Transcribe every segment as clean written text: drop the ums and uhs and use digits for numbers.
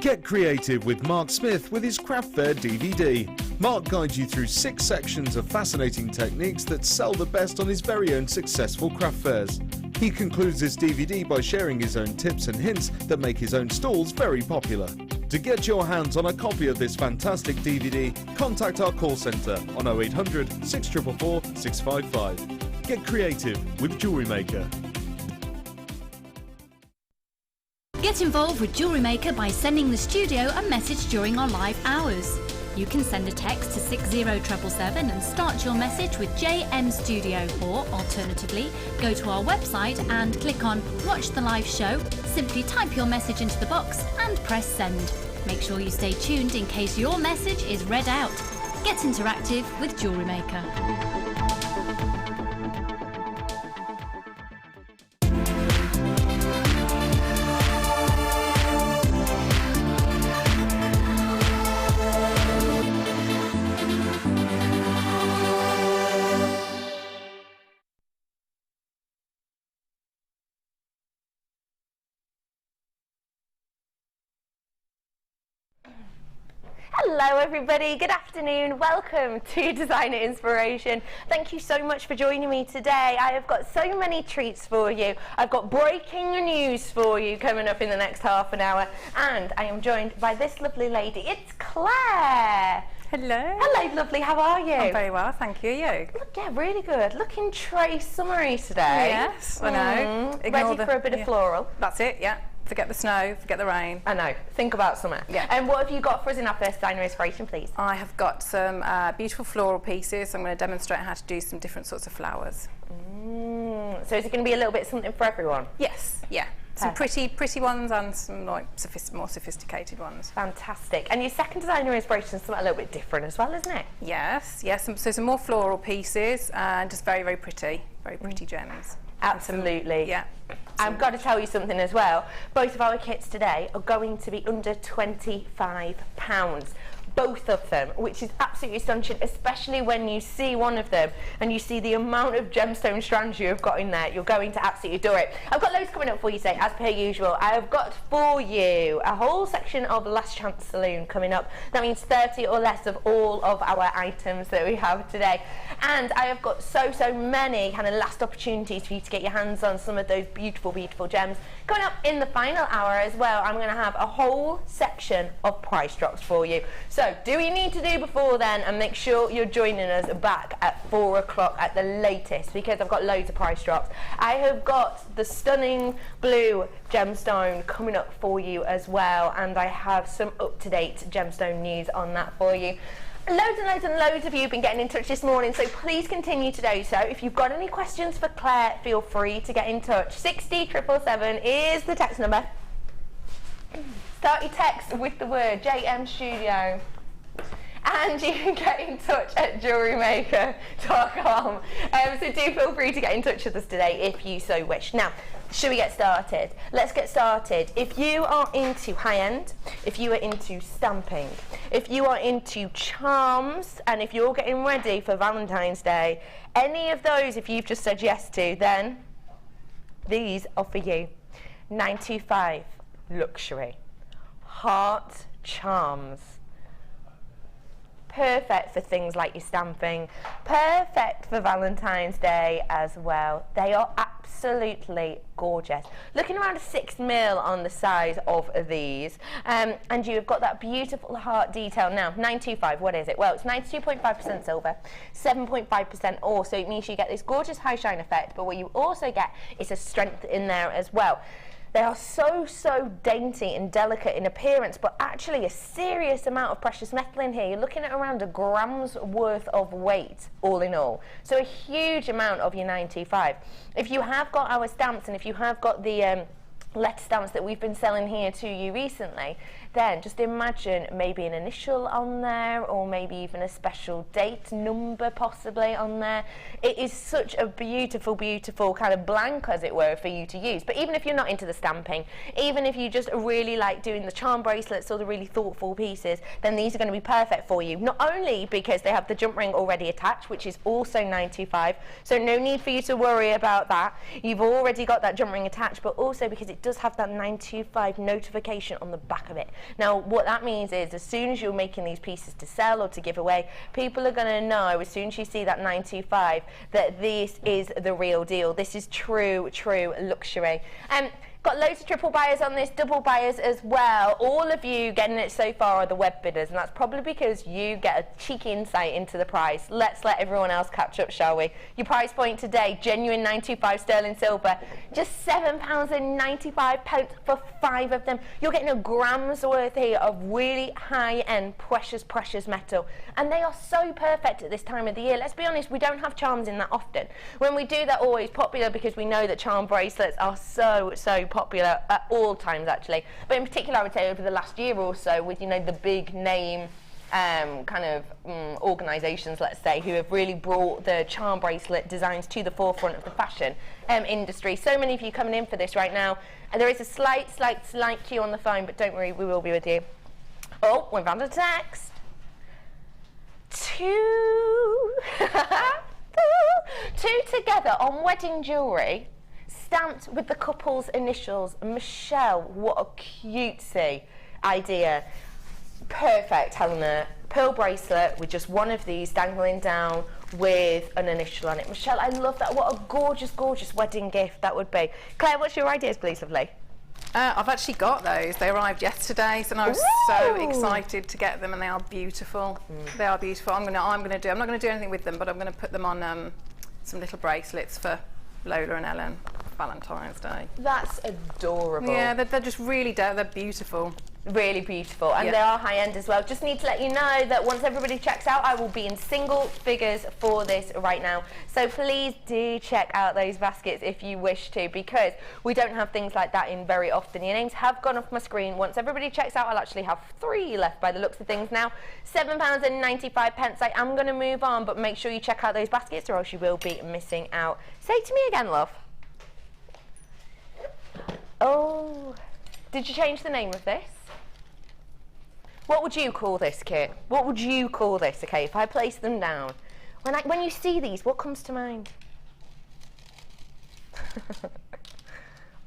Get creative with Mark Smith with his Craft Fair DVD. Mark guides you through 6 sections of fascinating techniques that sell the best on his very own successful craft fairs. He concludes this DVD by sharing his own tips and hints that make his own stalls very popular. To get your hands on a copy of this fantastic DVD, contact our call centre on 0800 644 655. Get creative with JewelleryMaker. Get involved with JewelleryMaker by sending the studio a message during our live hours. You can send a text to 60777 and start your message with JM Studio, or alternatively, go to our website and click on Watch the Live Show, simply type your message into the box and press send. Make sure you stay tuned in case your message is read out. Get interactive with JewelleryMaker. Hello everybody, good afternoon, welcome to Designer Inspiration. Thank you so much for joining me today. I have got so many treats for you. I've got breaking news for you coming up in the next half an hour, and I am joined by this lovely lady. It's Claire. Hello. Hello lovely, how are you? I'm very well, thank you. You? Look, yeah, really good. Looking Trace summery today. Yes, I know. Ready for a bit of floral. That's it, yeah. Forget the snow, forget the rain. I know, think about summer. Yeah. And what have you got for us in our first designer inspiration, please? I have got some beautiful floral pieces. I'm going to demonstrate how to do some different sorts of flowers. So is it going to be a little bit something for everyone? Yes, yeah. Some pretty ones and some like more sophisticated ones. Fantastic. And your second designer inspiration is something a little bit different as well, isn't it? Yes, yes. So some more floral pieces and just very pretty gems. Absolutely. Yeah. I've got to tell you something as well. Both of our kits today are going to be under £25. Both of them, which is absolutely astonishing, especially when you see one of them and you see the amount of gemstone strands you have got in there. You're going to absolutely adore it. I've got loads coming up for you today, as per usual. I have got for you a whole section of Last Chance Saloon coming up. That means 30 or less of all of our items that we have today. And I have got so many kind of last opportunities for you to get your hands on some of those beautiful gems. Coming up in the final hour as well, I'm going to have a whole section of price drops for you. So do what you need to do before then, and make sure you're joining us back at 4 o'clock at the latest, because I've got loads of price drops. I have got the stunning blue gemstone coming up for you as well, and I have some up-to-date gemstone news on that for you. Loads of you have been getting in touch this morning, so please continue to do so. If you've got any questions for Claire, feel free to get in touch. 60777 is the text number. Start your text with the word JM Studio. And you can get in touch at JewelleryMaker.com. So do feel free to get in touch with us today if you so wish. Now, should we get started? Let's get started. If you are into high-end, if you are into stamping, if you are into charms, and if you're getting ready for Valentine's Day, any of those, if you've just said yes to, then these are for you. 925 Luxury Heart Charms. Perfect for things like your stamping, perfect for Valentine's Day as well. They are absolutely gorgeous. Looking around a 6mm on the size of these, and you've got that beautiful heart detail. Now, 925, what is it? Well, it's 92.5% silver, 7.5% ore, so it means you get this gorgeous high shine effect, but what you also get is a strength in there as well. They are so dainty and delicate in appearance, but actually a serious amount of precious metal in here. You're looking at around a gram's worth of weight, all in all. So a huge amount of your 925. If you have got our stamps, and if you have got the letter stamps that we've been selling here to you recently, then just imagine maybe an initial on there, or maybe even a special date number possibly on there. It is such a beautiful kind of blank, as it were, for you to use. But even if you're not into the stamping, even if you just really like doing the charm bracelets or the really thoughtful pieces, then these are going to be perfect for you. Not only because they have the jump ring already attached, which is also 925, so no need for you to worry about that. You've already got that jump ring attached, but also because it it does have that 925 notification on the back of it. Now, what that means is as soon as you're making these pieces to sell or to give away, people are going to know as soon as you see that 925 that this is the real deal. This is true luxury. Got loads of triple buyers on this, double buyers as well. All of you getting it so far are the web bidders, and that's probably because you get a cheeky insight into the price. Let's let everyone else catch up, shall we? Your price point today, genuine 925 sterling silver, just £7.95 for 5 of them. You're getting a gram's worth here of really high-end, precious metal, and they are so perfect at this time of the year. Let's be honest, we don't have charms in that often. When we do, they're always popular because we know that charm bracelets are so popular at all times, actually, but in particular I would say over the last year or so with, you know, the big name organisations, let's say, who have really brought the charm bracelet designs to the forefront of the fashion industry. So many of you coming in for this right now, and there is a slight queue on the phone, but don't worry, we will be with you. Oh, we've had a text. Two together on wedding jewellery, stamped with the couple's initials. Michelle, what a cutesy idea. Perfect, Helena. Pearl bracelet with just one of these dangling down with an initial on it. Michelle, I love that. What a gorgeous wedding gift that would be. Claire, what's your ideas, please, lovely? I've actually got those. They arrived yesterday, so I was so excited to get them, and they are beautiful. They are beautiful. I'm not going to do anything with them, but I'm going to put them on some little bracelets for Lola and Ellen. Valentine's Day. That's adorable. Yeah, they're just really, they're beautiful. Really beautiful, and they are high-end as well. Just need to let you know that once everybody checks out, I will be in single figures for this right now. So please do check out those baskets if you wish to, because we don't have things like that in very often. Your names have gone off my screen. Once everybody checks out, I'll actually have 3 left by the looks of things now. £7.95. I am going to move on, but make sure you check out those baskets or else you will be missing out. Say it to me again, love. Oh, did you change the name of this? What would you call this, Kit? What would you call this, okay, if I place them down? When you see these, what comes to mind?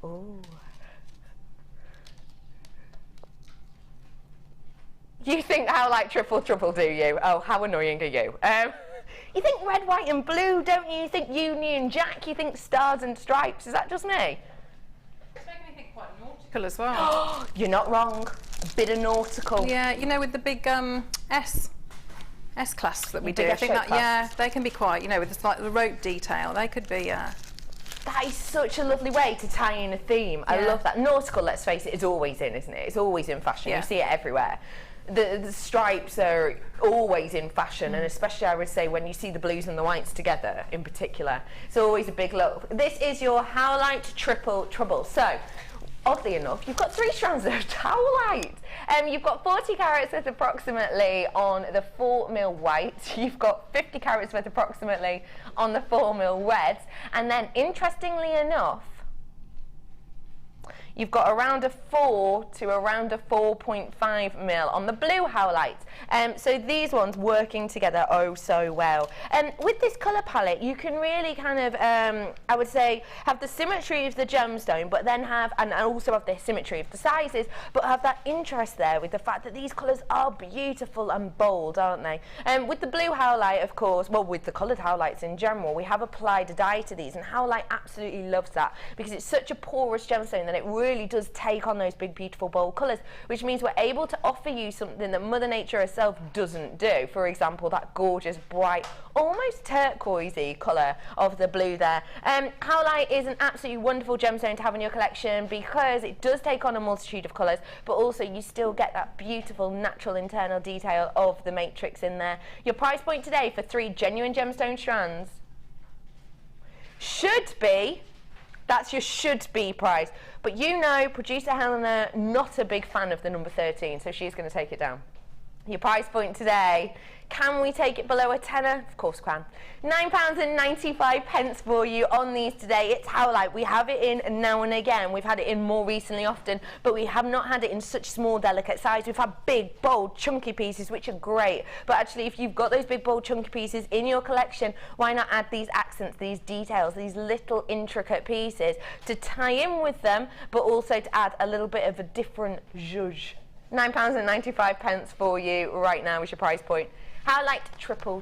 Oh. You think how like triple, do you? Oh, how annoying are you? You think red, white and blue, don't you? You think Union Jack, you think stars and stripes. Is that just me? It's making me think quite nautical as well. You're not wrong. A bit of nautical. Yeah, you know, with the big S-class that we do. I think that, they can be quite, you know, with the rope detail, they could be... That is such a lovely way to tie in a theme. I love that. Nautical, let's face it, is always in, isn't it? It's always in fashion. You see it everywhere. The stripes are always in fashion, and especially I would say when you see the blues and the whites together in particular, it's always a big look. This is your Howlite Triple Trouble. So, oddly enough, you've got 3 strands of Howlite. You've got 40 carats worth approximately on the 4mm white. You've got 50 carats worth approximately on the 4mm red. And then, interestingly enough, you've got around a 4 to around a 4.5mm on the blue Howlite. So these ones working together oh so well. With this colour palette, you can really kind of, I would say, have the symmetry of the gemstone, but then have, and also have the symmetry of the sizes, but have that interest there with the fact that these colours are beautiful and bold, aren't they? With the blue Howlite, of course, well, with the coloured Howlites in general, we have applied a dye to these, and Howlite absolutely loves that because it's such a porous gemstone that it really does take on those big, beautiful, bold colours, which means we're able to offer you something that Mother Nature herself doesn't do. For example, that gorgeous, bright, almost turquoisey colour of the blue there. Howlite is an absolutely wonderful gemstone to have in your collection because it does take on a multitude of colours, but also you still get that beautiful, natural internal detail of the matrix in there. Your price point today for 3 genuine gemstone strands should be, that's your should be price. But you know, producer Helena, not a big fan of the number 13, so she's going to take it down. Your price point today Can we take it below a tenner? Of course we can. £9.95 for you on these today. It's Howlite. We have it in now and again. We've had it in more recently often, but we have not had it in such small, delicate size. We've had big, bold, chunky pieces, which are great. But actually, if you've got those big, bold, chunky pieces in your collection, why not add these accents, these details, these little intricate pieces to tie in with them, but also to add a little bit of a different zhuzh. £9.95 for you right now is your price point. Howlite triple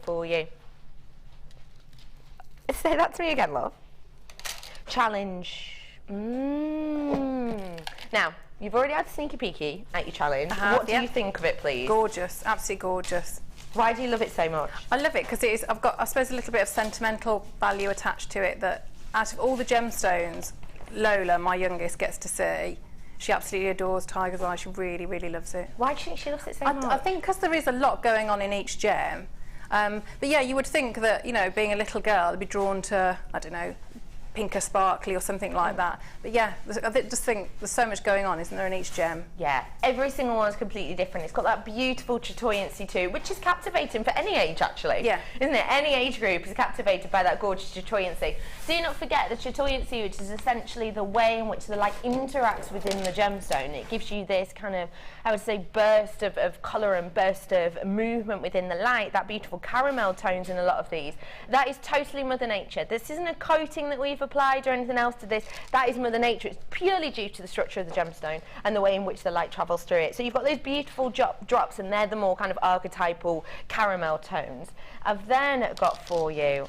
for you. Say that to me again, love. Challenge. Now, you've already had a sneaky peeky at your challenge. What do you think of it, please? Gorgeous, absolutely gorgeous. Why do you love it so much? I love it because it is, I've got, I suppose, a little bit of sentimental value attached to it, that out of all the gemstones, Lola, my youngest, gets to see. She absolutely adores Tiger's Eye. She really, really loves it. Why do you think she loves it so much? I think because there is a lot going on in each gem. But yeah, you would think that, you know, being a little girl, would be drawn to, I don't know, pinker sparkly or something like that. But yeah, I just think there's so much going on, isn't there, in each gem? Yeah, every single one is completely different. It's got that beautiful chatoyancy too, which is captivating for any age, actually. Yeah. Isn't it? Any age group is captivated by that gorgeous chatoyancy. Do not forget the chatoyancy, which is essentially the way in which the light interacts within the gemstone. It gives you this kind of, I would say, burst of colour and burst of movement within the light, that beautiful caramel tones in a lot of these. That is totally Mother Nature. This isn't a coating that we've applied or anything else to this. That is Mother Nature. It's purely due to the structure of the gemstone and the way in which the light travels through it. So you've got those beautiful drops, and they're the more kind of archetypal caramel tones. I've then got for you,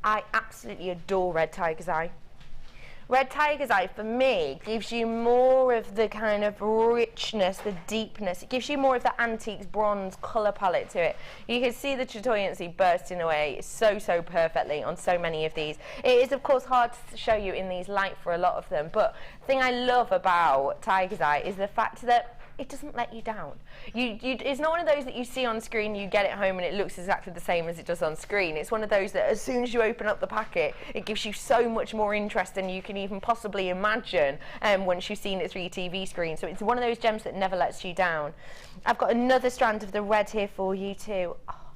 I absolutely adore Red Tiger's Eye. Red Tiger's Eye, for me, gives you more of the kind of richness, the deepness. It gives you more of the antiques bronze colour palette to it. You can see the chatoyancy bursting away so perfectly on so many of these. It is, of course, hard to show you in these light for a lot of them, but the thing I love about Tiger's Eye is the fact that it doesn't let you down. It's not one of those that you see on screen, you get it home and it looks exactly the same as it does on screen. It's one of those that as soon as you open up the packet, it gives you so much more interest than you can even possibly imagine once you've seen it through your TV screen. So it's one of those gems that never lets you down. I've got another strand of the red here for you too. Oh,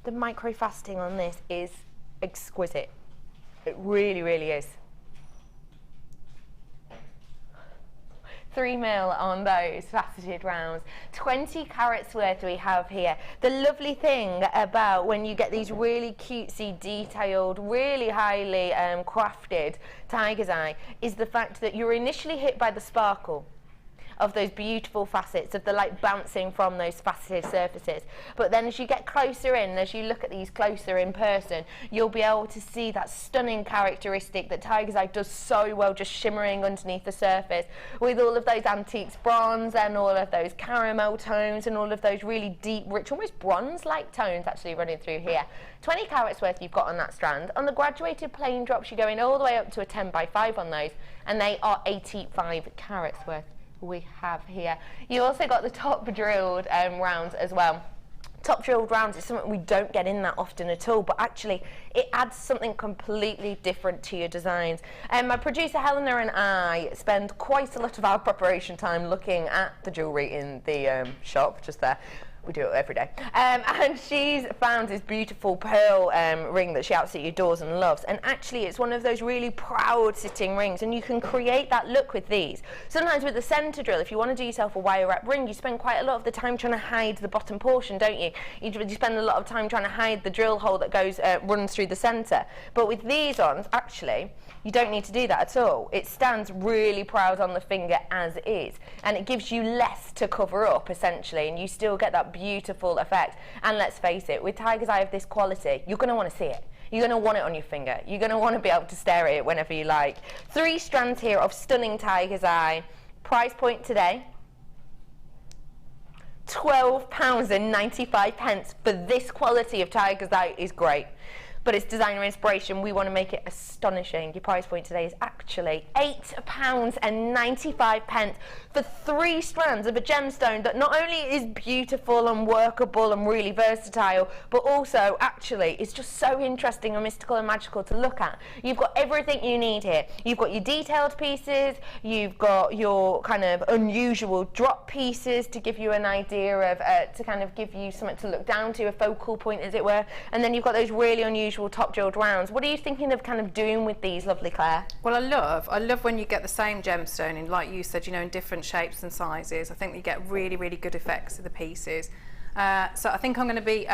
the micro-faceting on this is exquisite. It really, really is. 3 mil on those faceted rounds. 20 carats worth we have here. The lovely thing about when you get these really cutesy, detailed, really highly crafted Tiger's Eye is the fact that you're initially hit by the sparkle of those beautiful facets, of the light bouncing from those faceted surfaces. But then as you get closer in, as you look at these closer in person, you'll be able to see that stunning characteristic that Tiger's Eye does so well, just shimmering underneath the surface, with all of those antiques bronze and all of those caramel tones and all of those really deep, rich, almost bronze-like tones actually running through here. 20 carats worth you've got on that strand. On the graduated plain drops, you're going all the way up to a 10 by 5 on those, and they are 85 carats worth we have here. You also got the top drilled rounds as well. Top drilled rounds is something we don't get in that often at all, but actually it adds something completely different to your designs. My producer Helena and I spend quite a lot of our preparation time looking at the jewellery in the shop just there. We do it every day. And she's found this beautiful pearl ring that she absolutely adores and loves. And actually, it's one of those really proud sitting rings. And you can create that look with these. Sometimes with the centre drill, if you want to do yourself a wire wrap ring, you spend quite a lot of the time trying to hide the bottom portion, don't you? You spend a lot of time trying to hide the drill hole that goes runs through the centre. But with these ones, actually, you don't need to do that at all. It stands really proud on the finger as is. And it gives you less to cover up, essentially. And you still get that beautiful effect. And let's face it, with Tiger's Eye of this quality, you're going to want to see it. You're going to want it on your finger. You're going to want to be able to stare at it whenever you like. 3 strands here of stunning Tiger's Eye. Price point today, £12.95 for this quality of Tiger's Eye is great. but it's designer inspiration. We want to make it astonishing. Your price point today is actually £8.95 for 3 strands of a gemstone that not only is beautiful and workable and really versatile, but also actually is just so interesting and mystical and magical to look at. You've got everything you need here. You've got your detailed pieces, you've got your kind of unusual drop pieces to give you an idea of, to kind of give you something to look down to, a focal point as it were, and then you've got those really unusual top jeweled rounds. What are you thinking of kind of doing with these, lovely Claire? Well, I love when you get the same gemstone in, like you said, you know, in different shapes and sizes. I think you get really, really good effects of the pieces. So I think I'm going to be,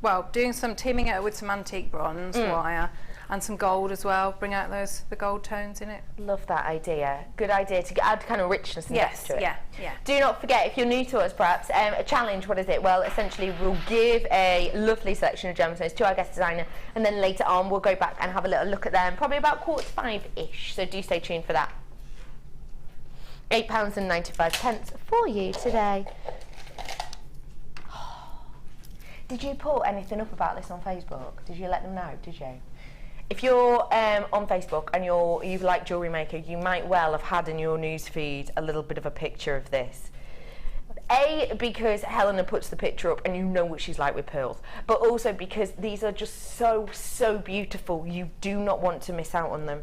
well, doing some teaming it with some antique bronze wire and some gold as well. Bring out the gold tones in it. Love that idea. Good idea to add kind of richness and depth to it. Yeah. Do not forget, if you're new to us perhaps, a challenge, what is it? Well, essentially we'll give a lovely selection of gemstones to our guest designer, and then later on we'll go back and have a little look at them, probably about 4:45-ish, so do stay tuned for that. £8.95 for you today. Did you put anything up about this on Facebook? Did you let them know, did you? If you're on Facebook and you like JewelleryMaker, you might well have had in your newsfeed a little bit of a picture of this. A, because Helena puts the picture up and you know what she's like with pearls, but also because these are just so, so beautiful. You do not want to miss out on them.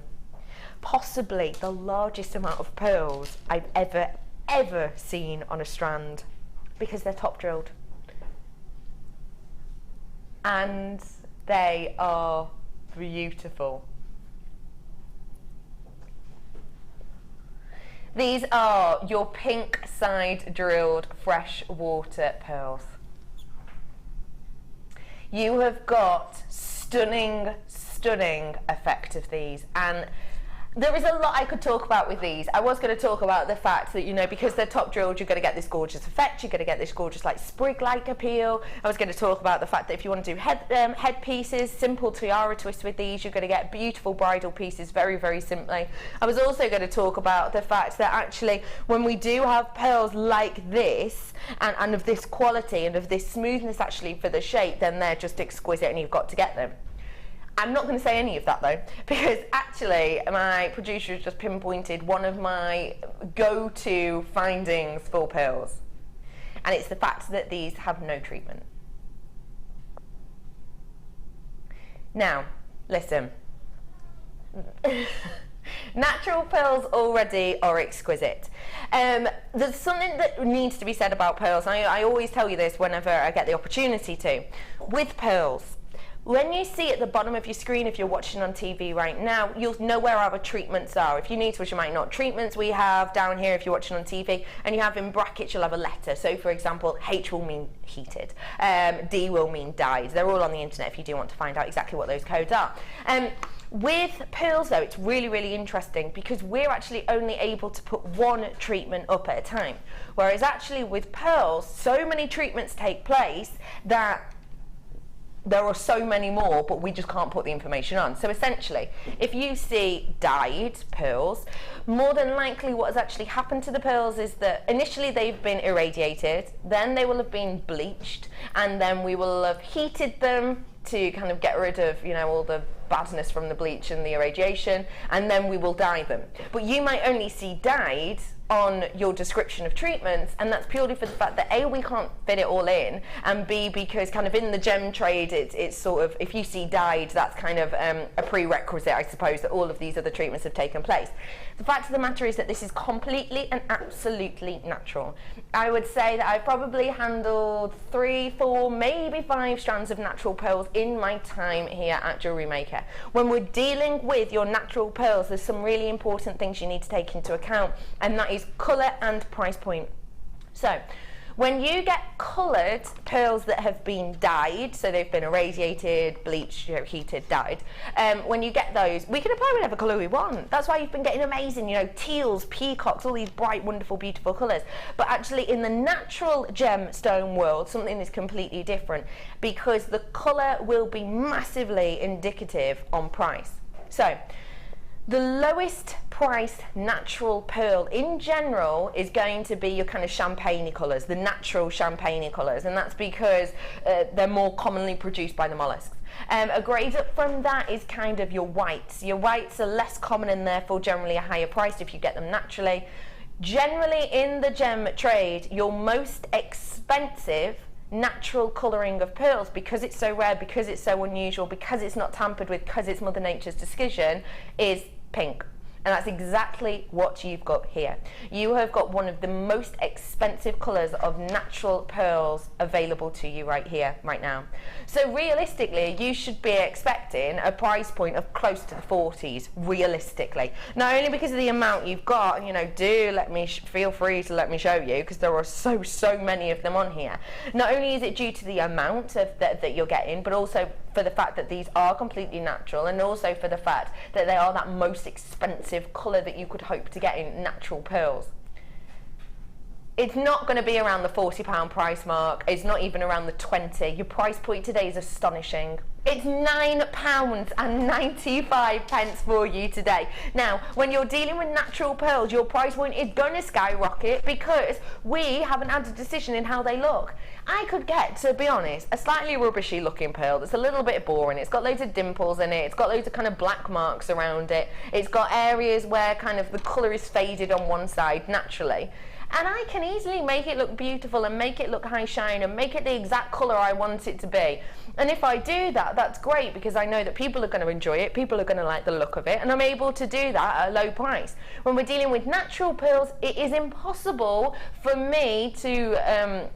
Possibly the largest amount of pearls I've ever seen on a strand, because they're top drilled. And they are beautiful. These are your pink side drilled freshwater pearls. You have got stunning effect of these, and there is a lot I could talk about with these. I was going to talk about the fact that, you know, because they're top drilled, you're going to get this gorgeous effect, you're going to get this gorgeous like sprig-like appeal. I was going to talk about the fact that if you want to do head pieces, simple tiara twists with these, you're going to get beautiful bridal pieces very, very simply. I was also going to talk about the fact that actually when we do have pearls like this, and of this quality and of this smoothness actually for the shape, then they're just exquisite and you've got to get them. I'm not going to say any of that though, because actually my producer has just pinpointed one of my go-to findings for pearls, and it's the fact that these have no treatment. Now, listen. Natural pearls already are exquisite. There's something that needs to be said about pearls. I always tell you this whenever I get the opportunity to. With pearls, when you see at the bottom of your screen, if you're watching on TV right now, you'll know where our treatments are. If you're new to us, you might not. Treatments we have down here if you're watching on TV, and you have in brackets, you'll have a letter. So for example, H will mean heated, D will mean dyed. They're all on the internet if you do want to find out exactly what those codes are. With pearls though, it's really, really interesting because we're actually only able to put one treatment up at a time. Whereas actually with pearls, so many treatments take place that there are so many more, but we just can't put the information on. So essentially, if you see dyed pearls, more than likely what has actually happened to the pearls is that initially they've been irradiated, then they will have been bleached, and then we will have heated them to kind of get rid of, you know, all the badness from the bleach and the irradiation, and then we will dye them. But you might only see dyed on your description of treatments, and that's purely for the fact that A, we can't fit it all in, and B, because kind of in the gem trade it's sort of, if you see dyed, that's kind of a prerequisite, I suppose, that all of these other treatments have taken place. The fact of the matter is that this is completely and absolutely natural. I would say that I've probably handled 3, 4, maybe 5 strands of natural pearls in my time here at JewelleryMaker. When we're dealing with your natural pearls, there's some really important things you need to take into account, and that is colour and price point. So when you get coloured pearls that have been dyed, so they've been irradiated, bleached, you know, heated, dyed, when you get those, we can apply whatever colour we want. That's why you've been getting amazing, you know, teals, peacocks, all these bright, wonderful, beautiful colours. But actually in the natural gemstone world, something is completely different, because the colour will be massively indicative on price. So the lowest priced natural pearl in general is going to be your kind of champagne colours, the natural champagne colours, and that's because they're more commonly produced by the mollusks. A grade up from that is kind of your whites. Your whites are less common and therefore generally a higher price if you get them naturally. Generally in the gem trade, your most expensive natural colouring of pearls, because it's so rare, because it's so unusual, because it's not tampered with, because it's Mother Nature's decision, is pink. And that's exactly what you've got here. You have got one of the most expensive colours of natural pearls available to you right here, right now. So realistically, you should be expecting a price point of close to the 40s, realistically. Not only because of the amount you've got, you know, feel free to let me show you, because there are so many of them on here. Not only is it due to the amount that you're getting, but also for the fact that these are completely natural, and also for the fact that they are that most expensive colour that you could hope to get in natural pearls. It's not going to be around the £40 price mark. It's not even around the 20. Your price point today is astonishing. It's £9.95 for you today. Now, when you're dealing with natural pearls, your price point is going to skyrocket because we haven't had a decision in how they look. I could get, to be honest, a slightly rubbishy looking pearl that's a little bit boring. It's got loads of dimples in it. It's got loads of kind of black marks around it. It's got areas where kind of the colour is faded on one side naturally. And I can easily make it look beautiful and make it look high shine and make it the exact colour I want it to be. And if I do that, that's great, because I know that people are going to enjoy it, people are going to like the look of it, and I'm able to do that at a low price. When we're dealing with natural pearls, it is impossible for me to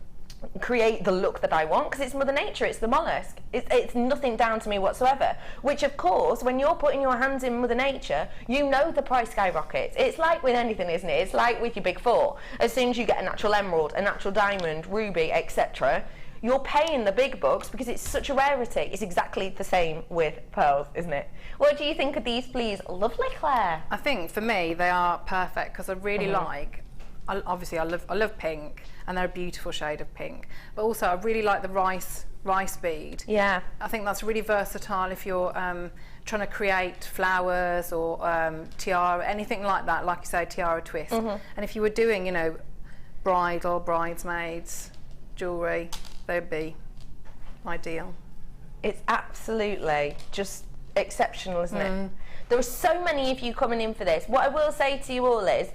create the look that I want, because it's Mother Nature, it's the mollusk. It's nothing down to me whatsoever, which of course, when you're putting your hands in Mother Nature, you know the price skyrockets. It's like with anything, isn't it? It's like with your big four. As soon as you get a natural emerald, a natural diamond, ruby, etc., you're paying the big bucks because it's such a rarity. It's exactly the same with pearls, isn't it? What do you think of these, please? Lovely, Claire. I think for me they are perfect because I really like, obviously I love pink, and they're a beautiful shade of pink, but also I really like the rice bead. Yeah. I think that's really versatile if you're trying to create flowers or tiara, anything like that, like you say, tiara twist. And if you were doing, you know, bridal, bridesmaids, jewellery, they'd be ideal. It's absolutely just exceptional, isn't it? There are so many of you coming in for this. What I will say to you all is,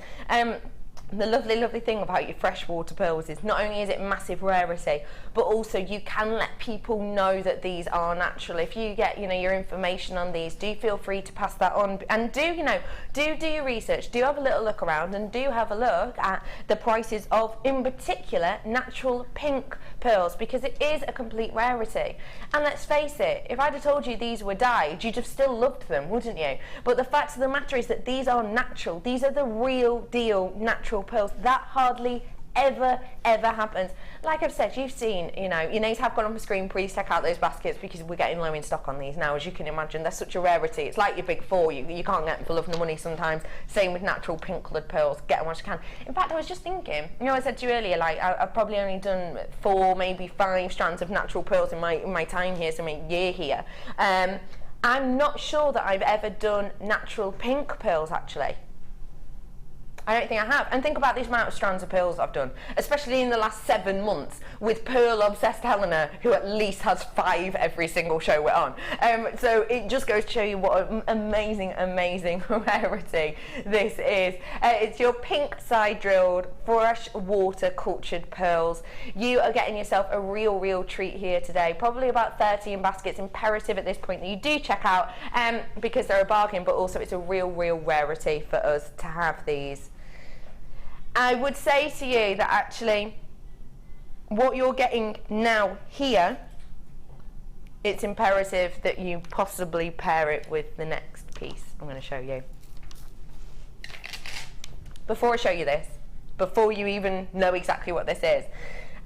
the lovely thing about your freshwater pearls is not only is it massive rarity, but also you can let people know that these are natural. If you get, you know, your information on these, do feel free to pass that on, and do your research, do have a little look around, and do have a look at the prices of, in particular, natural pink pearls, because it is a complete rarity. And let's face it, if I'd have told you these were dyed, you'd have still loved them, wouldn't you? But the fact of the matter is that these are natural. These are the real deal natural pearls. That hardly ever happens. Like I've said, you've seen, you know, your names have gone on the screen. Please check out those baskets because we're getting low in stock on these now, as you can imagine. They're such a rarity. It's like your big four. You can't get them for love and the money sometimes. Same with natural pink coloured pearls. Get them what you can. In fact, I was just thinking, you know, I said to you earlier, like I've probably only done 4, maybe 5 strands of natural pearls in my time here, so my year here. I'm not sure that I've ever done natural pink pearls, actually. I don't think I have. And think about the amount of strands of pearls I've done, especially in the last 7 months, with pearl-obsessed Helena, who at least has 5 every single show we're on. So it just goes to show you what an amazing rarity this is. It's your pink side-drilled, fresh water cultured pearls. You are getting yourself a real treat here today. Probably about 13 baskets. Imperative at this point that you do check out, because they're a bargain, but also it's a real rarity for us to have these. I would say to you that actually what you're getting now here, it's imperative that you possibly pair it with the next piece I'm going to show you. Before I show you this, before you even know exactly what this is,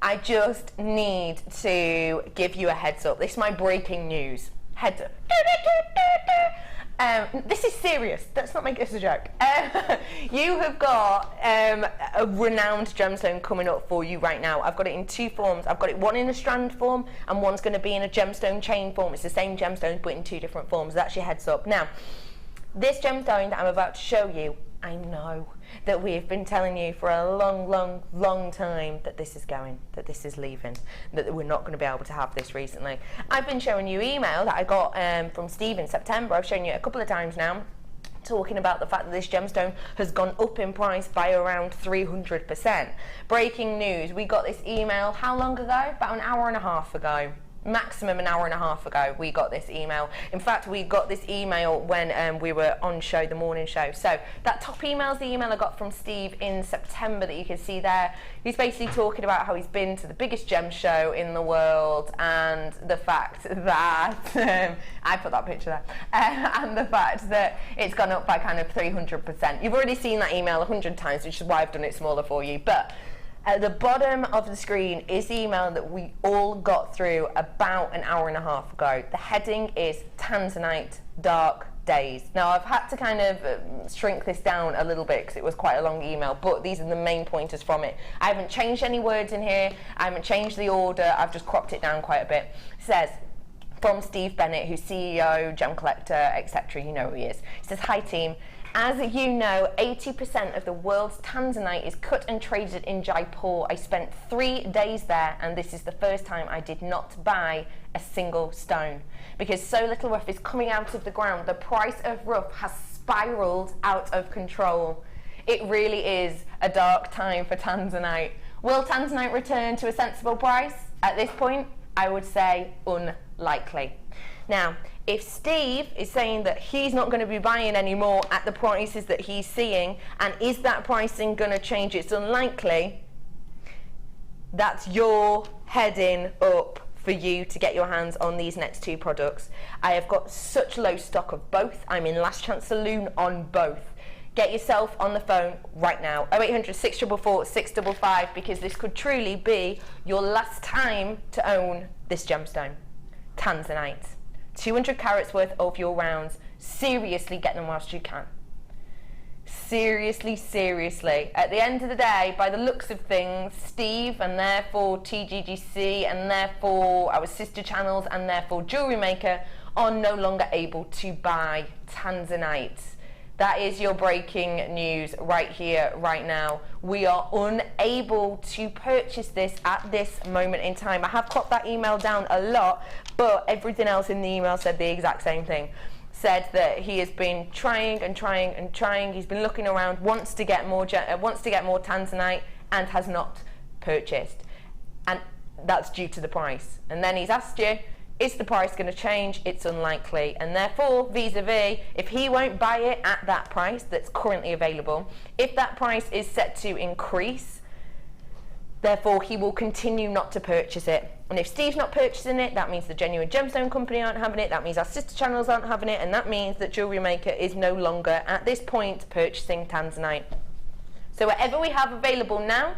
I just need to give you a heads up. This is my breaking news. Heads up. This is serious. Let's not make this a joke. You have got a renowned gemstone coming up for you right now. I've got it in 2 forms. I've got it one in a strand form and one's going to be in a gemstone chain form. It's the same gemstones but in 2 different forms. That's your heads up. Now, this gemstone that I'm about to show you I know that we have been telling you for a long time that this is going, that this is leaving, that we're not going to be able to have this recently. I've been showing you email that I got from Steve in September. I've shown you a couple of times now, talking about the fact that this gemstone has gone up in price by around 300%. Breaking news, we got this email how long ago? About an hour and a half ago. Maximum an hour and a half ago we got this email. In fact, we got this email when we were on show, the morning show. So that top email is the email I got from Steve in September that you can see there. He's basically talking about how he's been to the biggest gem show in the world, and the fact that I put that picture there, and the fact that it's gone up by kind of 300%. You've already seen that email 100 times, which is why I've done it smaller for you. But at the bottom of the screen is the email that we all got through about an hour and a half ago. The heading is Tanzanite Dark Days. Now, I've had to kind of shrink this down a little bit because it was quite a long email, but these are the main pointers from it. I haven't changed any words in here. I haven't changed the order. I've just cropped it down quite a bit. It says, from Steve Bennett, who's CEO, gem collector, etc. You know who he is. He says, "Hi team. As you know, 80% of the world's tanzanite is cut and traded in Jaipur. I spent 3 days there, and this is the first time I did not buy a single stone. Because so little rough is coming out of the ground, the price of rough has spiraled out of control. It really is a dark time for tanzanite. Will tanzanite return to a sensible price? At this point, I would say unlikely." Now, if Steve is saying that he's not going to be buying anymore at the prices that he's seeing, and is that pricing going to change? It's unlikely. That's your heading up for you to get your hands on these next two products. I have got such low stock of both. I'm in Last Chance Saloon on both. Get yourself on the phone right now. 0800 644 655, because this could truly be your last time to own this gemstone. Tanzanite. 200 carats worth of your rounds. Seriously, get them whilst you can. Seriously. At the end of the day, by the looks of things, Steve, and therefore TGGC, and therefore our sister channels, and therefore JewelleryMaker, are no longer able to buy tanzanite. That is your breaking news right here, right now. We are unable to purchase this at this moment in time. I have cropped that email down a lot, but everything else in the email said the exact same thing. Said that he has been trying. He's been looking around, wants to get more tanzanite, and has not purchased. And that's due to the price. And then he's asked you, is the price going to change? It's unlikely. And therefore, vis-a-vis, if he won't buy it at that price that's currently available, if that price is set to increase, therefore he will continue not to purchase it. And if Steve's not purchasing it, that means the Genuine Gemstone Company aren't having it, that means our sister channels aren't having it, and that means that JewelleryMaker is no longer, at this point, purchasing tanzanite. So whatever we have available now,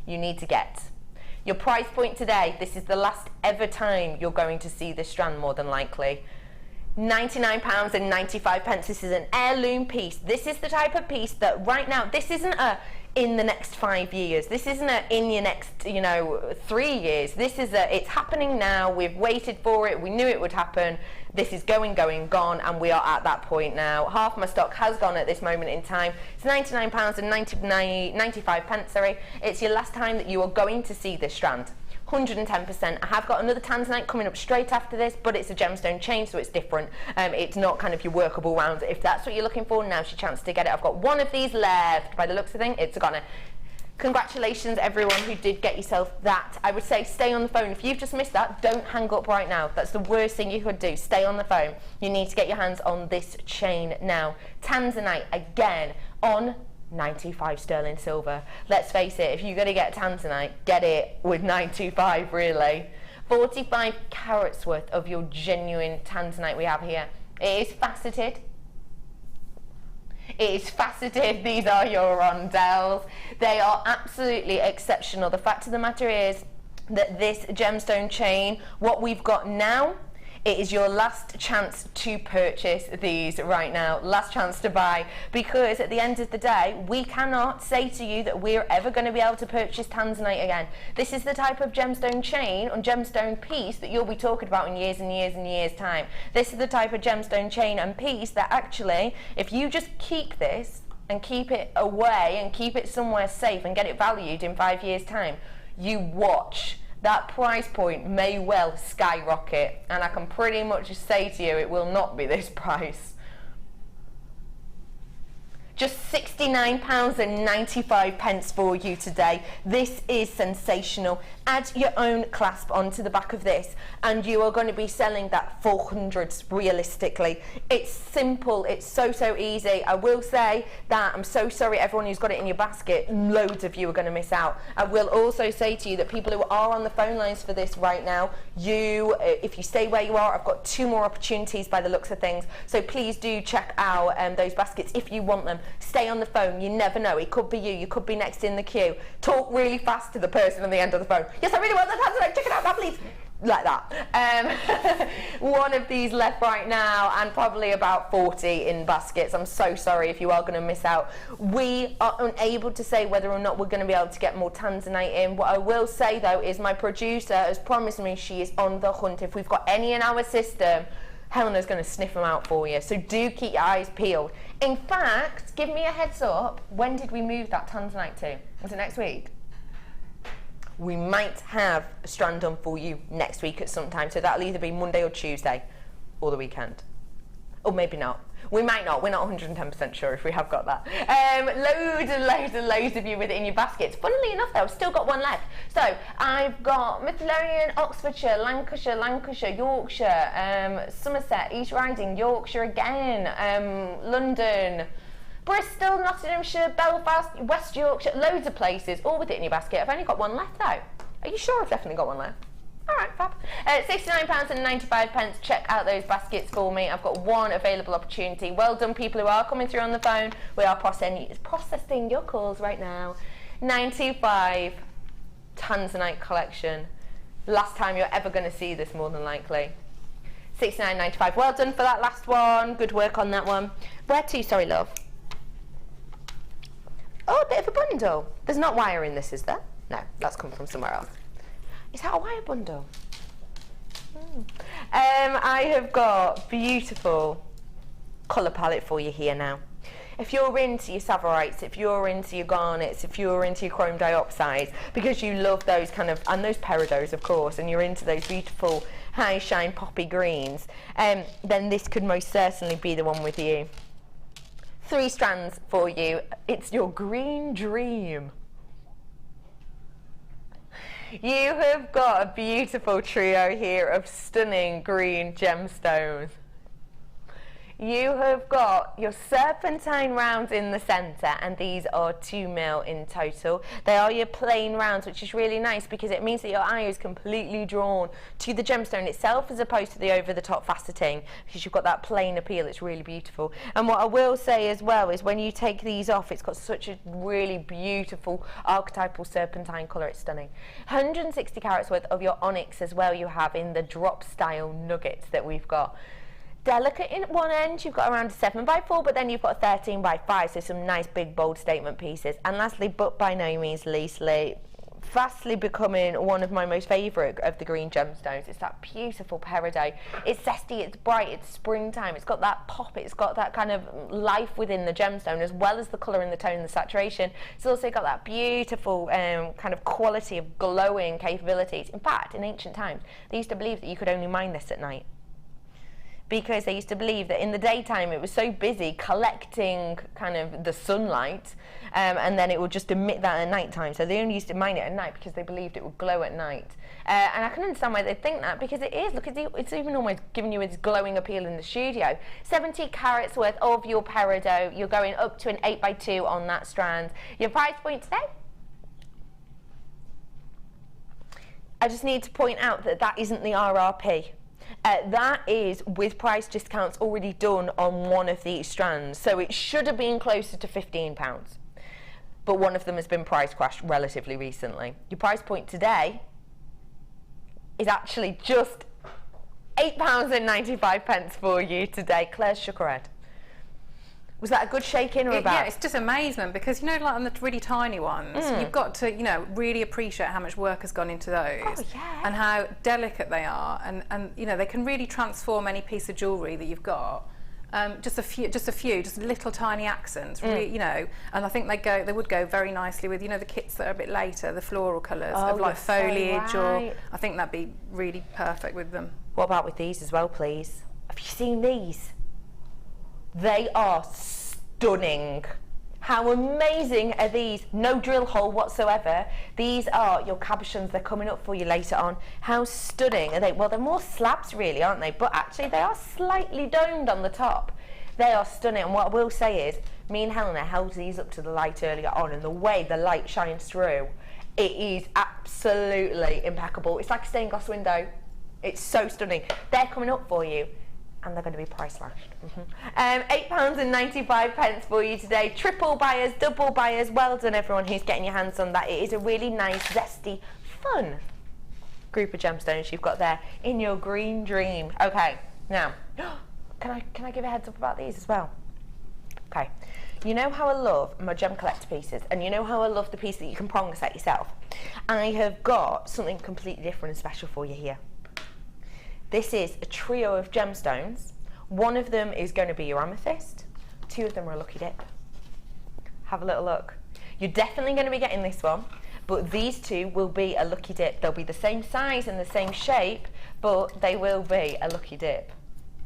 you need to get. Your price point today, this is the last ever time you're going to see this strand, more than likely. £99.95. This is an heirloom piece. This is the type of piece that right now, this isn't a in the next 5 years. This isn't a in your next, 3 years. This is a, it's happening now. We've waited for it. We knew it would happen. This is going, gone, and we are at that point now. Half my stock has gone at this moment in time. It's £99.95, sorry. It's your last time that you are going to see this strand. 110%. I have got another tanzanite coming up straight after this, but it's a gemstone chain, so it's different. It's not kind of your workable rounds. If that's what you're looking for, now's your chance to get it. I've got one of these left. By the looks of things, it's gonna. Congratulations, everyone who did get yourself that. I would say stay on the phone. If you've just missed that, don't hang up right now. That's the worst thing you could do. Stay on the phone. You need to get your hands on this chain now. Tanzanite, again, on 95 sterling silver. Let's face it, if you're going to get tanzanite, get it with 925, really. 45 carats worth of your genuine tanzanite we have here. It is faceted. It is faceted. These are your rondelles. They are absolutely exceptional. The fact of the matter is that this gemstone chain, what we've got now, it is your last chance to purchase these right now, last chance to buy, because at the end of the day, we cannot say to you that we're ever going to be able to purchase tanzanite again. This is the type of gemstone chain and gemstone piece that you'll be talking about in years and years and years time. This is the type of gemstone chain and piece that actually, if you just keep this and keep it away and keep it somewhere safe and get it valued in 5 years' time, you watch. That price point may well skyrocket, and I can pretty much say to you it will not be this price. Just £69.95 for you today. This is sensational. Add your own clasp onto the back of this and you are going to be selling that 400s realistically. It's simple, it's so easy. I will say that I'm so sorry everyone who's got it in your basket, loads of you are going to miss out. I will also say to you that people who are on the phone lines for this right now, if you stay where you are, I've got 2 more opportunities by the looks of things, so please do check out those baskets if you want them. Stay on the phone, you never know, it could be you could be next in the queue. Talk really fast to the person on the end of the phone. Yes, I really want that Tanzanite, check it out now please. Like that. One of these left right now and probably about 40 in baskets. I'm so sorry if you are going to miss out. We are unable to say whether or not we're going to be able to get more Tanzanite in. What I will say though is my producer has promised me she is on the hunt. If we've got any in our system, Helena's going to sniff them out for you, so do keep your eyes peeled. In fact, give me a heads up, when did we move that Tanzanite to? Was it next week? We might have a strand done for you next week at some time, so that'll either be Monday or Tuesday, or the weekend. Or maybe not. We might not. We're not 110% sure if we have got that. Loads of you with it in your baskets. Funnily enough, though, I've still got one left. So I've got Midlothian, Oxfordshire, Lancashire, Yorkshire, Somerset, East Riding, Yorkshire again, London, Bristol, Nottinghamshire, Belfast, West Yorkshire, loads of places, all with it in your basket. I've only got one left, though. Are you sure I've definitely got one left? All right, fab. £69.95. Check out those baskets for me. I've got one available opportunity. Well done, people who are coming through on the phone. We are processing your calls right now. 925 Tanzanite collection. Last time you're ever going to see this, more than likely. £69.95. Well done for that last one. Good work on that one. Where to? Sorry, love. Oh, a bit of a bundle. There's not wire in this, is there? No, that's come from somewhere else. Is that a wire bundle? I have got beautiful colour palette for you here now. If you're into your Savorites, if you're into your garnets, if you're into your chrome dioxides, because you love those kind of, and those peridots of course, and you're into those beautiful high shine poppy greens, then this could most certainly be the one with you. 3 strands for you. It's your green dream. You have got a beautiful trio here of stunning green gemstones. You have got your serpentine rounds in the centre, and these are 2 mil in total. They are your plain rounds, which is really nice because it means that your eye is completely drawn to the gemstone itself as opposed to the over-the-top faceting, because you've got that plain appeal. It's really beautiful. And what I will say as well is when you take these off, it's got such a really beautiful archetypal serpentine colour. It's stunning. 160 carats worth of your onyx as well you have in the drop style nuggets that we've got. Delicate in one end, you've got around a 7x4, but then you've got a 13x5, so some nice big bold statement pieces. And lastly, but by no means leastly, fastly becoming one of my most favourite of the green gemstones, it's that beautiful peridot. It's zesty, it's bright, it's springtime, it's got that pop, it's got that kind of life within the gemstone as well as the colour and the tone and the saturation. It's also got that beautiful kind of quality of glowing capabilities. In fact, in ancient times, they used to believe that you could only mine this at night, because they used to believe that in the daytime it was so busy collecting kind of the sunlight, and then it would just emit that at night time. So they only used to mine it at night because they believed it would glow at night. And I can understand why they think that, because it is. Look, it's even almost giving you its glowing appeal in the studio. 70 carats worth of your peridot. You're going up to an 8x2 on that strand. Your price point today? I just need to point out that that isn't the RRP. That is with price discounts already done on one of these strands, so it should have been closer to £15, but one of them has been price crashed relatively recently. Your price point today is actually just £8.95 for you today. Claire's shook her head. Was that a good shake-in or a bad? Yeah, it's just amazement, because, you know, like on the really tiny ones, you've got to, you know, really appreciate how much work has gone into those. Oh, yeah. And how delicate they are. And you know, they can really transform any piece of jewellery that you've got. just a few, just little tiny accents, you know, and I think they would go very nicely with, you know, the kits that are a bit later, the floral colours of like foliage, so right. or I think that'd be really perfect with them. What about with these as well, please? Have you seen these? They are stunning. How amazing are these? No drill hole whatsoever. These are your cabochons. They're coming up for you later on. How stunning are they? Well, they're more slabs really, aren't they? But actually they are slightly domed on the top. They are stunning. And what I will say is, me and Helena held these up to the light earlier on, and the way the light shines through, it is absolutely impeccable. It's like a stained glass window. It's so stunning. They're coming up for you, and they're going to be price slashed. £8.95 for you today. Triple buyers, double buyers. Well done everyone who's getting your hands on that. It is a really nice, zesty, fun group of gemstones you've got there in your green dream. Okay, now, can I give a heads up about these as well? Okay, you know how I love my gem collector pieces, and you know how I love the piece that you can prong set yourself. I have got something completely different and special for you here. This is a trio of gemstones. One of them is going to be your amethyst. Two of them are a lucky dip. Have a little look. You're definitely going to be getting this one, but these two will be a lucky dip. They'll be the same size and the same shape, but they will be a lucky dip.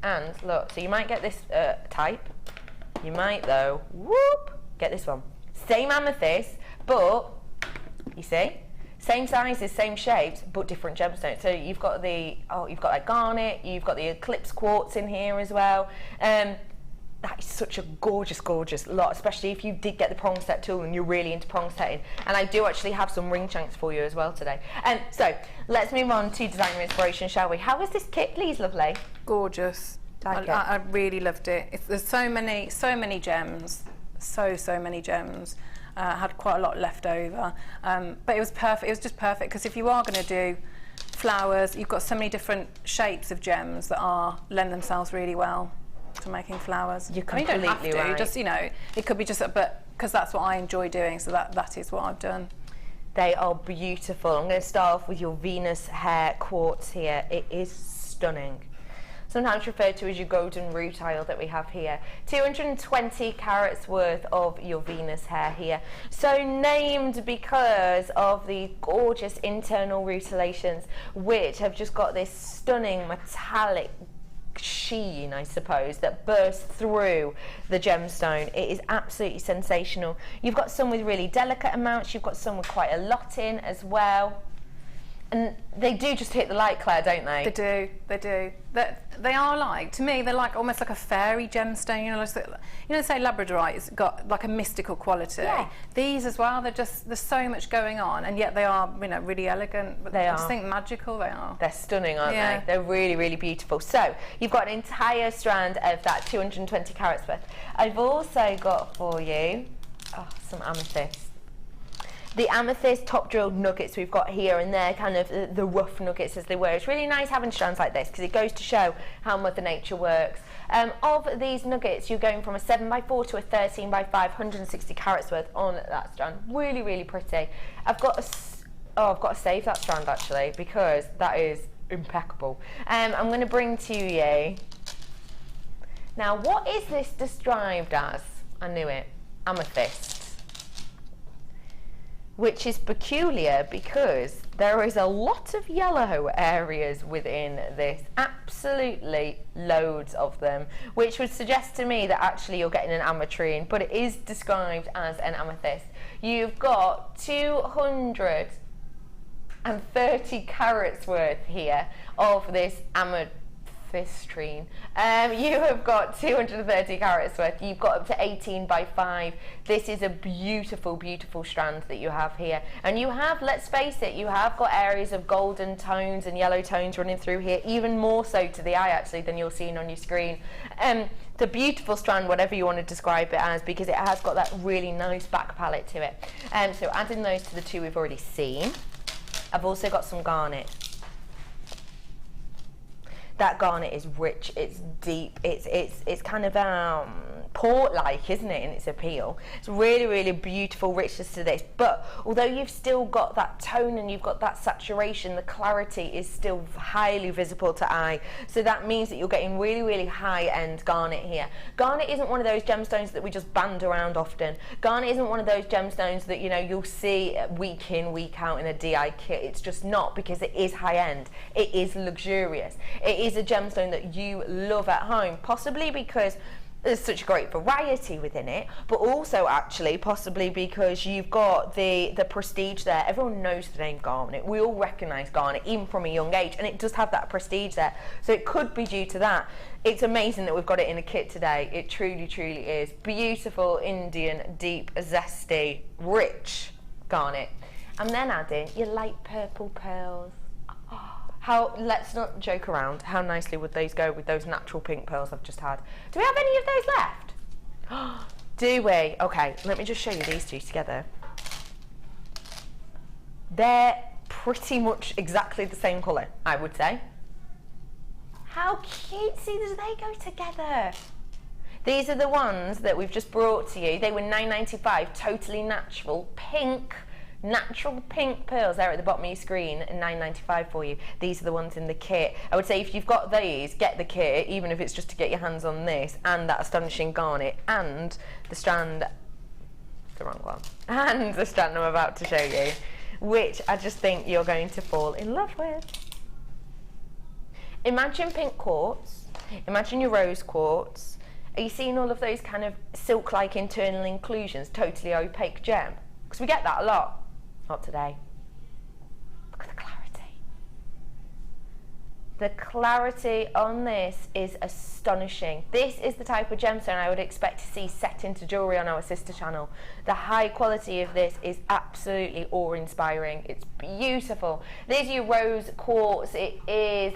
And look, so you might get this type. You might though, whoop, get this one. Same amethyst, but you see? Same sizes, same shapes, but different gemstones. So you've got you've got like garnet, you've got the eclipse quartz in here as well. That is such a gorgeous, gorgeous lot, especially if you did get the prong set tool and you're really into prong setting. And I do actually have some ring shanks for you as well today. So let's move on to designer inspiration, shall we? How was this kit, please, lovely? Gorgeous. I really loved it. There's so many gems, so many gems. Had quite a lot left over, but it was perfect. It was just perfect because if you are going to do flowers, you've got so many different shapes of gems that lend themselves really well to making flowers. You're completely you don't have to, right. just, you know, it could be just, but because that's what I enjoy doing, so that is what I've done. They are beautiful. I'm going to start off with your Venus hair quartz here. It is stunning. Sometimes referred to as your golden rutile that we have here. 220 carats worth of your Venus hair here. So named because of the gorgeous internal rutilations, which have just got this stunning metallic sheen, I suppose, that bursts through the gemstone. It is absolutely sensational. You've got some with really delicate amounts, you've got some with quite a lot in as well. And they do just hit the light, Claire, don't they? They do. They are like, to me, they're like almost like a fairy gemstone. You know, say labradorite has got like a mystical quality. Yeah. These as well. There's so much going on, and yet they are, you know, really elegant. But I just think magical they are. They're stunning, aren't they? They're really, really beautiful. So you've got an entire strand of that 220 carats worth. I've also got for you some amethyst. The amethyst top drilled nuggets we've got here, and they're kind of the rough nuggets as they were. It's really nice having strands like this because it goes to show how Mother Nature works. Of these nuggets, you're going from a 7x4 to a 13x5, 160 carats worth on that strand. Really, really pretty. I've got to save that strand actually because that is impeccable. I'm going to bring to you now. What is this described as? I knew it. Amethyst. Which is peculiar because there is a lot of yellow areas within this, absolutely loads of them, which would suggest to me that actually you're getting an ametrine, but it is described as an amethyst. You've got 230 carats worth here of this amethystrine. You have got 230 carats worth. You've got up to 18x5. This is a beautiful, beautiful strand that you have here. And you have, let's face it, you have got areas of golden tones and yellow tones running through here, even more so to the eye actually than you're seeing on your screen. The beautiful strand, whatever you want to describe it as, because it has got that really nice back palette to it. So adding those to the two we've already seen. I've also got some garnet. That garnet is rich, it's deep, it's kind of port-like, isn't it, in its appeal. It's really, really beautiful richness to this, but although you've still got that tone and you've got that saturation, the clarity is still highly visible to eye. So that means that you're getting really, really high-end garnet here. Garnet isn't one of those gemstones that we just band around often. Garnet isn't one of those gemstones that, you know, you'll see week in, week out in a DI kit. It's just not, because it is high-end. It is luxurious. It is a gemstone that you love at home, possibly because there's such a great variety within it, but also actually possibly because you've got the prestige there. Everyone knows the name garnet. We all recognise garnet, even from a young age, and it does have that prestige there. So it could be due to that. It's amazing that we've got it in a kit today. It truly, truly is. Beautiful Indian, deep, zesty, rich garnet. And then add in your light purple pearls. Let's not joke around. How nicely would those go with those natural pink pearls I've just had? Do we have any of those left? Do we? Okay, let me just show you these two together. They're pretty much exactly the same colour, I would say. How cutesy do they go together? These are the ones that we've just brought to you. They were $9.95, totally natural, pink. Natural pink pearls there at the bottom of your screen, and $9.95 for you. These are the ones in the kit. I would say if you've got these, get the kit, even if it's just to get your hands on this and that astonishing garnet and the strand, the wrong one, and the strand I'm about to show you, which I just think you're going to fall in love with. Imagine pink quartz, imagine your rose quartz. Are you seeing all of those kind of silk-like internal inclusions, totally opaque gem? Because we get that a lot. Not today. Look at the clarity. The clarity on this is astonishing. This is the type of gemstone I would expect to see set into jewellery on our sister channel. The high quality of this is absolutely awe-inspiring. It's beautiful. There's your rose quartz. It is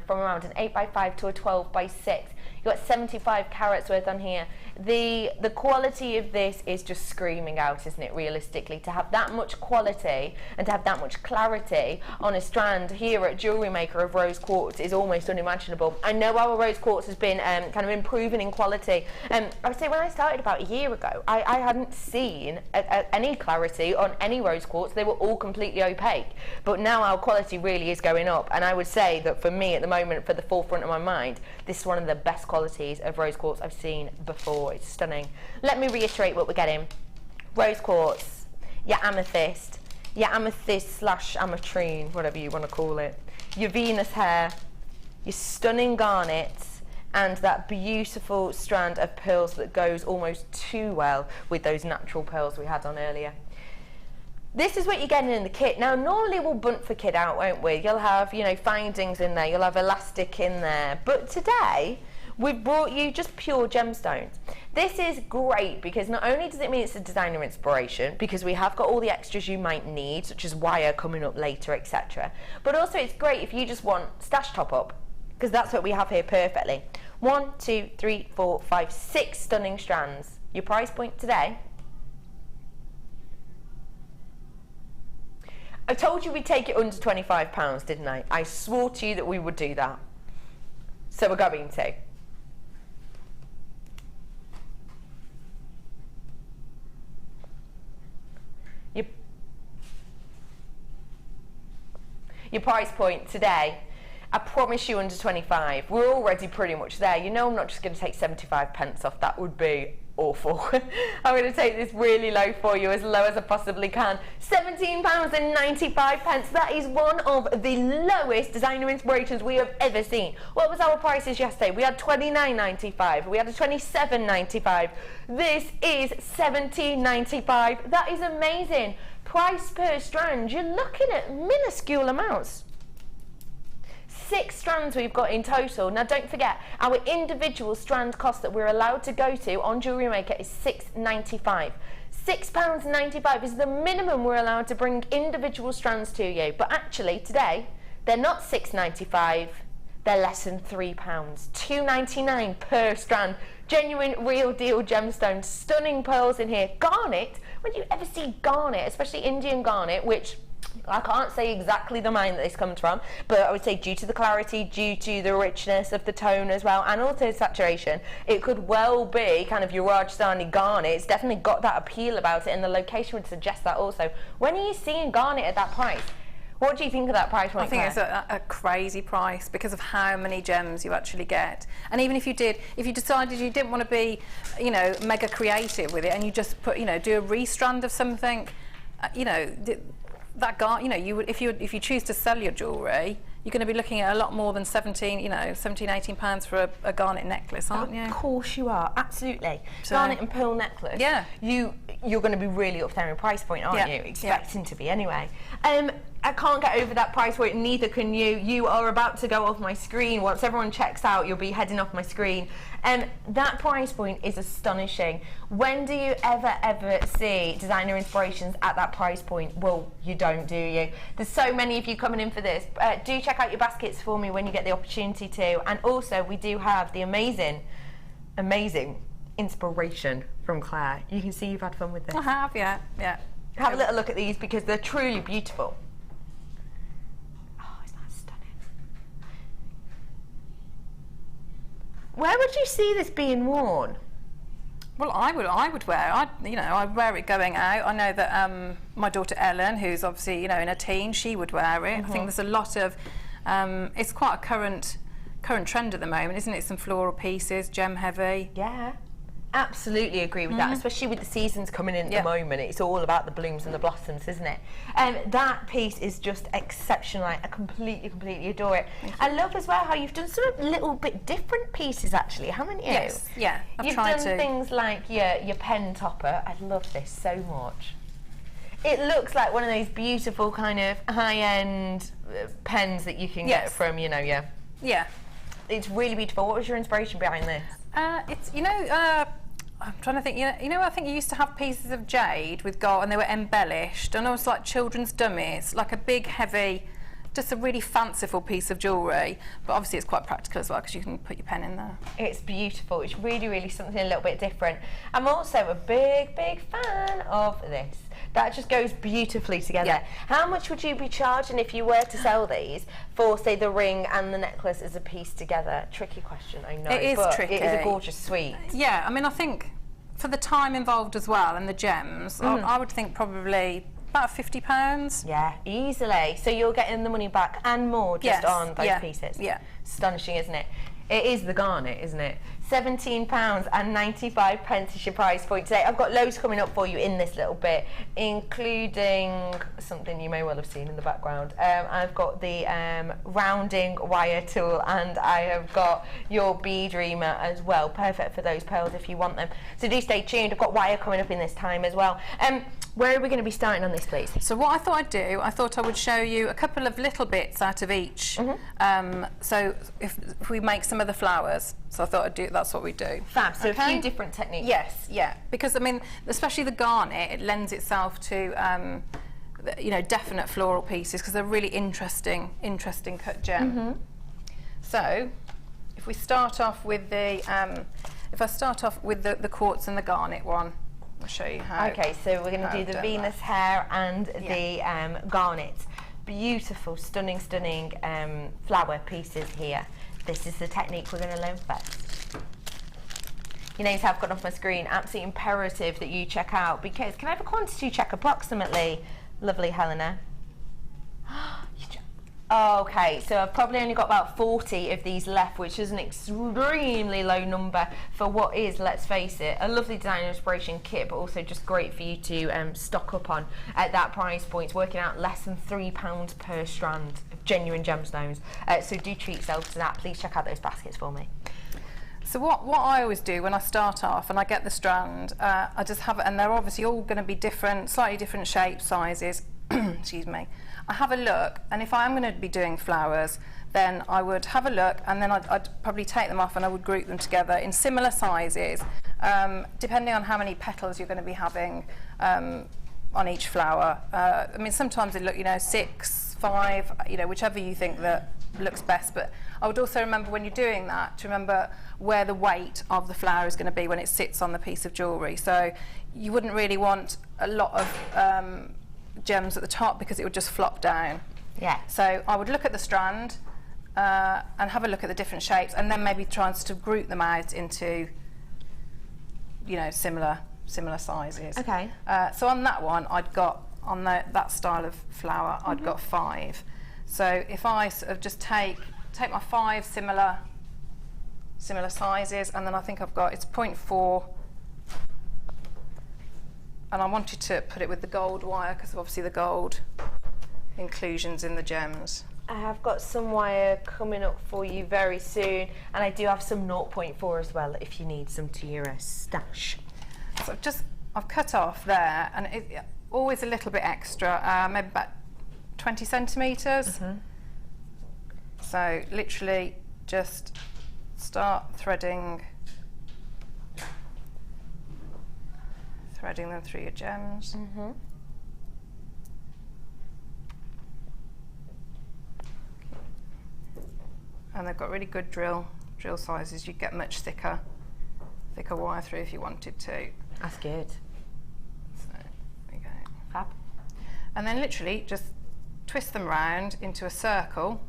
from around an 8x5 to a 12x6. You've got 75 carats worth on here. The quality of this is just screaming out, isn't it, realistically? To have that much quality and to have that much clarity on a strand here at JewelleryMaker of rose quartz is almost unimaginable. I know our rose quartz has been kind of improving in quality. I would say when I started about a year ago, I hadn't seen any clarity on any rose quartz. They were all completely opaque. But now our quality really is going up. And I would say that for me at the moment, for the forefront of my mind, this is one of the best qualities of rose quartz I've seen before. It's stunning. Let me reiterate what we're getting. Rose quartz, your amethyst slash ametrine, whatever you want to call it, your Venus hair, your stunning garnets, and that beautiful strand of pearls that goes almost too well with those natural pearls we had on earlier. This is what you're getting in the kit. Now, normally we'll bunt the kit out, won't we? You'll have, you know, findings in there, you'll have elastic in there, but today we've brought you just pure gemstones. This is great because not only does it mean it's a designer inspiration, because we have got all the extras you might need, such as wire coming up later, etc. But also it's great if you just want stash top up, because that's what we have here perfectly. 1, 2, 3, 4, 5, 6 stunning strands. Your price point today? I told you we'd take it under £25, didn't I? I swore to you that we would do that. So we're going to. Your price point today, I promise you under 25. We're already pretty much there. You know I'm not just going to take 75 pence off. That would be awful. I'm going to take this really low for you, as low as I possibly can. £17.95. That is one of the lowest designer inspirations we have ever seen. What was our prices yesterday? We had £29.95. We had a £27.95. This is £17.95. That is amazing. Price per strand, you're looking at minuscule amounts. 6 strands we've got in total. Now don't forget, our individual strand cost that we're allowed to go to on JewelleryMaker is £6.95. £6.95 is the minimum we're allowed to bring individual strands to you. But actually today, they're not £6.95, they're less than £3. £2.99 per strand. Genuine, real deal gemstones, stunning pearls in here. Garnet, when do you ever see garnet, especially Indian garnet, which I can't say exactly the mine that this comes from, but I would say due to the clarity, due to the richness of the tone as well, and also saturation, it could well be kind of your Rajasthani garnet. It's definitely got that appeal about it, and the location would suggest that also. When are you seeing garnet at that price? What do you think of that price point? I think it's a crazy price because of how many gems you actually get. And even if you decided you didn't want to be, you know, mega creative with it, and you just put, you know, do a restrand of something, you know, that garnet, you know, you would, if you choose to sell your jewellery, you're going to be looking at a lot more than 17, 18 pounds for a garnet necklace, aren't you? Of course you are, absolutely. So, garnet and pearl necklace. Yeah. You're going to be really up there in price point, aren't you? Expecting to be anyway. I can't get over that price point, neither can you. You are about to go off my screen. Once everyone checks out, you'll be heading off my screen. That price point is astonishing. When do you ever see designer inspirations at that price point? Well, you don't, do you? There's so many of you coming in for this. Do check out your baskets for me when you get the opportunity to. And also, we do have the amazing inspiration from Claire. You can see you've had fun with this. I have, yeah. Have a little look at these because they're truly beautiful. Oh, isn't that stunning? Where would you see this being worn? Well, I would wear it. I wear it going out. I know that my daughter Ellen, who's obviously, in her teens, she would wear it. I think there's a lot of, it's quite a current trend at the moment, isn't it? Some floral pieces, gem heavy. Yeah. Absolutely agree with that, especially with the seasons coming in at the moment. It's all about the blooms and the blossoms, isn't it? That piece is just exceptional. I completely adore it. I love as well how you've done some little bit different pieces actually, haven't you? Yes, yeah. You've done things like your pen topper. I love this so much. It looks like one of those beautiful kind of high-end pens that you can get from, Yeah. It's really beautiful. What was your inspiration behind this? It's, I'm trying to think, I think you used to have pieces of jade with gold and they were embellished, and almost like children's dummies, like a big, heavy, just a really fanciful piece of jewellery, but obviously it's quite practical as well because you can put your pen in there. It's beautiful. It's really something a little bit different. I'm also a big fan of this. That just goes beautifully together. Yeah. How much would you be charging if you were to sell these for, say, the ring and the necklace as a piece together? Tricky question, I know. It is but tricky. It is a gorgeous suite. Yeah, I mean, I think for the time involved as well and the gems, I would think probably about £50. Yeah, easily. So you're getting the money back and more just on those pieces. Yeah. Astonishing, isn't it? It is the garnet, isn't it? £17.95 is your price point today. I've got loads coming up for you in this little bit, including something you may well have seen in the background. I've got the rounding wire tool, and I have got your bead reamer as well. Perfect for those pearls if you want them. So do stay tuned. I've got wire coming up in this time as well. Where are we going to be starting on this, please? So what I thought I'd do, I thought I would show you a couple of little bits out of each. So if we make some of the flowers, so I thought I'd do, that's what we do. Fab, so a few different techniques. Yes, yeah, because I mean, especially the garnet, it lends itself to, definite floral pieces because they're really interesting cut gem. So if we start off with the, if I start off with the quartz and the garnet one, I'll show you how. Okay, so we're going to do the Venus hair and the garnet. Beautiful, stunning flower pieces here. This is the technique we're going to learn first. Your names have gone off my screen. Absolutely imperative that you check out, because can I have a quantity check approximately, lovely Helena? Okay, so I've probably only got about 40 of these left, which is an extremely low number for what is, let's face it, a lovely designer inspiration kit, but also just great for you to stock up on at that price point. It's working out less than £3 per strand of genuine gemstones. So do treat yourself to that. Please check out those baskets for me. So what I always do when I start off and I get the strand, I just have it, and they're obviously all going to be different, slightly different shapes, sizes. Excuse me. I have a look, and if I'm going to be doing flowers, then I would have a look, and then I'd probably take them off and I would group them together in similar sizes, depending on how many petals you're going to be having on each flower. I mean, sometimes they look, 6, 5, whichever you think that looks best. But I would also remember when you're doing that to remember where the weight of the flower is going to be when it sits on the piece of jewellery. So you wouldn't really want a lot of gems at the top because it would just flop down. Yeah. So I would look at the strand and have a look at the different shapes, and then maybe try and sort of group them out into, you know, similar sizes. Okay. So on that one, I'd got, on that style of flower, I'd got 5. So if I sort of just take my 5 similar sizes, and then I think I've got, it's 0.4, and I wanted to put it with the gold wire because obviously the gold inclusions in the gems. I have got some wire coming up for you very soon, and I do have some 0.4 as well if you need some to your stash. So I've cut off there, and it always a little bit extra, maybe about 20 centimetres. So literally just start threading them through your gems. And they've got really good drill sizes. You get much thicker wire through if you wanted to. That's good. So there we go. Fab. And then literally just twist them round into a circle.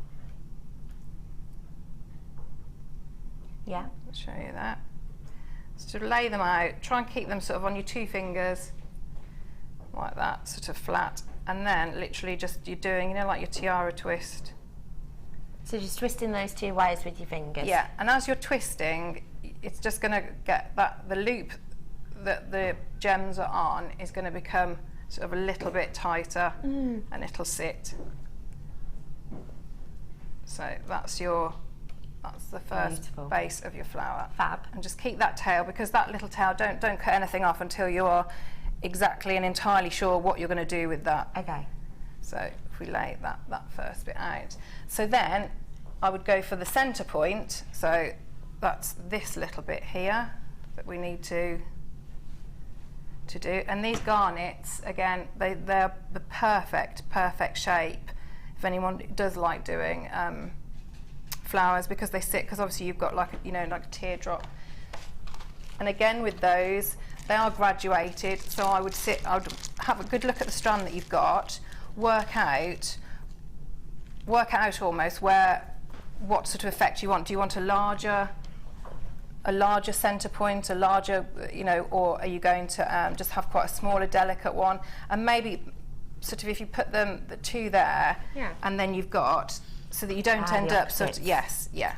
Yeah. I'll show you that. So lay them out, try and keep them sort of on your 2 fingers, like that, sort of flat. And then literally just, you're doing, you know, like your tiara twist. So just twisting those 2 wires with your fingers. Yeah, and as you're twisting, it's just going to get that, the loop that the gems are on is going to become sort of a little bit tighter, and it'll sit. So that's the first Beautiful. base of your flower. Fab. And just keep that tail, because that little tail, don't cut anything off until you are exactly and entirely sure what you're going to do with that. Okay. So if we lay that first bit out. So then I would go for the centre point. So that's this little bit here that we need to do. And these garnets, again, they're the perfect shape if anyone does like doing flowers, because they sit, because obviously you've got like a teardrop. And again with those, they are graduated, so I would have a good look at the strand that you've got, work out almost what sort of effect you want. Do you want a larger centre point, a larger, or are you going to just have quite a smaller, delicate one? And maybe sort of if you put the 2 there, yeah, and then you've got, so that you don't end up sort of, yes, yeah.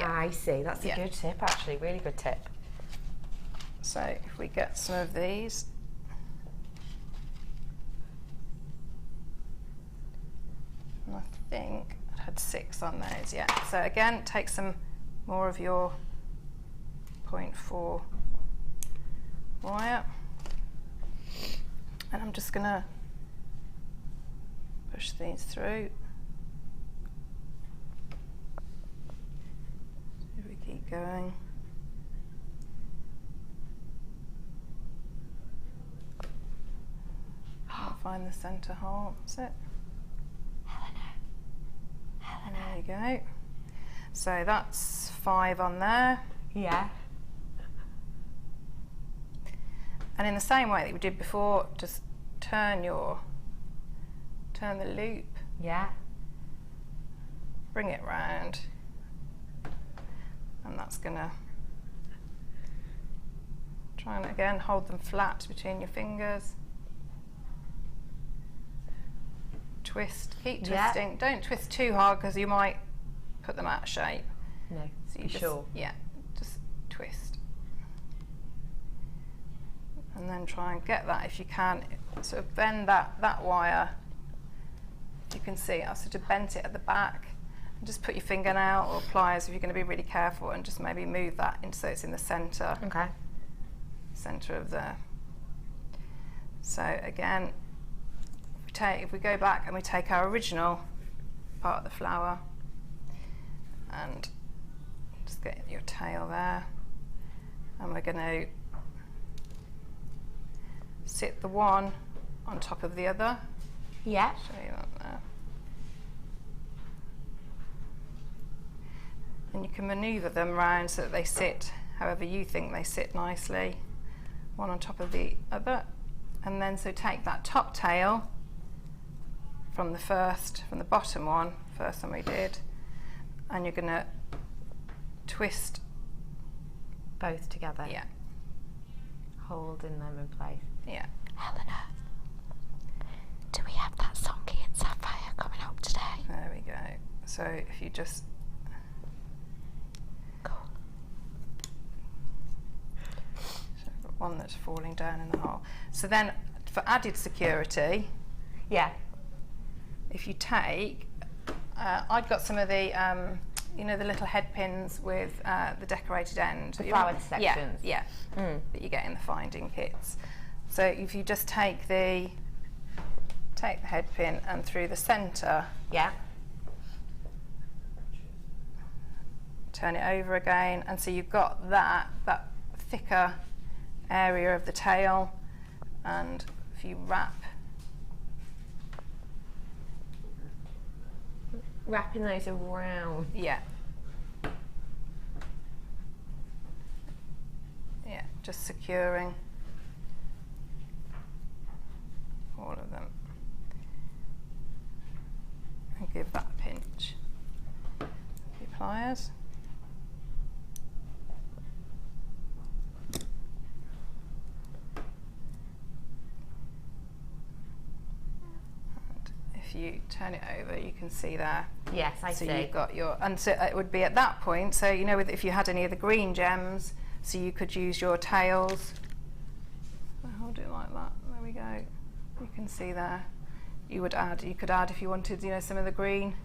I see, that's a good tip actually, really good tip. So if we get some of these. And I think I had 6 on those, yeah. So again, take some more of your 0.4 wire. And I'm just going to push these through. So we keep going. I'll find the centre hole. That's it. Helena. There you go. So that's 5 on there. Yeah. And in the same way that we did before, just turn the loop. Yeah. Bring it round. And that's going to try and again hold them flat between your fingers. Twist, keep twisting. Yeah. Don't twist too hard because you might put them out of shape. No, So you just, sure. yeah, just twist. And then try and get that, if you can, sort of bend that wire. You can see I sort of bent it at the back. And just put your fingernail or pliers if you're going to be really careful, and just maybe move that in so it's in the centre. Okay. Centre of the. So again, if we go back and we take our original part of the flower and just get your tail there, and we're going to sit the one on top of the other. Yeah. Show you that there. And you can manoeuvre them round so that they sit however you think they sit nicely, one on top of the other. And then so take that top tail from the bottom one, first one we did, and you're going to twist both together. Yeah. Holding them in place. Yeah. Helena, do we have that Sonky and Sapphire coming up today? There we go. So if you just Cool. so I've got one that's falling down in the hole. So then for added security, Yeah. if you take, I've got some of the, you know, the little head pins with the decorated end. The flower sections. Yeah, that you get in the finding kits. So if you just take the head pin and through the centre, Yeah. turn it over again, and so you've got that thicker area of the tail, and if you Wrapping those around. yeah, just securing all of them, and give that a pinch. Your pliers. If you turn it over, you can see there. Yes, I So see. you've got your, and so it would be at that point, so you know, if you had any of the green gems, so you could use your tails. Hold it like that, there we go. You can see there. You could add if you wanted, you know, some of the green.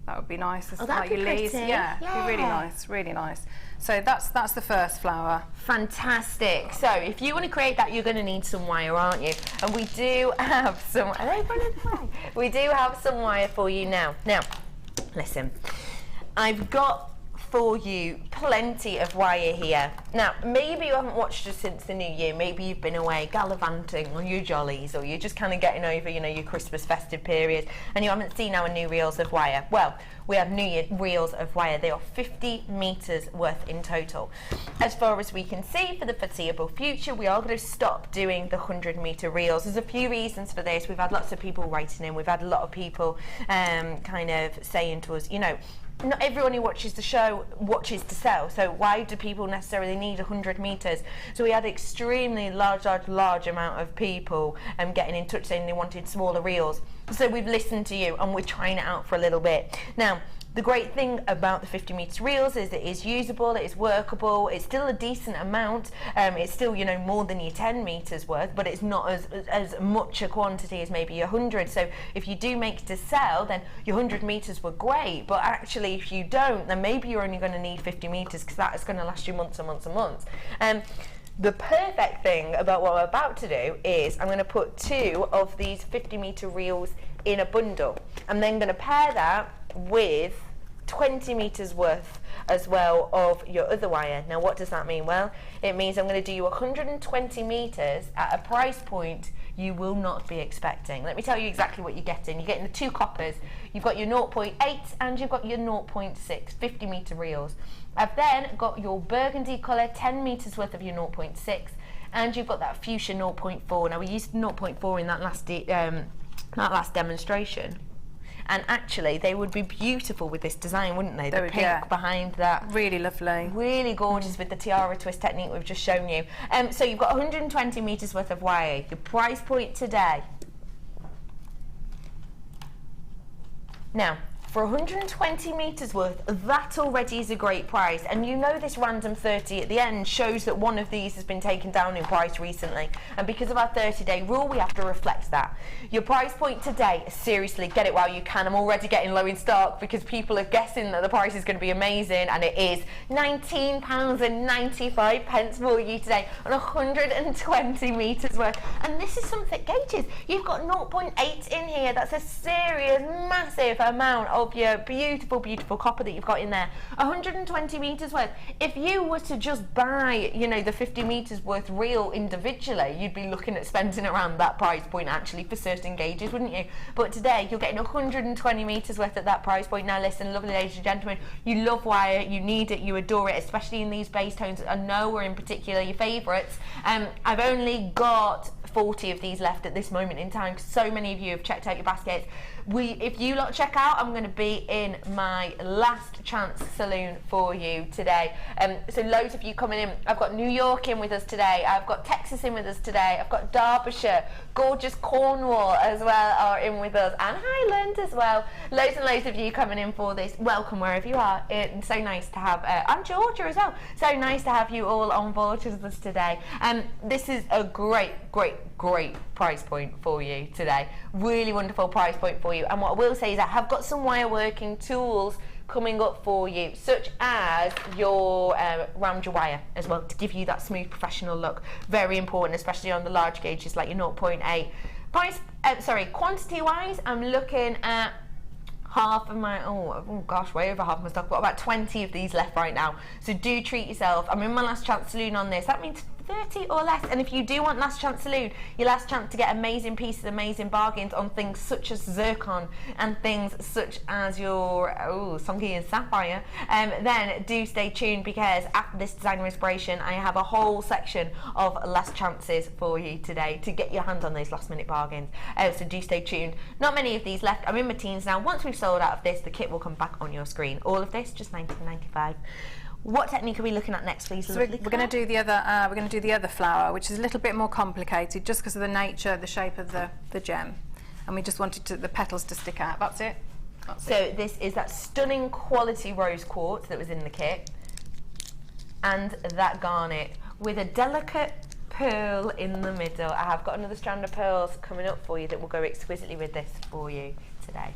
That would be nice. Oh, that'd be pretty. Yeah, it'd be really nice, really nice. So that's the first flower. Fantastic. So if you want to create that, you're going to need some wire, aren't you? And we do have some. We do have some wire for you now. Now, listen. I've got for you plenty of wire here. Now, maybe you haven't watched us since the new year. Maybe you've been away gallivanting on your jollies, or you're just kind of getting over, you know, your Christmas festive period, and you haven't seen our new reels of wire. Well, we have new year reels of wire. They are 50 metres worth in total. As far as we can see, for the foreseeable future, we are going to stop doing the 100-metre reels. There's a few reasons for this. We've had lots of people writing in. We've had a lot of people kind of saying to us, you know, not everyone who watches the show watches to sell, so why do people necessarily need 100 metres? So we had extremely large amount of people getting in touch saying they wanted smaller reels. So we've listened to you and we're trying it out for a little bit. Now, the great thing about the 50 metre reels is it is usable, it is workable, it's still a decent amount, it's still, you know, more than your 10 metres worth, but it's not as much a quantity as maybe 100. So if you do make to sell, then your 100 metres were great, but actually if you don't, then maybe you're only going to need 50 metres, because that is going to last you months and months and months. The perfect thing about what I'm about to do is I'm going to put 2 of these 50 metre reels in a bundle. I'm then going to pair that with 20 metres worth as well of your other wire. Now what does that mean? Well, it means I'm going to do you 120 metres at a price point you will not be expecting. Let me tell you exactly what you're getting. You're getting the 2 coppers, you've got your 0.8 and you've got your 0.6 50 metre reels. I've then got your burgundy colour 10 metres worth of your 0.6, and you've got that fuchsia 0.4. Now we used 0.4 in that last demonstration. And actually, they would be beautiful with this design, wouldn't they? The pink behind that. Really lovely. Really gorgeous with the tiara twist technique we've just shown you. So you've got 120 metres worth of wire. Your price point today. Now, for 120 metres worth, that already is a great price. And you know this random 30 at the end shows that one of these has been taken down in price recently. And because of our 30-day rule, we have to reflect that. Your price point today, seriously, get it while you can. I'm already getting low in stock because people are guessing that the price is going to be amazing, and it is £19.95 for you today on 120 metres worth. And this is something, gauges, you've got 0.8 in here. That's a serious, massive amount of of your beautiful, beautiful copper that you've got in there. 120 metres worth. If you were to just buy, you know, the 50 metres worth reel individually, you'd be looking at spending around that price point actually for certain gauges, wouldn't you? But today, you're getting 120 metres worth at that price point. Now listen, lovely ladies and gentlemen, you love wire, you need it, you adore it, especially in these base tones. I know are in particular your favourites. I've only got 40 of these left at this moment in time, because so many of you have checked out your baskets. If you lot check out, I'm going to be in my last chance saloon for you today. So loads of you coming in. I've got New York in with us today. I've got Texas in with us today. I've got Derbyshire, gorgeous Cornwall as well are in with us, and Highland as well. Loads and loads of you coming in for this. Welcome wherever you are. It's so nice to have, and Georgia as well. So nice to have you all on board with us today. This is a great price point for you today. Really wonderful price point for you. And what I will say is I have got some wire working tools coming up for you, such as your rammed wire as well, to give you that smooth professional look. Very important, especially on the large gauges like your 0.8. Quantity wise, I'm looking at half of my, oh gosh, way over half of my stock. I've got about 20 of these left right now. So do treat yourself. I'm in my last chance saloon on this. That means 30 or less. And if you do want last chance saloon, your last chance to get amazing pieces, amazing bargains on things such as zircon and things such as your Songi and sapphire, then do stay tuned, because after this designer inspiration I have a whole section of last chances for you today to get your hands on those last minute bargains. So do stay tuned. Not many of these left. I'm in my teens now. Once we've sold out of this, the kit will come back on your screen. All of this just $19.95. What technique are we looking at next, please? So we're going to do the other. We're going to do the other flower, which is a little bit more complicated, just because of the nature, the shape of the gem, and we just wanted the petals to stick out. That's it. So this is that stunning quality rose quartz that was in the kit, and that garnet with a delicate pearl in the middle. I have got another strand of pearls coming up for you that will go exquisitely with this for you today.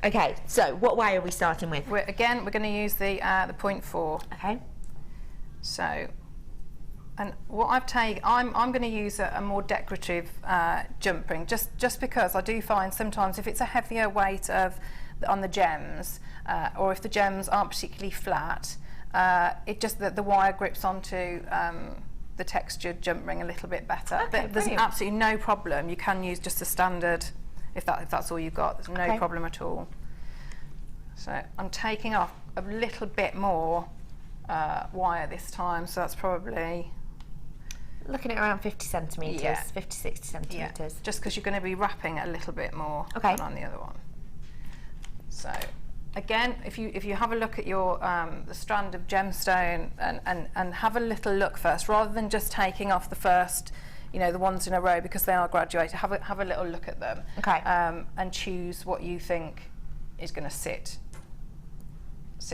Okay, so what wire are we starting with? We're going to use the 0.4. Okay. So, and what I've taken, I'm going to use a more decorative jump ring, just because I do find sometimes if it's a heavier weight on the gems, or if the gems aren't particularly flat, it just the wire grips onto the textured jump ring a little bit better. Okay, but there's absolutely no problem. You can use just a standard. If that's all you've got, there's no problem at all. So I'm taking off a little bit more wire this time, so that's probably looking at around 50 centimetres, yeah. 50, 60 centimetres. Yeah. Just because you're going to be wrapping it a little bit more than on the other one. So again, if you have a look at your the strand of gemstone and have a little look first, rather than just taking off the first, you know, the ones in a row, because they are graduated, have a little look at them, and choose what you think is going to sit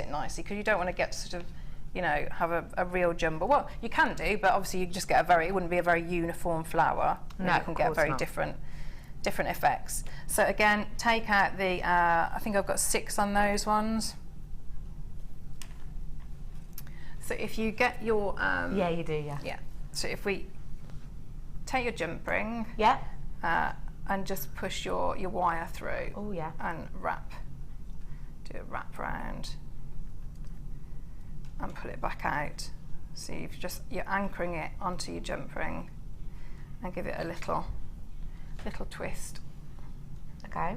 nicely, because you don't want to get sort of, you know, have a real jumble. Well, you can do, but obviously you just get it wouldn't be a very uniform flower. No, you can get very different effects. So again, take out the I think I've got 6 on those ones. So if you get your yeah, you do, yeah. So if we take your jump ring, and just push your wire through. Oh yeah. And do a wrap round, and pull it back out. So you're anchoring it onto your jump ring, and give it a little twist. Okay.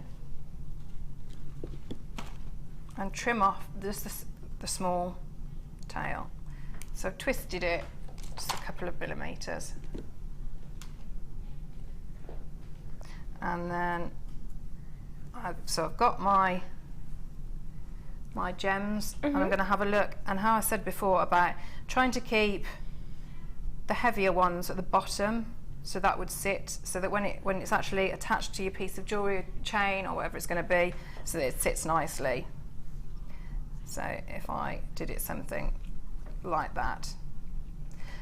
And trim off just the small tail. So I've twisted it just a couple of millimetres. And then I've got my gems, and I'm going to have a look, and how I said before about trying to keep the heavier ones at the bottom, so that would sit, so that when it's actually attached to your piece of jewellery, chain or whatever it's going to be, so that it sits nicely. So if I did it something like that,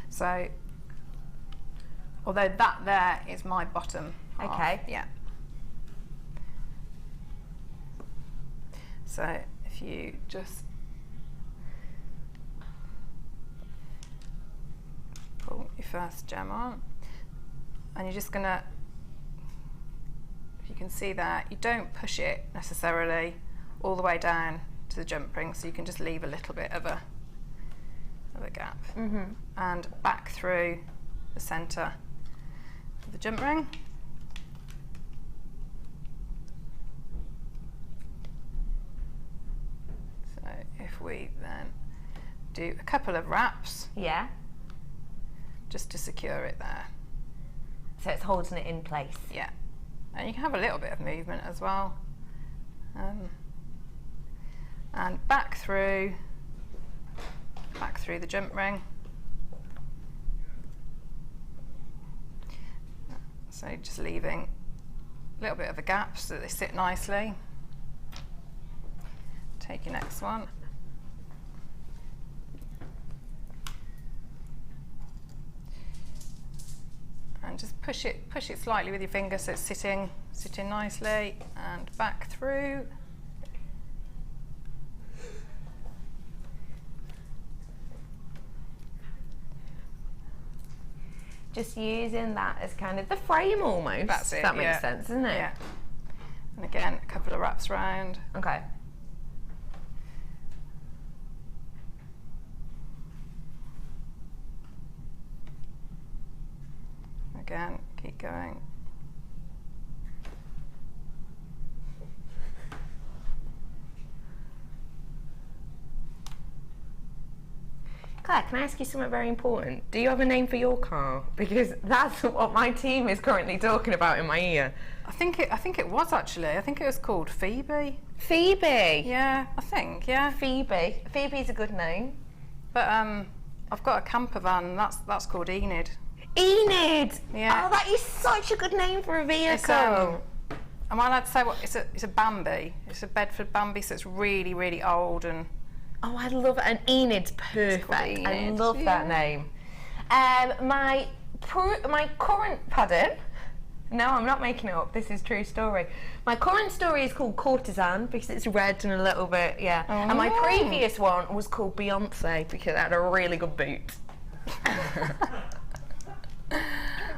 so although that there is my bottom half, okay, yeah. So if you just pull your first gem on, and you're just gonna, if you can see that, you don't push it necessarily all the way down to the jump ring, so you can just leave a little bit of a gap, and back through the centre of the jump ring. So if we then do a couple of wraps, Yeah. just to secure it there. So it's holding it in place. Yeah, and you can have a little bit of movement as well. And back through the jump ring. So just leaving a little bit of a gap so that they sit nicely. Take your next one. And just push it slightly with your finger so it's sitting nicely, and back through. Just using that as kind of the frame almost. That's it. That makes sense, doesn't it? Yeah. And again, a couple of wraps round. Okay. Again, keep going. Claire, can I ask you something very important? Do you have a name for your car? Because that's what my team is currently talking about in my ear. I think it was actually. I think it was called Phoebe. Phoebe. Yeah, I think. Yeah. Phoebe. Phoebe's a good name. But I've got a camper van. And that's called Enid. Enid. Yeah. Oh, that is such a good name for a vehicle. It's, am I allowed to say what? It's a Bambi. It's a Bedford Bambi, so it's really, really old and. Oh, I love it. And Enid's perfect. Enid, I love that name. My current, pardon? No, I'm not making it up. This is true story. My current story is called Courtesan because it's red and a little bit, yeah. Oh. And my previous one was called Beyonce because it had a really good boot.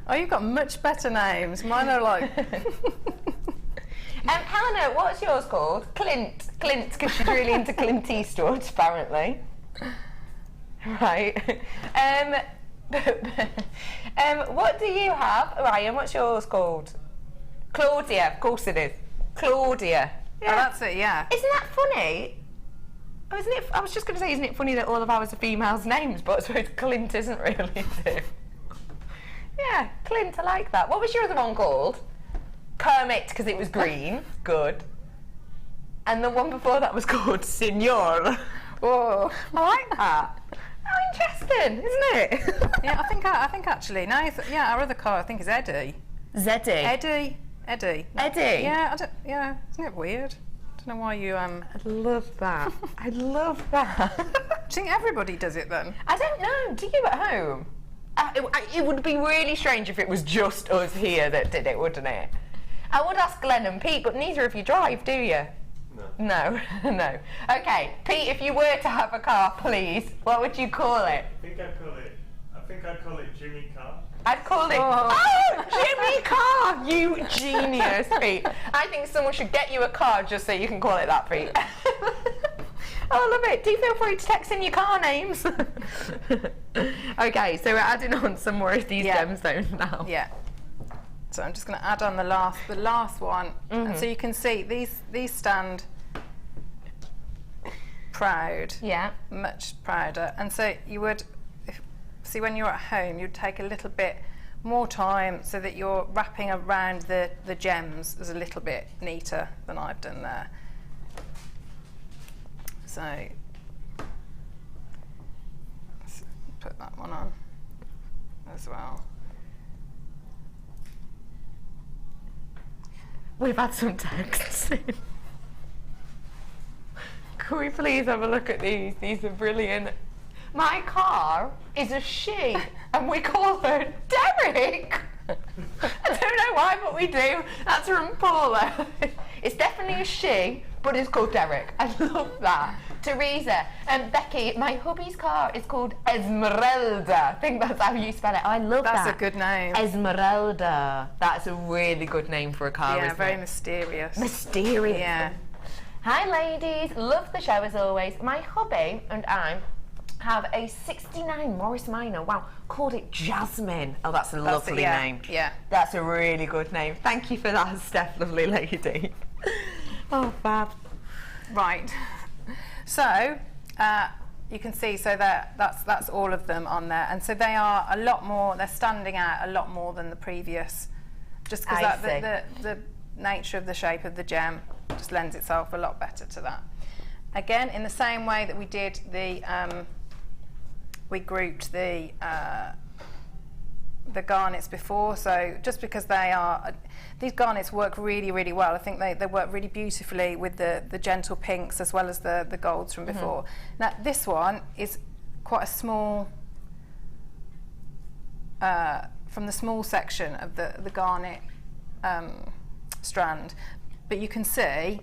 Oh, you've got much better names. Mine are like. Helena, what's yours called? Clint, because she's really into Clint Eastwood, apparently. Right. What do you have, Ryan? What's yours called? Claudia, of course it is. Claudia. Yeah. Oh, that's it. Yeah. Isn't that funny? Oh, isn't it? I was just going to say, isn't it funny that all of ours are females' names, but I suppose Clint isn't really, is it? Yeah, Clint, I like that. What was your other one called? Kermit, because it was green. Good. And the one before that was called Signor. Whoa. I like that. How interesting, isn't it? Yeah, I think actually no. Our other car I think is Eddie. Zeddy. Eddie. Yeah, Isn't it weird? I don't know why you I love that. I love that. Do you think everybody does it then? I don't know. Do you at home? It would be really strange if it was just us here that did it, wouldn't it? I would ask Glenn and Pete, but neither of you drive, do you? No. No. Okay, Pete, if you were to have a car, please, what would you call it? I think I'd call it Jimmy Car. I'd call it, oh, Jimmy Car, you genius, Pete. I think someone should get you a car just so you can call it that, Pete. I love it. Do feel free to text in your car names. Okay, so we're adding on some more of these gemstones now. Yeah. So I'm just going to add on the last one, and so you can see these stand proud. Yeah. Much prouder, and so you would see when you're at home, you'd take a little bit more time so that you're wrapping around the gems is a little bit neater than I've done there. So let's put that one on as well. We've had some texts in. Can we please have a look at these? These are brilliant. My car is a she, and we call her Derek. I don't know why, but we do. That's from Paula. It's definitely a she, but it's called Derek. I love that. Teresa and Becky, my hubby's car is called Esmeralda. I think that's how you spell it. I love that. That's a good name. Esmeralda. That's a really good name for a car, Yeah, isn't very it? mysterious. Mysterious. Yeah. Hi ladies, love the show as always. My hubby and I have a 69 Morris Minor, wow, called it Jasmine. Oh, that's a lovely name. Yeah. That's a really good name. Thank you for that, Steph, lovely lady. Oh, fab. Right. So, you can see, so that's all of them on there. And so they are a lot more, they're standing out a lot more than the previous, just because the nature of the shape of the gem just lends itself a lot better to that. Again, in the same way that we did the, we grouped the garnets before, so just because they are, these garnets work really, really well. I think they work really beautifully with the gentle pinks as well as the golds from before. Now this one is quite a small, from the small section of the garnet strand, but you can see,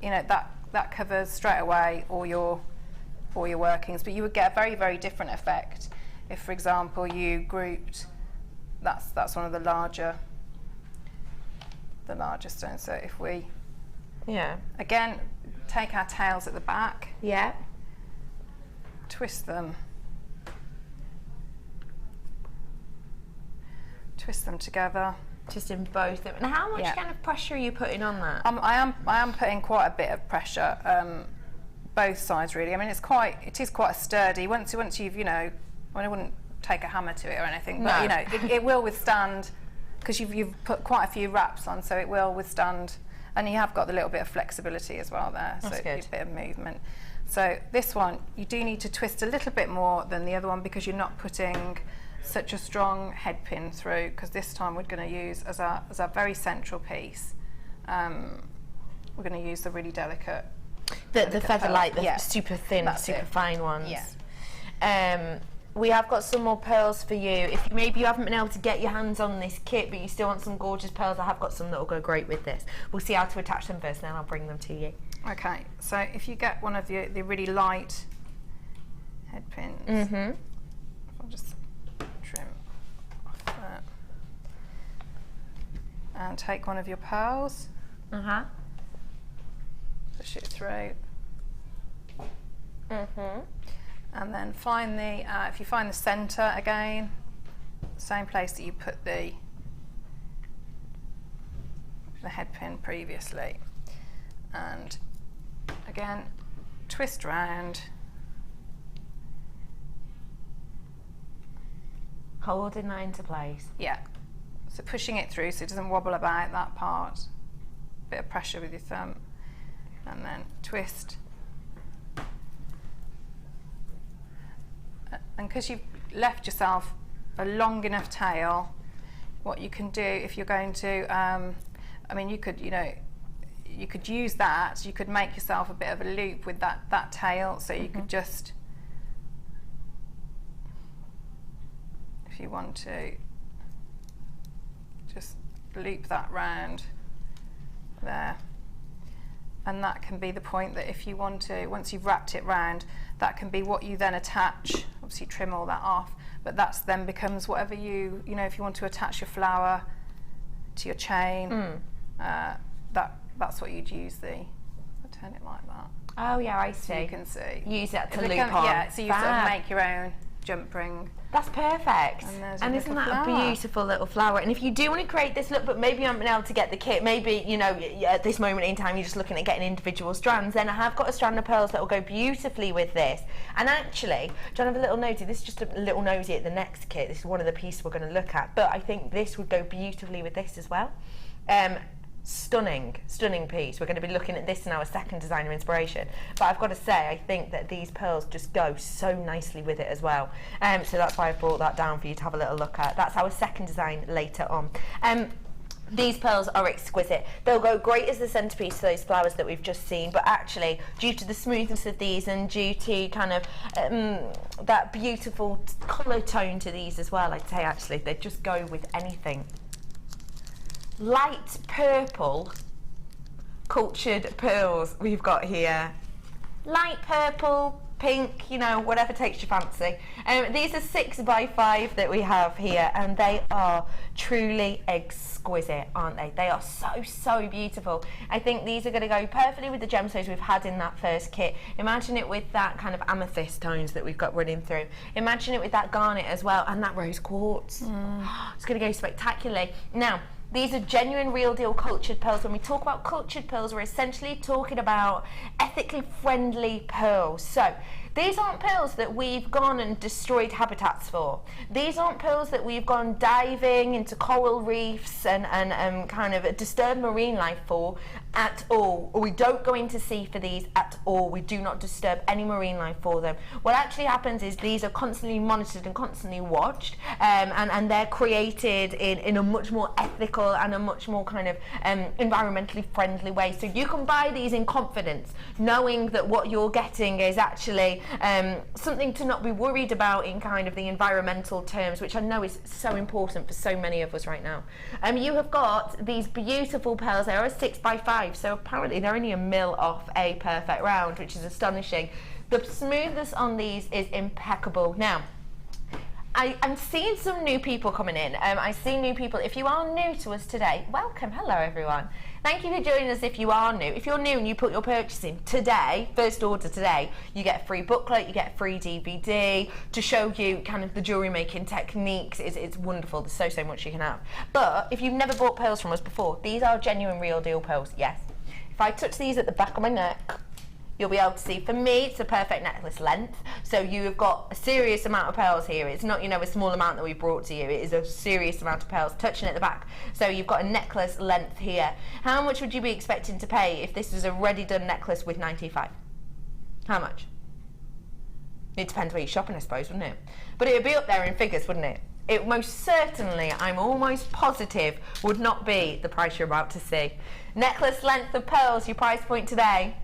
you know, that covers straight away all your workings, but you would get a very, very different effect if, for example, you grouped, that's one of the larger stones. So if we, again, take our tails at the back, twist them together. Just in both of them. And how much kind of pressure are you putting on that? I am putting quite a bit of pressure, both sides really. I mean, it is quite sturdy. Once you've, you know, I wouldn't take a hammer to it or anything, but you know, it will withstand, because you've put quite a few wraps on, so it will withstand, and you have got the little bit of flexibility as well there, so it gives a bit of movement. So this one, you do need to twist a little bit more than the other one because you're not putting such a strong head pin through, because this time we're going to use as our very central piece, we're going to use the really delicate the feather light, the super thin, super fine ones. We have got some more pearls for you. If maybe you haven't been able to get your hands on this kit, but you still want some gorgeous pearls, I have got some that will go great with this. We'll see how to attach them first, and then I'll bring them to you. Okay, so if you get one of the really light head pins, I'll just trim off that, and take one of your pearls, push it through, and then find the, if you find the centre again, same place that you put the head pin previously, and again twist round, holding that into place. So pushing it through so it doesn't wobble about that part, bit of pressure with your thumb, and then twist. And because you've left yourself a long enough tail, what you can do if you're going to, I mean, you could, you know, you could use that, you could make yourself a bit of a loop with that tail, so you could just, if you want to, just loop that round there. And that can be the point that if you want to, once you've wrapped it round, that can be what you then attach. Obviously trim all that off, but that's then becomes whatever you know, if you want to attach your flower to your chain, that's what you'd use I'll turn it like that. Oh yeah, I see. So you can see. Use that to loop on. Yeah, so you sort of make your own jump ring. That's perfect. And isn't that a beautiful little flower? And if you do want to create this look, but maybe you haven't been able to get the kit, maybe, you know, at this moment in time you're just looking at getting individual strands, then I have got a strand of pearls that will go beautifully with this. And actually, do you want to have a little nosy? This is just a little nosy at the next kit. This is one of the pieces we're going to look at, but I think this would go beautifully with this as well. Stunning piece. We're going to be looking at this in our second designer inspiration, but I've got to say I think that these pearls just go so nicely with it as well, so that's why I've brought that down for you to have a little look at. That's our second design later on. These pearls are exquisite. They'll go great as the centerpiece to those flowers that we've just seen, but actually due to the smoothness of these and due to kind of that beautiful colour tone to these as well, I'd say actually they just go with anything. Light purple cultured pearls we've got here. Light purple, pink, you know, whatever takes your fancy. These are 6x5 that we have here, and they are truly exquisite, aren't they? They are so beautiful. I think these are going to go perfectly with the gemstones we've had in that first kit. Imagine it with that kind of amethyst tones that we've got running through. Imagine it with that garnet as well, and that rose quartz. It's going to go spectacularly. Now, these are genuine, real deal cultured pearls. When we talk about cultured pearls, we're essentially talking about ethically friendly pearls. So these aren't pearls that we've gone and destroyed habitats for. These aren't pearls that we've gone diving into coral reefs and kind of disturbed marine life for at all. Or we don't go into sea for these at all. We do not disturb any marine life for them. What actually happens is these are constantly monitored and constantly watched, and they're created in a much more ethical and a much more kind of environmentally friendly way. So you can buy these in confidence, knowing that what you're getting is actually something to not be worried about in kind of the environmental terms, which I know is so important for so many of us right now. You have got these beautiful pearls. They are a 6x5, so apparently they're only a mil off a perfect round, which is astonishing. The smoothness on these is impeccable. Now, I'm seeing some new people coming in. I see new people. If you are new to us today, welcome. Hello, everyone. Thank you for joining us if you are new. If you're new and you put your purchase in today, first order today, you get a free booklet, you get a free DVD to show you kind of the jewellery making techniques. It's wonderful. There's so much you can have. But if you've never bought pearls from us before, these are genuine, real deal pearls, yes. If I touch these at the back of my neck, you'll be able to see, for me, it's a perfect necklace length. So you have got a serious amount of pearls here. It's not, you know, a small amount that we brought to you. It is a serious amount of pearls touching at the back. So you've got a necklace length here. How much would you be expecting to pay if this was a ready done necklace with 95? How much? It depends where you're shopping, I suppose, wouldn't it? But it would be up there in figures, wouldn't it? It most certainly, I'm almost positive, would not be the price you're about to see. Necklace length of pearls, your price point today?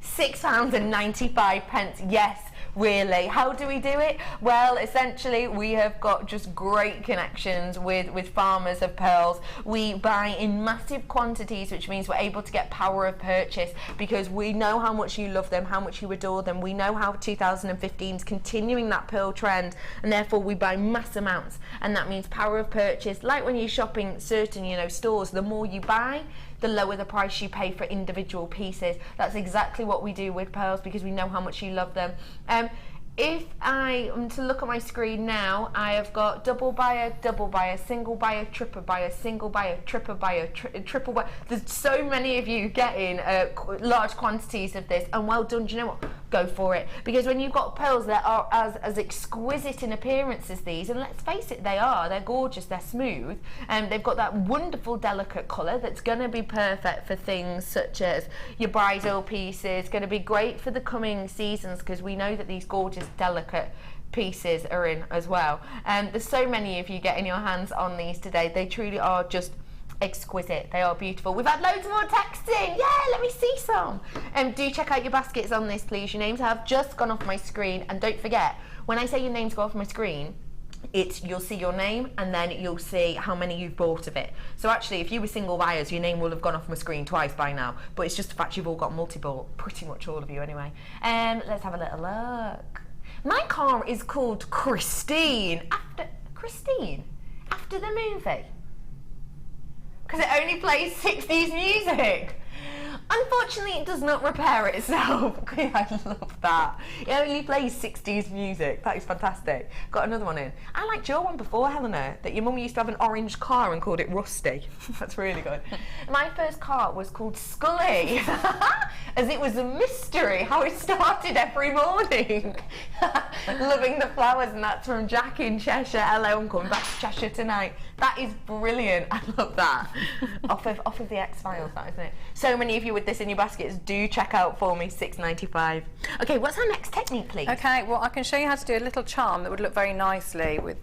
£6.95. Yes, really. How do we do it? Well, essentially we have got just great connections with farmers of pearls. We buy in massive quantities, which means we're able to get power of purchase because we know how much you love them, how much you adore them. We know how 2015 is continuing that pearl trend, and therefore we buy mass amounts, and that means power of purchase. Like when you're shopping certain, you know, stores, the more you buy, the lower the price you pay for individual pieces. That's exactly what we do with pearls because we know how much you love them. If I am to look at my screen now, I have got double buyer, single buyer, triple buyer, single buyer, triple buyer, triple buyer. There's so many of you getting large quantities of this, and well done. Do you know what? Go for it. Because when you've got pearls that are as exquisite in appearance as these, and let's face it, they're gorgeous, they're smooth, and they've got that wonderful delicate colour that's going to be perfect for things such as your bridal pieces, going to be great for the coming seasons because we know that these gorgeous delicate pieces are in as well. There's so many of you getting your hands on these today. They truly are just exquisite. They are beautiful. We've had loads more texting. Yeah, let me see some. Do check out your baskets on this, please. Your names have just gone off my screen, and don't forget, when I say your names go off my screen, you'll see your name and then you'll see how many you've bought of it. So actually, if you were single buyers, your name will have gone off my screen twice by now, but it's just the fact you've all got multi-bought, pretty much all of you anyway. Let's have a little look. My car is called Christine after the movie, because it only plays 60s music. Unfortunately, it does not repair itself. I love that. It only plays 60s music. That is fantastic. Got another one in. I liked your one before, Helena, that your mum used to have an orange car and called it Rusty. That's really good. My first car was called Scully, as it was a mystery how it started every morning. Loving the flowers, and that's from Jack in Cheshire. Hello, I'm coming back to Cheshire tonight. That is brilliant. I love that. off of the X-Files, that, isn't it? So many of you with this in your baskets, do check out for me, £6.95. Okay, what's our next technique, please? Okay, well, I can show you how to do a little charm that would look very nicely with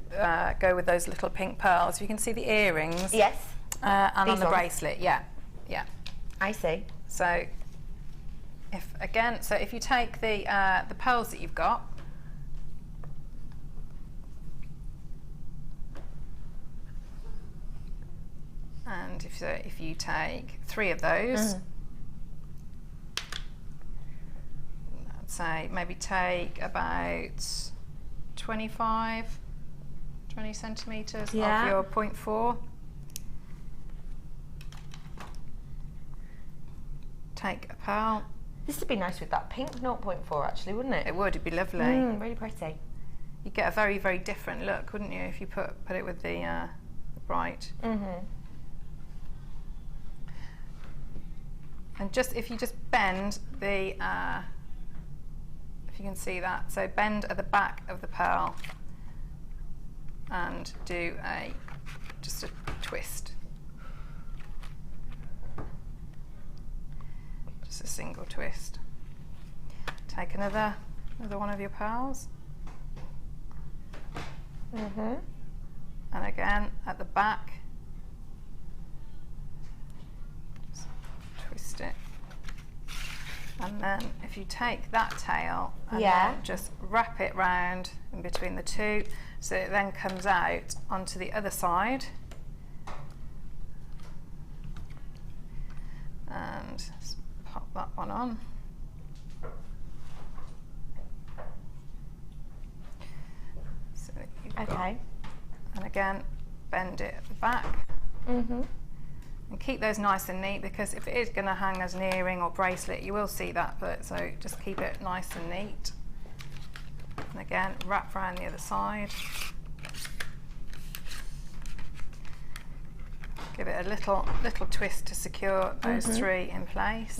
go with those little pink pearls. You can see the earrings. Yes. And on the ones. bracelet, yeah. I see. So, if you take the pearls that you've got, and if you take 3 of those, that's say maybe take about 20 centimetres of your 0.4. Take a pearl. This would be nice with that pink 0.4 actually, wouldn't it? It would, it'd be lovely. Really pretty. You'd get a very, very different look, wouldn't you, if you put it with the bright. And if you just bend the, if you can see that, so bend at the back of the pearl and do just a twist. Just a single twist. Take another one of your pearls. And again at the back, just twist it. And then if you take that tail and then just wrap it round in between the two, so it then comes out onto the other side. And just pop that one on. So that you've got, and again, bend it at the back. And keep those nice and neat, because if it is going to hang as an earring or bracelet, you will see that, but so just keep it nice and neat. And again, wrap around the other side. Give it a little twist to secure those three in place.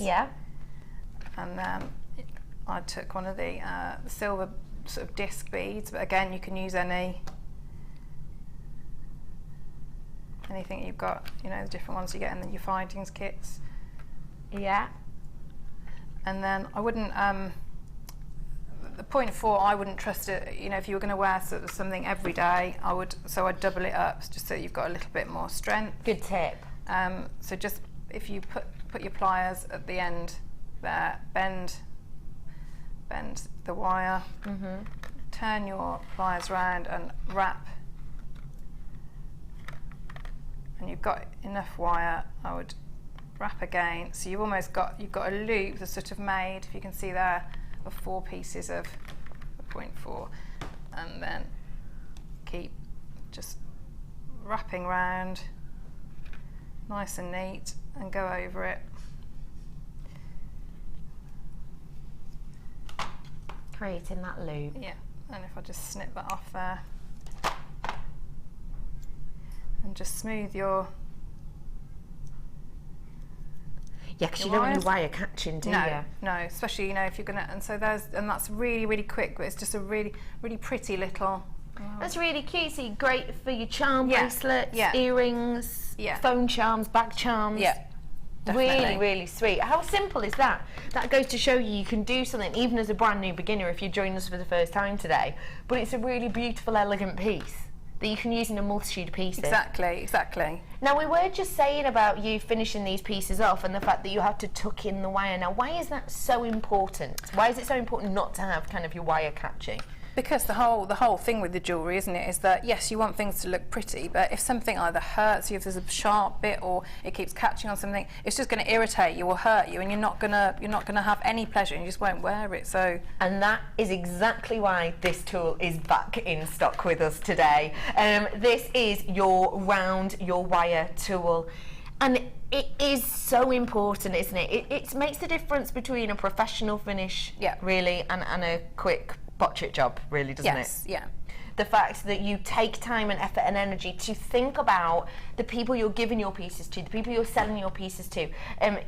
And then I took one of the silver sort of disc beads, but again, you can use anything you've got, you know, the different ones you get in your findings kits. And then I wouldn't, the 0.4, I wouldn't trust it, you know, if you were going to wear sort of something every day, I'd double it up just so you've got a little bit more strength. Good tip. So just, if you put your pliers at the end there, bend the wire, turn your pliers around and wrap. And you've got enough wire, I would wrap again. So you've got a loop that's sort of made, if you can see there, of 4 pieces of 0.4. And then keep just wrapping round, nice and neat, and go over it. Creating that loop. Yeah, and if I just snip that off there. And just smooth your because you don't want your wire catching, do you? No, especially, you know, if you're gonna, and that's really, really quick, but it's just a really, really pretty little. That's really cutesy, great for your charm bracelets, earrings, phone charms, bag charms. Definitely. Really, really sweet. How simple is that? That goes to show you can do something even as a brand new beginner if you join us for the first time today. But it's a really beautiful, elegant piece that you can use in a multitude of pieces. Exactly. Now, we were just saying about you finishing these pieces off and the fact that you have to tuck in the wire. Now, why is that so important? Why is it so important not to have kind of your wire catching? Because the whole thing with the jewellery, isn't it, is that yes, you want things to look pretty, but if something either hurts you, if there's a sharp bit, or it keeps catching on something, it's just going to irritate you or hurt you, and you're not gonna have any pleasure, and you just won't wear it. So, and that is exactly why this tool is back in stock with us today. This is your round your wire tool. And it is so important, isn't it? It makes the difference between a professional finish, really, and a quick botch-it job, really, doesn't it? Yeah. The fact that you take time and effort and energy to think about the people you're giving your pieces to, the people you're selling your pieces to.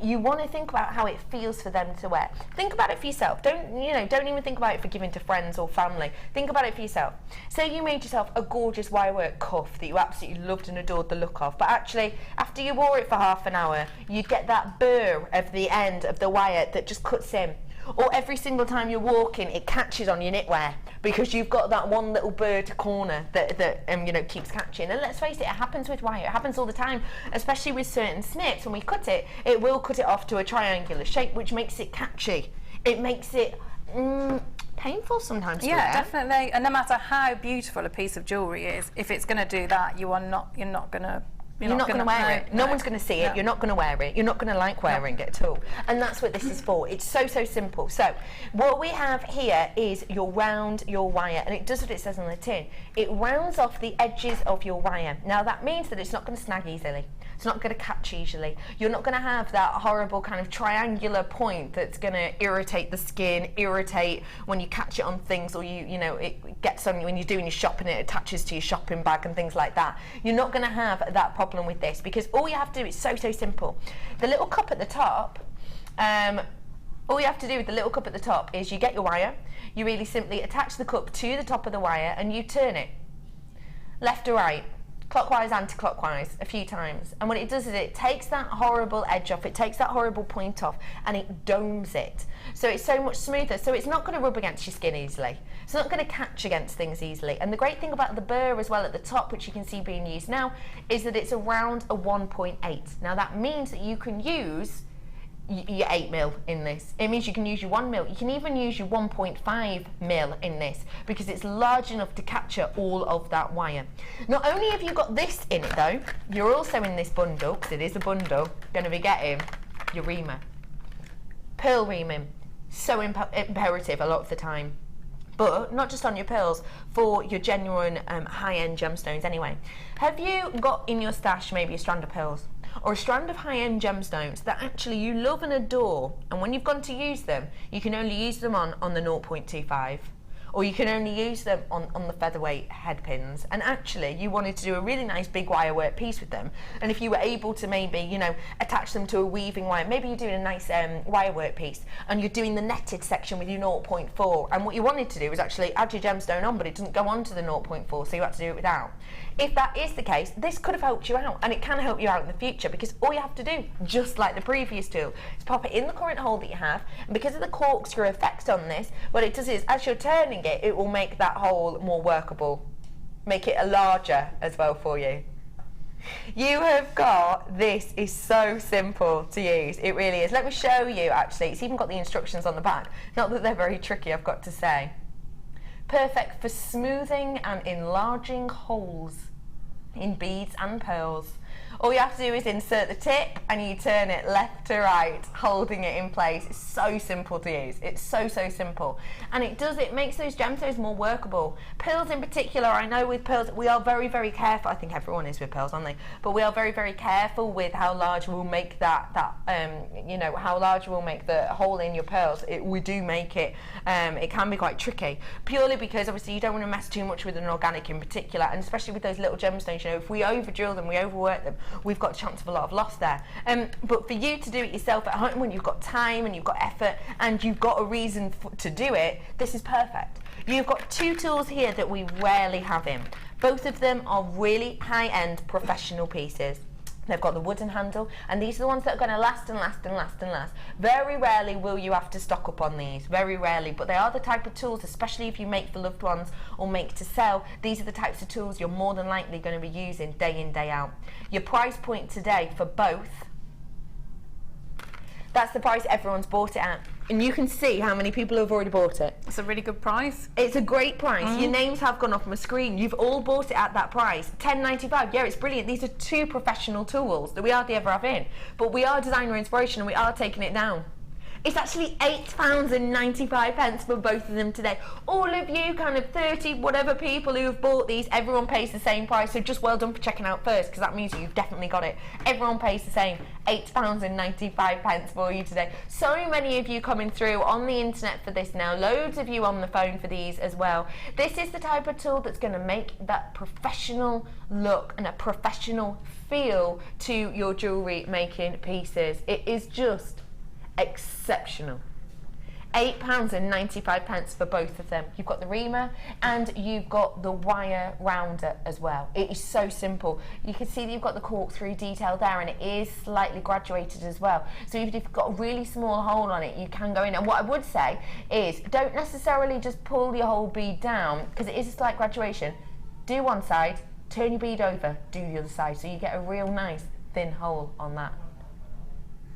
You want to think about how it feels for them to wear. Think about it for yourself. Don't even think about it for giving to friends or family. Think about it for yourself. Say you made yourself a gorgeous wirework cuff that you absolutely loved and adored the look of, but actually, after you wore it for half an hour, you get that burr of the end of the wire that just cuts in. Or every single time you're walking, it catches on your knitwear because you've got that one little bird corner that keeps catching. And let's face it happens with wire. It happens all the time, especially with certain snips. When we cut it, it will cut it off to a triangular shape, which makes it catchy. It makes it painful sometimes. Yeah, definitely. And no matter how beautiful a piece of jewellery is, if it's going to do that, you're not going to You're not going to wear it. No one's going to see it. You're not going to wear it. You're not going to like wearing it at all. And that's what this is for. It's so simple. So what we have here is your wire, and it does what it says on the tin. It rounds off the edges of your wire. Now that means that it's not going to snag easily. It's not going to catch easily. You're not going to have that horrible kind of triangular point that's going to irritate the skin, irritate when you catch it on things, or you know, it gets on you when you're doing your shopping, it attaches to your shopping bag and things like that. You're not going to have that problem with this, because all you have to do is so simple. The little cup at the top, all you have to do with the little cup at the top is you get your wire, you really simply attach the cup to the top of the wire and you turn it left or right, clockwise, anti-clockwise, a few times. And what it does is it takes that horrible edge off, it takes that horrible point off, and it domes it. So it's so much smoother. So it's not going to rub against your skin easily. It's not going to catch against things easily. And the great thing about the burr as well at the top, which you can see being used now, is that it's around a 1.8. Now that means that you can use your 8mm in this. It means you can use your 1mm. You can even use your 1.5mm in this, because it's large enough to capture all of that wire. Not only have you got this in it though, you're also in this bundle, because it is a bundle, going to be getting your reamer. Pearl reaming, so imperative a lot of the time. But not just on your pearls, for your genuine high-end gemstones anyway. Have you got in your stash maybe a strand of pearls or a strand of high-end gemstones that actually you love and adore, and when you've gone to use them, you can only use them on the 0.25, or you can only use them on the featherweight head pins, and actually you wanted to do a really nice big wire work piece with them, and if you were able to maybe, you know, attach them to a weaving wire, maybe you're doing a nice wire work piece and you're doing the netted section with your 0.4, and what you wanted to do was actually add your gemstone on, but it doesn't go on to the 0.4, so you had to do it without. If that is the case, this could have helped you out, and it can help you out in the future, because all you have to do, just like the previous tool, is pop it in the current hole that you have, and because of the corkscrew effect on this, what it does is, as you're turning it, it will make that hole more workable, make it a larger as well for you. You have got, this is so simple to use, it really is. Let me show you actually, it's even got the instructions on the back, not that they're very tricky, I've got to say. Perfect for smoothing and enlarging holes in beads and pearls. All you have to do is insert the tip and you turn it left to right, holding it in place. It's so simple to use. It's so simple. And it makes those gemstones more workable. Pearls in particular, I know with pearls, we are very careful. I think everyone is with pearls, aren't they? But we are very careful with how large we'll make you know, how large we'll make the hole in your pearls. We do make it, it can be quite tricky. Purely because obviously you don't want to mess too much with an organic in particular, and especially with those little gemstones, you know, if we over drill them, we overwork them, we've got a chance of a lot of loss there. But for you to do it yourself at home when you've got time and you've got effort and you've got a reason to do it, this is perfect. You've got two tools here that we rarely have in. Both of them are really high-end professional pieces. They've got the wooden handle, and these are the ones that are going to last and last and last and last. Very rarely will you have to stock up on these, very rarely, but they are the type of tools, especially if you make for loved ones or make to sell, these are the types of tools you're more than likely going to be using day in, day out. Your price point today for both, that's the price everyone's bought it at. And you can see how many people have already bought it. It's a really good price. It's a great price. Your names have gone off my screen. You've all bought it at that price. $10.95. Yeah, it's brilliant. These are two professional tools that we hardly ever have in. But we are Designer Inspiration and we are taking it down. It's actually £8.95 for both of them today. All of you kind of 30 whatever people who have bought these, everyone pays the same price, so just well done for checking out first, because that means you've definitely got it. Everyone pays the same, £8.95 for you today. So many of you coming through on the internet for this now, loads of you on the phone for these as well. This is the type of tool that's going to make that professional look and a professional feel to your jewellery making pieces. It is just exceptional. £8.95 for both of them. You've got the reamer and you've got the wire rounder as well. It is so simple. You can see that you've got the corkscrew detail there, and it is slightly graduated as well. So even if you've got a really small hole on it, you can go in. And what I would say is, don't necessarily just pull your whole bead down, because it is a slight graduation. Do one side, turn your bead over, do the other side, so you get a real nice thin hole on that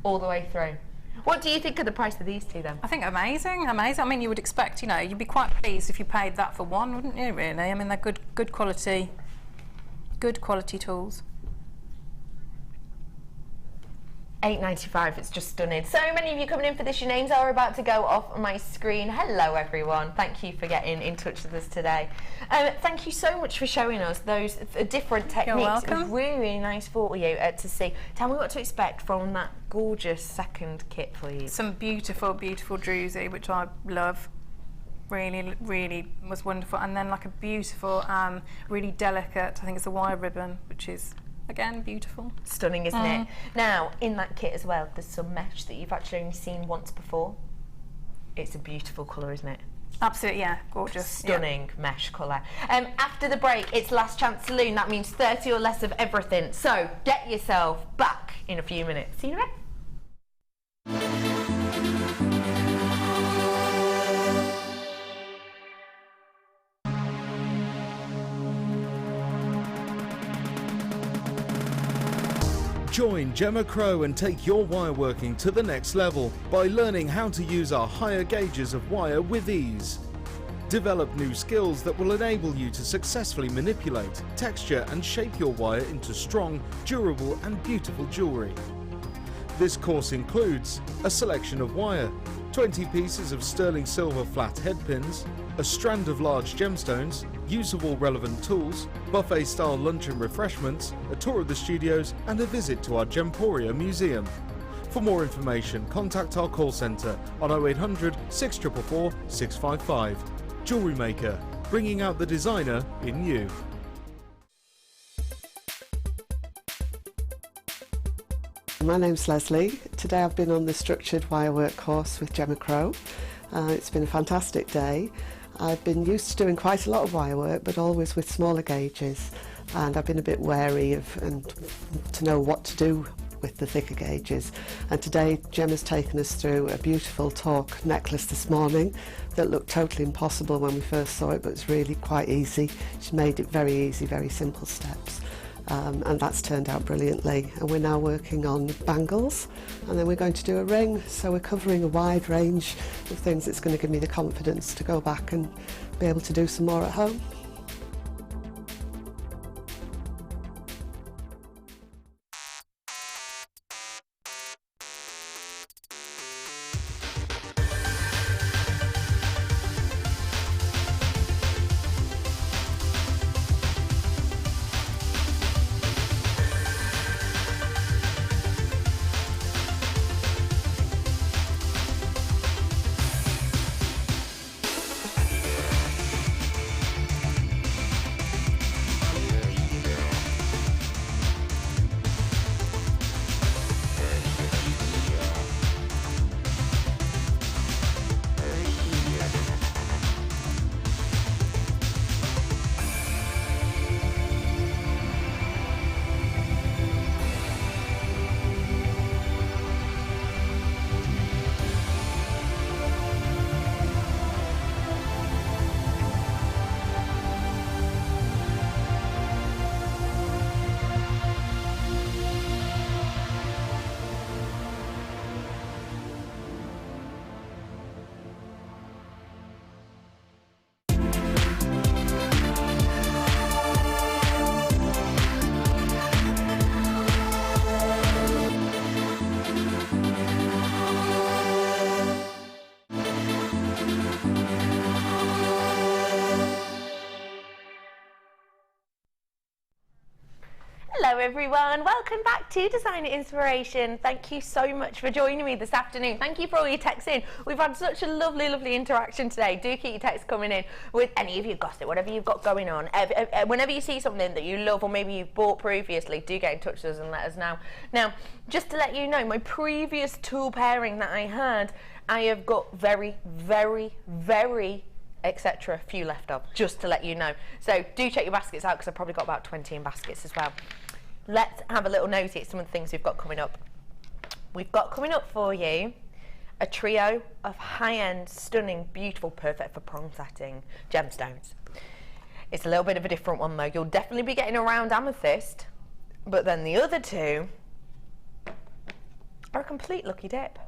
all the way through. What do you think of the price of these two then? I think amazing. I mean, you would expect, you know, you'd be quite pleased if you paid that for one, wouldn't you, really? I mean, they're good quality tools. £8.95, it's just stunning. So many of you coming in for this. Your names are about to go off on my screen. Hello everyone, thank you for getting in touch with us today. Thank you so much for showing us those different techniques. You're welcome. It was really, really nice for you to see. Tell me what to expect from that gorgeous second kit, please. Some beautiful, beautiful druzy, which I love. Really, really was wonderful. And then like a beautiful, really delicate, I think it's a wire ribbon, which is, again, beautiful. Stunning, isn't it? Now, in that kit as well, there's some mesh that you've actually only seen once before. It's a beautiful colour, isn't it? Absolutely, yeah, gorgeous. Stunning mesh colour. After the break, it's last chance saloon. That means 30 or less of everything. So get yourself back in a few minutes. See you in a bit. Join Gemma Crow and take your wireworking to the next level by learning how to use our higher gauges of wire with ease. Develop new skills that will enable you to successfully manipulate, texture and shape your wire into strong, durable and beautiful jewellery. This course includes a selection of wire, 20 pieces of sterling silver flat head pins, a strand of large gemstones, usable relevant tools, buffet-style lunch and refreshments, a tour of the studios and a visit to our Gemporia museum. For more information, contact our call centre on 0800 644 655. JewelleryMaker, bringing out the designer in you. My name's Leslie. Today I've been on the structured wirework course with Gemma Crow. It's been a fantastic day. I've been used to doing quite a lot of wirework, but always with smaller gauges, and I've been a bit wary of and to know what to do with the thicker gauges. And today Gemma's taken us through a beautiful torque necklace this morning that looked totally impossible when we first saw it, but it's really quite easy. She's made it very easy, very simple steps. And that's turned out brilliantly, and we're now working on bangles, and then we're going to do a ring, so we're covering a wide range of things that's going to give me the confidence to go back and be able to do some more at home. Hello everyone, welcome back to Designer Inspiration. Thank you so much for joining me this afternoon. Thank you for all your texts in. We've had such a lovely interaction today. Do keep your texts coming in with any of your gossip, whatever you've got going on. Whenever you see something that you love or maybe you've bought previously, do get in touch with us and let us know. Now, just to let you know, my previous tool pairing that I had, I have got very etc. few left of, just to let you know. So do check your baskets out, because I've probably got about 20 in baskets as well. Let's have a little nosy at some of the things we've got coming up. We've got coming up for you a trio of high-end, stunning, beautiful, perfect for prom setting gemstones. It's a little bit of a different one though. You'll definitely be getting a round amethyst, but then the other two are a complete lucky dip.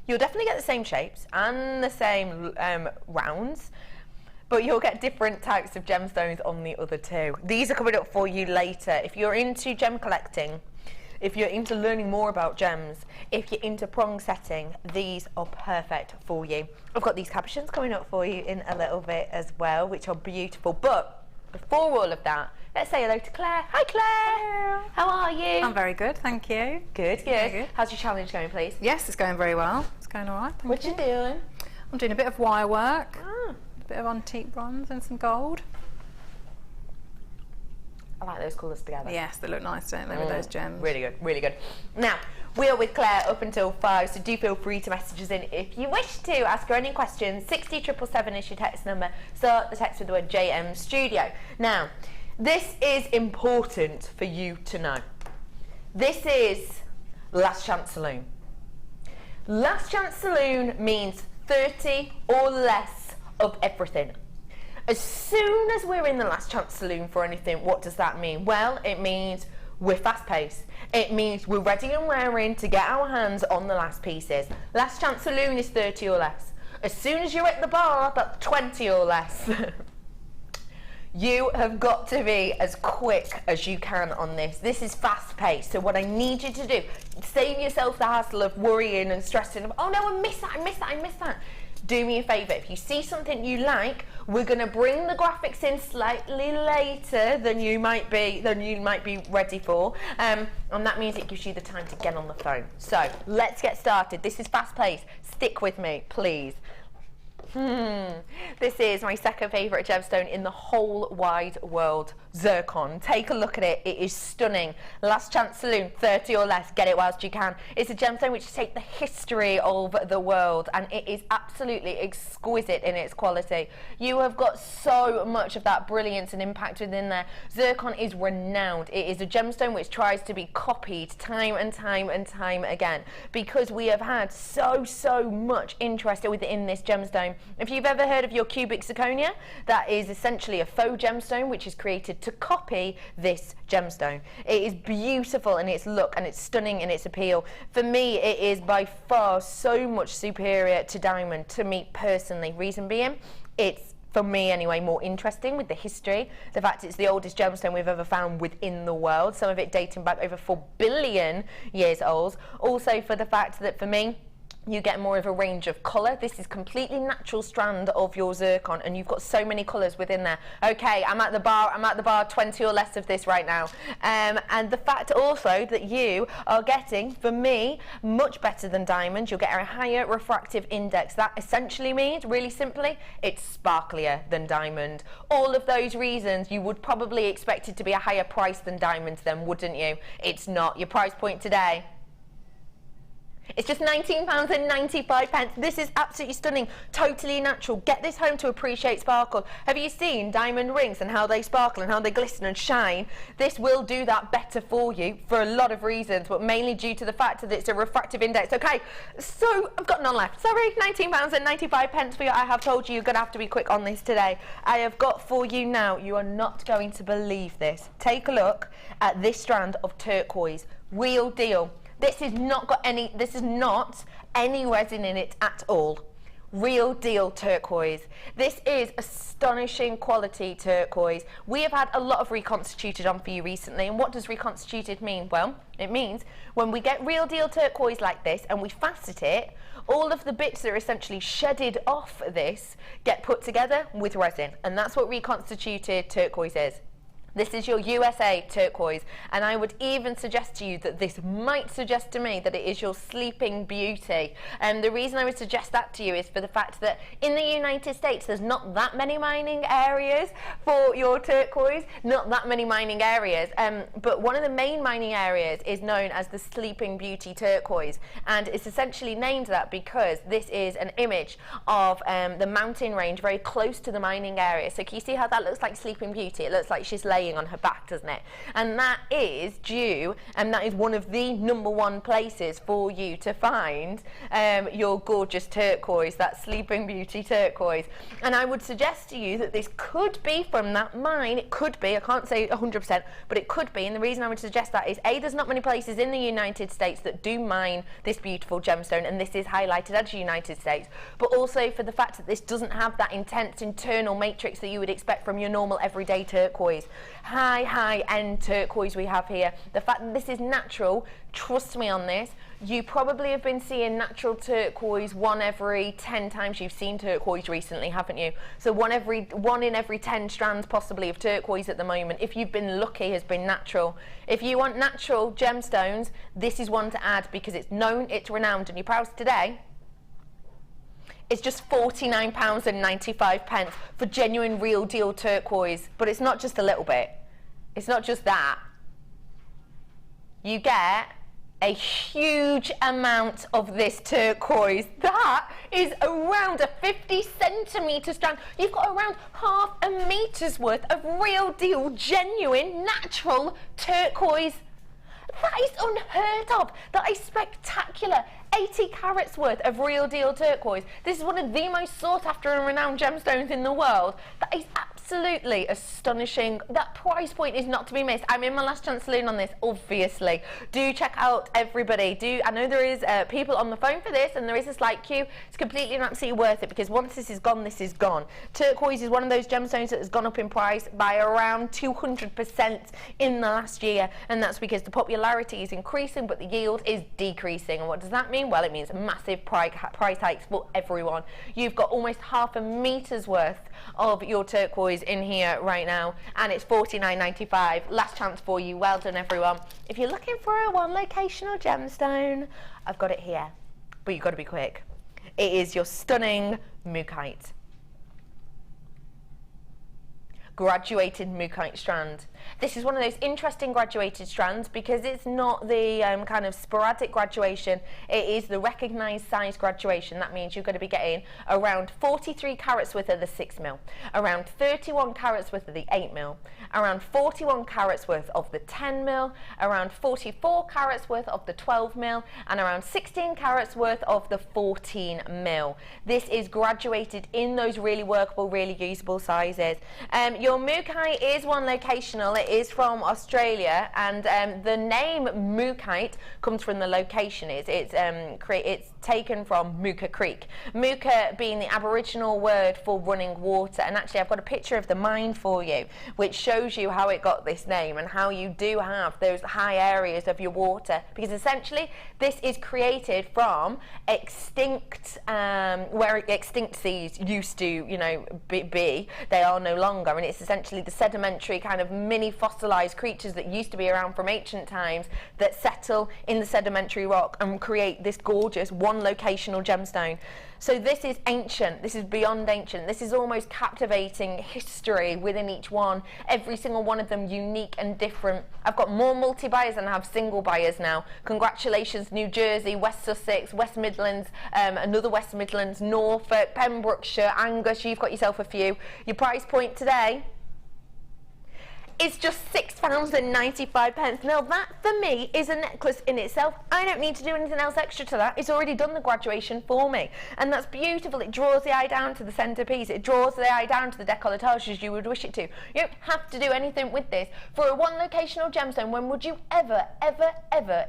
You'll definitely get the same shapes and the same rounds, but you'll get different types of gemstones on the other two. These are coming up for you later. If you're into gem collecting, if you're into learning more about gems, if you're into prong setting, these are perfect for you. I've got these capuchons coming up for you in a little bit as well, which are beautiful. But before all of that, let's say hello to Claire. Hi Claire! Hello. How are you? I'm very good, thank you. Good, good. Very good. How's your challenge going, please? Yes, it's going very well. It's going all right, thank What you doing? I'm doing a bit of wire work, Ah, a bit of antique bronze and some gold. I like those colours together. Yes, they look nice, don't they, with those gems? Really good, really good. Now, we are with Claire up until 5, so do feel free to message us in if you wish to. Ask her any questions. 60777 is your text number. Start the text with the word JM Studio. Now, this is important for you to know. This is Last Chance Saloon. Last Chance Saloon means 30 or less of everything. As soon as we're in the Last Chance Saloon for anything, what does that mean? Well, it means we're fast paced. It means we're ready and raring to get our hands on the last pieces. Last Chance Saloon is 30 or less. As soon as you're at the bar, that's 20 or less. You have got to be as quick as you can on this. This is fast paced. So what I need you to do, save yourself the hassle of worrying and stressing. Oh no, I missed that, I missed that, I missed that. Do me a favour, if you see something you like, we're going to bring the graphics in slightly later than you might be ready for, and that means it gives you the time to get on the phone. So let's get started. This is fast paced. Stick with me, please. This is my second favourite gemstone in the whole wide world, zircon. Take a look at it. It is stunning. Last Chance Saloon, 30 or less. Get it whilst you can. It's a gemstone which takes the history of the world, and it is absolutely exquisite in its quality. You have got so much of that brilliance and impact within there. Zircon is renowned. It is a gemstone which tries to be copied time and time and time again, because we have had so much interest within this gemstone. If you've ever heard of your cubic zirconia, that is essentially a faux gemstone which is created to copy this gemstone. It is beautiful in its look and it's stunning in its appeal. For me, it is by far so much superior to diamond, to me personally. Reason being, it's, for me anyway, more interesting with the history. The fact it's the oldest gemstone we've ever found within the world, some of it dating back over 4 billion years old. Also for the fact that, for me, you get more of a range of colour. This is completely natural strand of your zircon, and you've got so many colours within there. Okay, I'm at the bar, 20 or less of this right now. And the fact also that you are getting, for me, much better than diamond. You'll get a higher refractive index. That essentially means, really simply, it's sparklier than diamond. All of those reasons, you would probably expect it to be a higher price than diamond then, wouldn't you? It's not. Your price point today, it's just £19.95. This is absolutely stunning, totally natural. Get this home to appreciate sparkle. Have you seen diamond rings and how they sparkle and how they glisten and shine? This will do that better for you for a lot of reasons, but mainly due to the fact that it's a refractive index. Okay, so I've got none left. Sorry, £19.95 for you. I have told you you're going to have to be quick on this today. I have got for you now, you are not going to believe this. Take a look at this strand of turquoise. Real deal. This is not any resin in it at all. Real deal turquoise. This is astonishing quality turquoise. We have had a lot of reconstituted on for you recently, and what does reconstituted mean? Well, it means when we get real deal turquoise like this and we facet it, all of the bits that are essentially shedded off this get put together with resin, and that's what reconstituted turquoise is. This is your USA turquoise, and I would even suggest to you that this might suggest to me that it is your sleeping beauty. And the reason I would suggest that to you is for the fact that in the United States there's not that many mining areas for your turquoise, not that many mining areas, but one of the main mining areas is known as the Sleeping Beauty turquoise, and it's essentially named that because this is an image of the mountain range very close to the mining area. So can you see how that looks like Sleeping Beauty? It looks like she's laying on her back, doesn't it? And that is due, and that is one of the #1 places for you to find your gorgeous turquoise, that Sleeping Beauty turquoise. And I would suggest to you that this could be from that mine. It could be, I can't say 100%, but it could be. And the reason I would suggest that is A, there's not many places in the United States that do mine this beautiful gemstone, and this is highlighted as United States, but also for the fact that this doesn't have that intense internal matrix that you would expect from your normal everyday turquoise. high-end turquoise we have here. The fact that this is natural, trust me on this, you probably have been seeing natural turquoise 1 every 10 times you've seen turquoise recently, haven't you? So one in every 10 strands possibly of turquoise at the moment, if you've been lucky, has been natural. If you want natural gemstones, this is one to add because it's known, it's renowned, and your price today is just £49.95 for genuine real deal turquoise. But it's not just a little bit. It's not just that. You get a huge amount of this turquoise. That is around a 50-centimetre strand. You've got around half a metre's worth of real deal, genuine, natural turquoise. That is unheard of. That is spectacular. 80 carats worth of real deal turquoise. This is one of the most sought after and renowned gemstones in the world. That is absolutely astonishing. That price point is not to be missed. I'm in my last chance saloon on this, obviously. Do check out, everybody. I know there is people on the phone for this, and there is a slight queue. It's completely and absolutely worth it, because once this is gone, this is gone. Turquoise is one of those gemstones that has gone up in price by around 200% in the last year, and that's because the popularity is increasing, but the yield is decreasing. And what does that mean? Well, it means massive price hikes for everyone. You've got almost half a metre's worth of your turquoise in here right now, and it's $49.95. Last chance for you. Well done, everyone. If you're looking for a one locational gemstone, I've got it here, but you've got to be quick. It is your stunning mookaite. Graduated mookaite strand. This is one of those interesting graduated strands because it's not the kind of sporadic graduation, it is the recognised size graduation. That means you're going to be getting around 43 carats worth of the 6mm, around 31 carats worth of the 8mm, around 41 carats worth of the 10mm, around 44 carats worth of the 12mm, and around 16 carats worth of the 14mm. This is graduated in those really workable, really usable sizes. Your mookaite is one locational. It is from Australia, and the name mookaite comes from the location. It's taken from Mooka Creek. Mooka being the Aboriginal word for running water. And actually, I've got a picture of the mine for you, which shows you how it got this name and how you do have those high areas of your water. Because essentially, this is created from extinct, where extinct seas used to, you know, be. They are no longer, and it's essentially the sedimentary kind of mini fossilized creatures that used to be around from ancient times that settle in the sedimentary rock and create this gorgeous one locational gemstone. So this is ancient, this is beyond ancient, this is almost captivating history within each one, every single one of them unique and different. I've got more multi-buyers than I have single buyers now. Congratulations, New Jersey, West Sussex, West Midlands, another West Midlands, Norfolk, Pembrokeshire, Angus, you've got yourself a few. Your price point today is just £6.95. Now that for me is a necklace in itself. I don't need to do anything else extra to that. It's already done the graduation for me, and that's beautiful. It draws the eye down to the centerpiece. It draws the eye down to the décolletage as you would wish it to. You don't have to do anything with this. For a one locational gemstone, when would you ever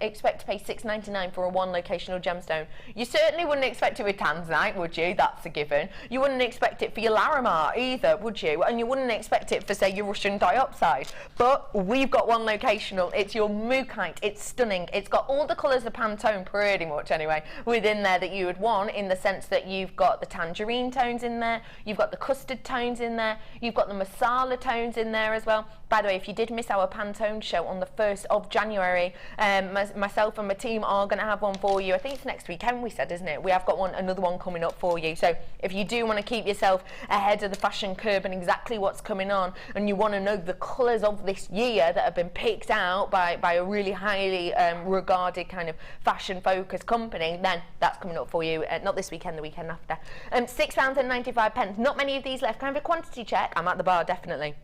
expect to pay £6.99 for a one locational gemstone? You certainly wouldn't expect it with tanzanite, would you? That's a given. You wouldn't expect it for your Larimar either, would you? And you wouldn't expect it for, say, your Russian diopside. But we've got one locational. It's your mookaite. It's stunning. It's got all the colours of Pantone, pretty much anyway, within there that you would want, in the sense that you've got the tangerine tones in there, you've got the custard tones in there, you've got the masala tones in there as well. By the way, if you did miss our Pantone show on the 1st of January, myself and my team are going to have one for you. I think it's next weekend, we said, isn't it? We have got another one coming up for you. So if you do want to keep yourself ahead of the fashion curve and exactly what's coming on, and you want to know the colours of this year that have been picked out by a really highly regarded kind of fashion focused company, then that's coming up for you, not this weekend, the weekend after. £6.95. Not many of these left. Can I have a quantity check? I'm at the bar, definitely.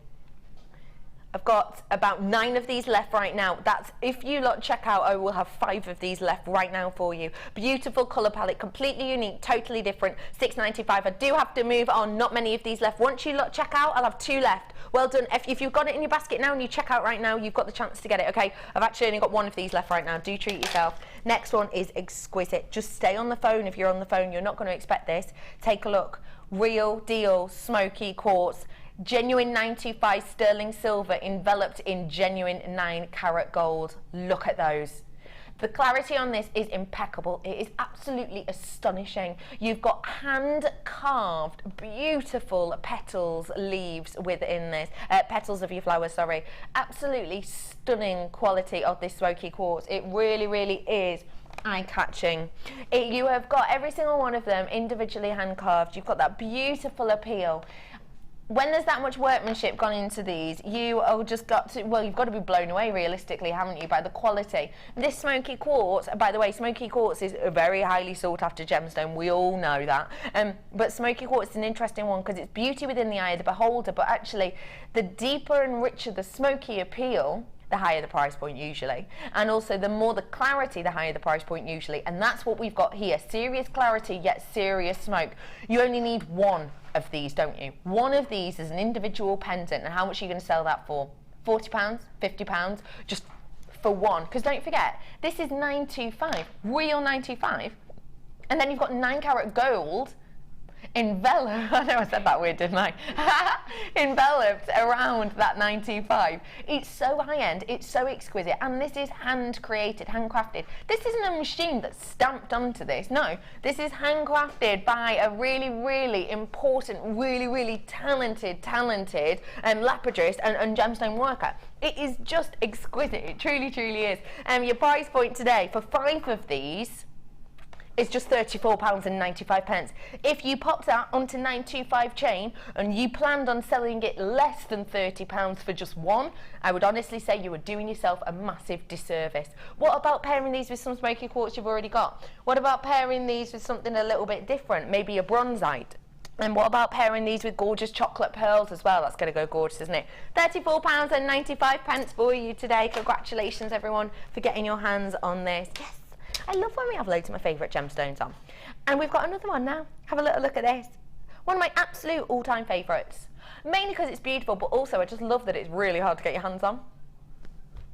I've got about 9 of these left right now. That's, if you lot check out, I will have 5 of these left right now for you. Beautiful colour palette, completely unique, totally different. £6.95. I do have to move on. Not many of these left. Once you lot check out, I'll have 2 left. Well done. If you've got it in your basket now and you check out right now, you've got the chance to get it. Okay, I've actually only got 1 of these left right now. Do treat yourself. Next one is exquisite. Just stay on the phone. If you're on the phone, you're not going to expect this. Take a look. Real deal smoky quartz. Genuine 925 sterling silver enveloped in genuine 9-carat gold. Look at those. The clarity on this is impeccable. It is absolutely astonishing. You've got hand-carved, beautiful petals, leaves within this. Petals of your flowers, sorry. Absolutely stunning quality of this smoky quartz. It really, really is eye-catching. You have got every single one of them individually hand-carved. You've got that beautiful appeal. When there's that much workmanship gone into these, you have just got to, well, you've got to be blown away realistically, haven't you, by the quality. This smoky quartz, by the way, smoky quartz is a very highly sought after gemstone, we all know that. But smoky quartz is an interesting one because it's beauty within the eye of the beholder, but actually the deeper and richer the smoky appeal, the higher the price point usually, and also the more the clarity, the higher the price point usually, and that's what we've got here. Serious clarity yet serious smoke. You only need one of these, don't you? One of these is an individual pendant, and how much are you going to sell that for? £40, £50, just for one? Because don't forget, this is 925, real 925, and then you've got 9-carat gold enveloped, I know I said that weird, didn't I? Enveloped around that 925. It's so high-end, it's so exquisite, and this is hand-created, handcrafted. This isn't a machine that's stamped onto this, no. This is handcrafted by a really, really important, really, really talented lapidrist and gemstone worker. It is just exquisite, it truly, truly is. Your price point today for 5 of these, it's just £34.95. If you popped that onto 925 chain and you planned on selling it less than £30 for just one, I would honestly say you were doing yourself a massive disservice. What about pairing these with some smoky quartz you've already got? What about pairing these with something a little bit different, maybe a bronzite? And what about pairing these with gorgeous chocolate pearls as well? That's going to go gorgeous, isn't it? £34.95 for you today. Congratulations, everyone, for getting your hands on this. Yes. I love when we have loads of my favourite gemstones on. And we've got another one now. Have a little look at this. One of my absolute all-time favourites. Mainly because it's beautiful, but also I just love that it's really hard to get your hands on.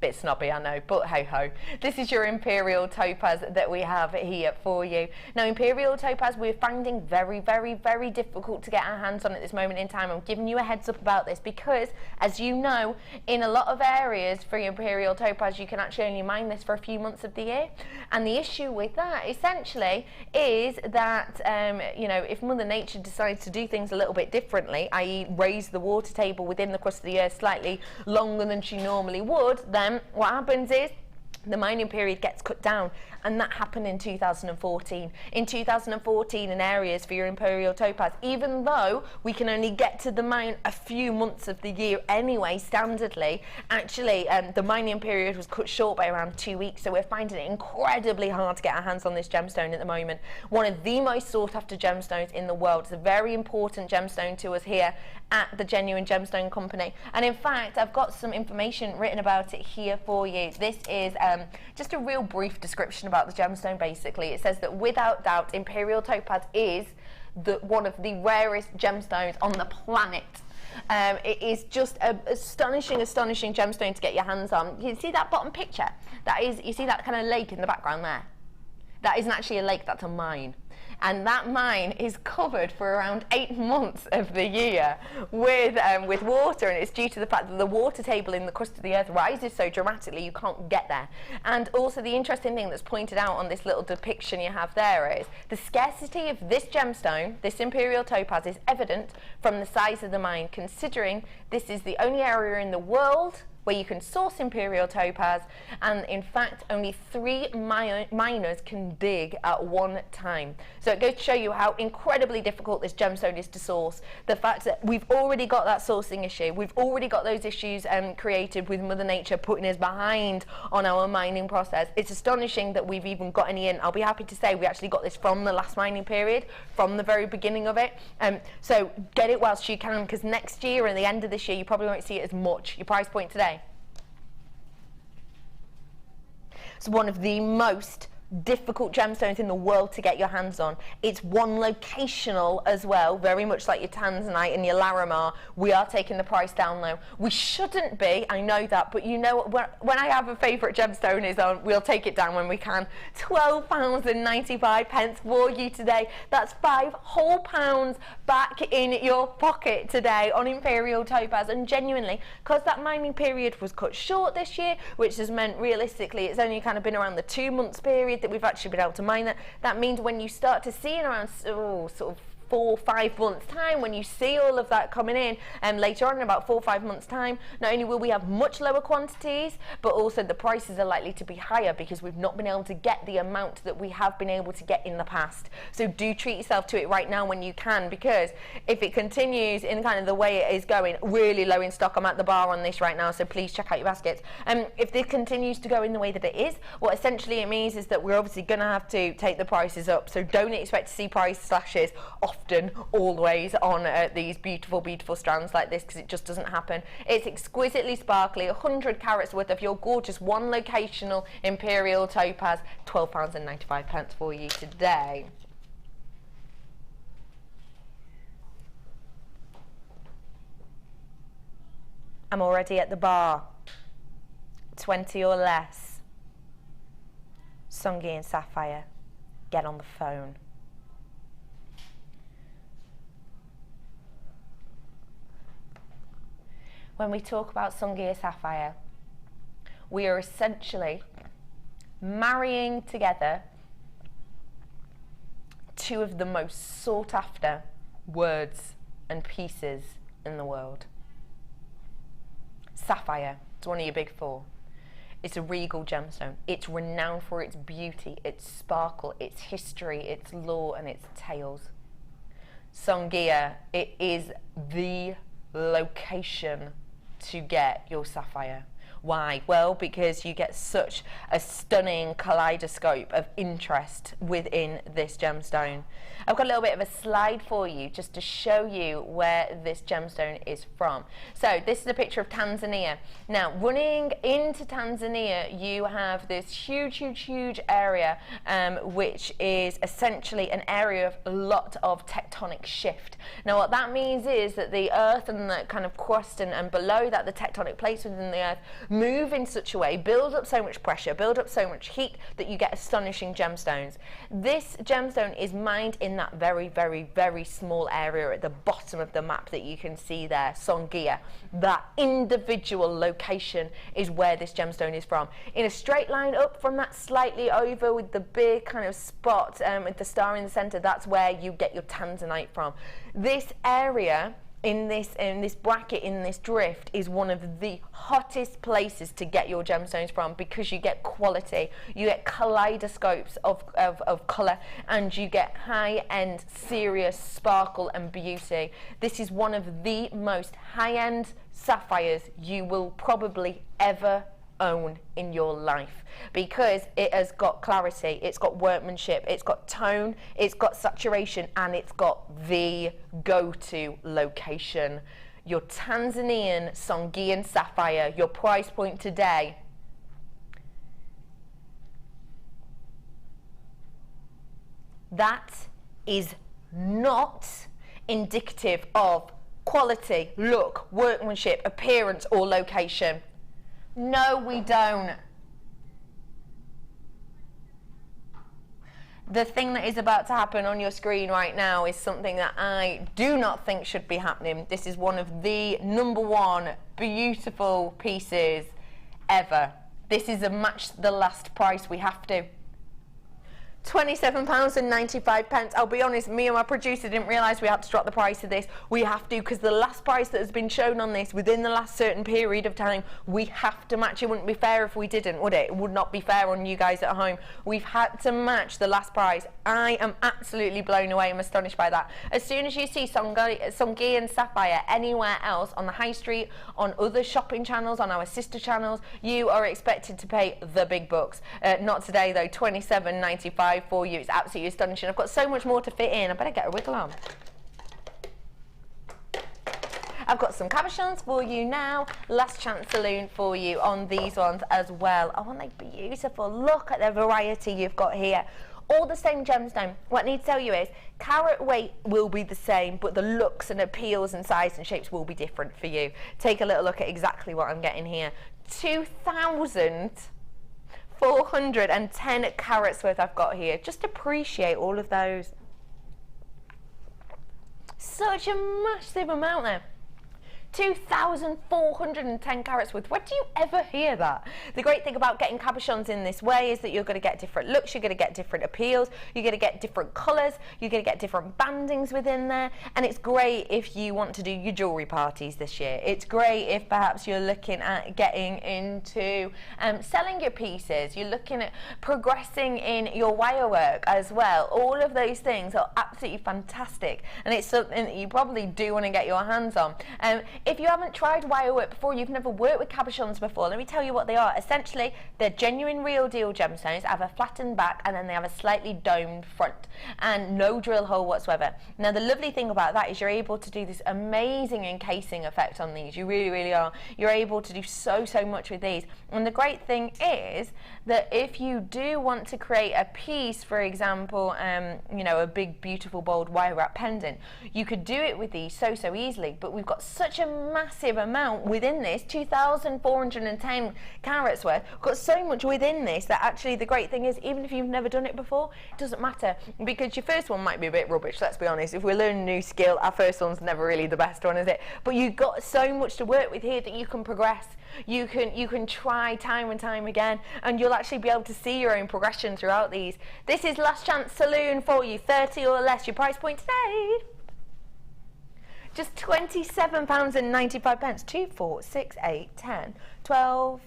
Bit snobby, I know, but hey-ho. This is your Imperial Topaz that we have here for you. Now, Imperial Topaz, we're finding very, very, very difficult to get our hands on at this moment in time. I'm giving you a heads up about this because, as you know, in a lot of areas for Imperial Topaz, you can actually only mine this for a few months of the year. And the issue with that, essentially, is that, you know, if Mother Nature decides to do things a little bit differently, i.e. raise the water table within the crust of the earth slightly longer than she normally would, then what happens is the mining period gets cut down, and that happened in 2014. In 2014, in areas for your Imperial Topaz, even though we can only get to the mine a few months of the year anyway, standardly, actually the mining period was cut short by around 2 weeks, so we're finding it incredibly hard to get our hands on this gemstone at the moment. One of the most sought after gemstones in the world. It's a very important gemstone to us here at the Genuine Gemstone Company, and in fact I've got some information written about it here for you. This is just a real brief description about the gemstone. Basically, it says that without doubt Imperial Topaz is one of the rarest gemstones on the planet. It is just an astonishing gemstone to get your hands on. You see that bottom picture? That is, you see that kind of lake in the background there? That isn't actually a lake, that's a mine. And that mine is covered for around 8 months of the year with water, and it's due to the fact that the water table in the crust of the earth rises so dramatically you can't get there. And also the interesting thing that's pointed out on this little depiction you have there is the scarcity of this gemstone, this Imperial Topaz, is evident from the size of the mine, considering this is the only area in the world where you can source Imperial Topaz, and in fact only 3 miners can dig at one time. So it goes to show you how incredibly difficult this gemstone is to source. The fact that we've already got that sourcing issue, we've already got those issues created with Mother Nature putting us behind on our mining process. It's astonishing that we've even got any in. I'll be happy to say we actually got this from the last mining period, from the very beginning of it. So get it whilst you can, because next year and the end of this year you probably won't see it as much. Your price point today. It's one of the most difficult gemstones in the world to get your hands on. It's one locational as well, very much like your tanzanite and your Larimar. We are taking the price down though. We shouldn't be, I know that, but you know, when I have a favourite gemstone is on, we'll take it down when we can. £12.95 for you today. That's £5 whole back in your pocket today on Imperial Topaz. And genuinely, because that mining period was cut short this year, which has meant realistically it's only kind of been around the 2 months period that we've actually been able to mine that means when you start to see in around sort of 4 or 5 months time, when you see all of that coming in, and later on in about 4 or 5 months time, not only will we have much lower quantities, but also the prices are likely to be higher because we've not been able to get the amount that we have been able to get in the past. So do treat yourself to it right now when you can, because if it continues in kind of the way it is going, really low in stock, I'm at the bar on this right now, so please check out your baskets. If this continues to go in the way that it is, what essentially it means is that we're obviously going to have to take the prices up, so don't expect to see price slashes often, always on these beautiful, beautiful strands like this, because it just doesn't happen. It's exquisitely sparkly, 100 carats worth of your gorgeous one locational Imperial Topaz, £12.95 for you today. I'm already at the bar. 20 or less. Sungi and Sapphire, get on the phone. When we talk about Sungi and Sapphire, we are essentially marrying together two of the most sought after words and pieces in the world. Sapphire, it's one of your big four. It's a regal gemstone. It's renowned for its beauty, its sparkle, its history, its lore and its tales. Sungia, it is the location to get your sapphire. Why? Well, because you get such a stunning kaleidoscope of interest within this gemstone. I've got a little bit of a slide for you just to show you where this gemstone is from. So this is a picture of Tanzania. Now, running into Tanzania, you have this huge, huge, huge area, which is essentially an area of a lot of tectonic shift. Now, what that means is that the earth and the kind of crust and below that, the tectonic plates within the earth, move in such a way, build up so much pressure, build up so much heat that you get astonishing gemstones. This gemstone is mined in that very, very, very small area at the bottom of the map that you can see there, Songhia. That individual location is where this gemstone is from. In a straight line up from that slightly over with the big kind of spot with the star in the center, that's where you get your tanzanite from. This area in this bracket, in this drift, is one of the hottest places to get your gemstones from, because you get quality, you get kaleidoscopes of colour, and you get high-end, serious sparkle and beauty. This is one of the most high-end sapphires you will probably ever own in your life, because it has got clarity, it's got workmanship, it's got tone, it's got saturation, and it's got the go-to location. Your Tanzanian Songhia sapphire, your price point today, that is not indicative of quality, look, workmanship, appearance, or location. No, we don't. The thing that is about to happen on your screen right now is something that I do not think should be happening. This is one of the #1 beautiful pieces ever. This is a match the last price. We have to. £27.95. I'll be honest, me and my producer didn't realise we had to drop the price of this. We have to, because the last price that has been shown on this within the last certain period of time, we have to match. It wouldn't be fair if we didn't, would it? It would not be fair on you guys at home. We've had to match the last price. I am absolutely blown away. I'm astonished by that. As soon as you see Songhia and Sapphire anywhere else on the high street, on other shopping channels, on our sister channels, you are expected to pay the big bucks. Not today though. £27.95 for you. It's absolutely astonishing. I've got so much more to fit in. I better get a wiggle on. I've got some cabochons for you now. Last chance saloon for you on these ones as well. Oh, aren't they beautiful? Look at the variety you've got here. All the same gemstone. What I need to tell you is carat weight will be the same, but the looks and appeals and size and shapes will be different for you. Take a little look at exactly what I'm getting here. 2,410 carats worth I've got here. Just appreciate all of those. Such a massive amount there. 2,410 carats worth. Where do you ever hear that? The great thing about getting cabochons in this way is that you're going to get different looks, you're going to get different appeals, you're going to get different colours, you're going to get different bandings within there, and it's great if you want to do your jewellery parties this year. It's great if perhaps you're looking at getting into selling your pieces, you're looking at progressing in your wire work as well. All of those things are absolutely fantastic, and it's something that you probably do want to get your hands on. If you haven't tried wire work before, you've never worked with cabochons before, let me tell you what they are. Essentially, they're genuine real deal gemstones, have a flattened back, and then they have a slightly domed front and no drill hole whatsoever. Now the lovely thing about that is you're able to do this amazing encasing effect on these. You really, really are. You're able to do so much with these. And the great thing is that if you do want to create a piece, for example, you know, a big, beautiful, bold wire wrap pendant, you could do it with these so easily. But we've got such a massive amount within this, 2,410 carats worth. We've got so much within this that actually the great thing is, even if you've never done it before, it doesn't matter, because your first one might be a bit rubbish, let's be honest. If we're learning a new skill, our first one's never really the best one, is it? But you've got so much to work with here that you can progress. You can try time and time again, and you'll actually be able to see your own progression throughout these. This is Last Chance Saloon for you, 30 or less, your price point today. Just £27.95. 2, 4, 6, 8, 10, 12,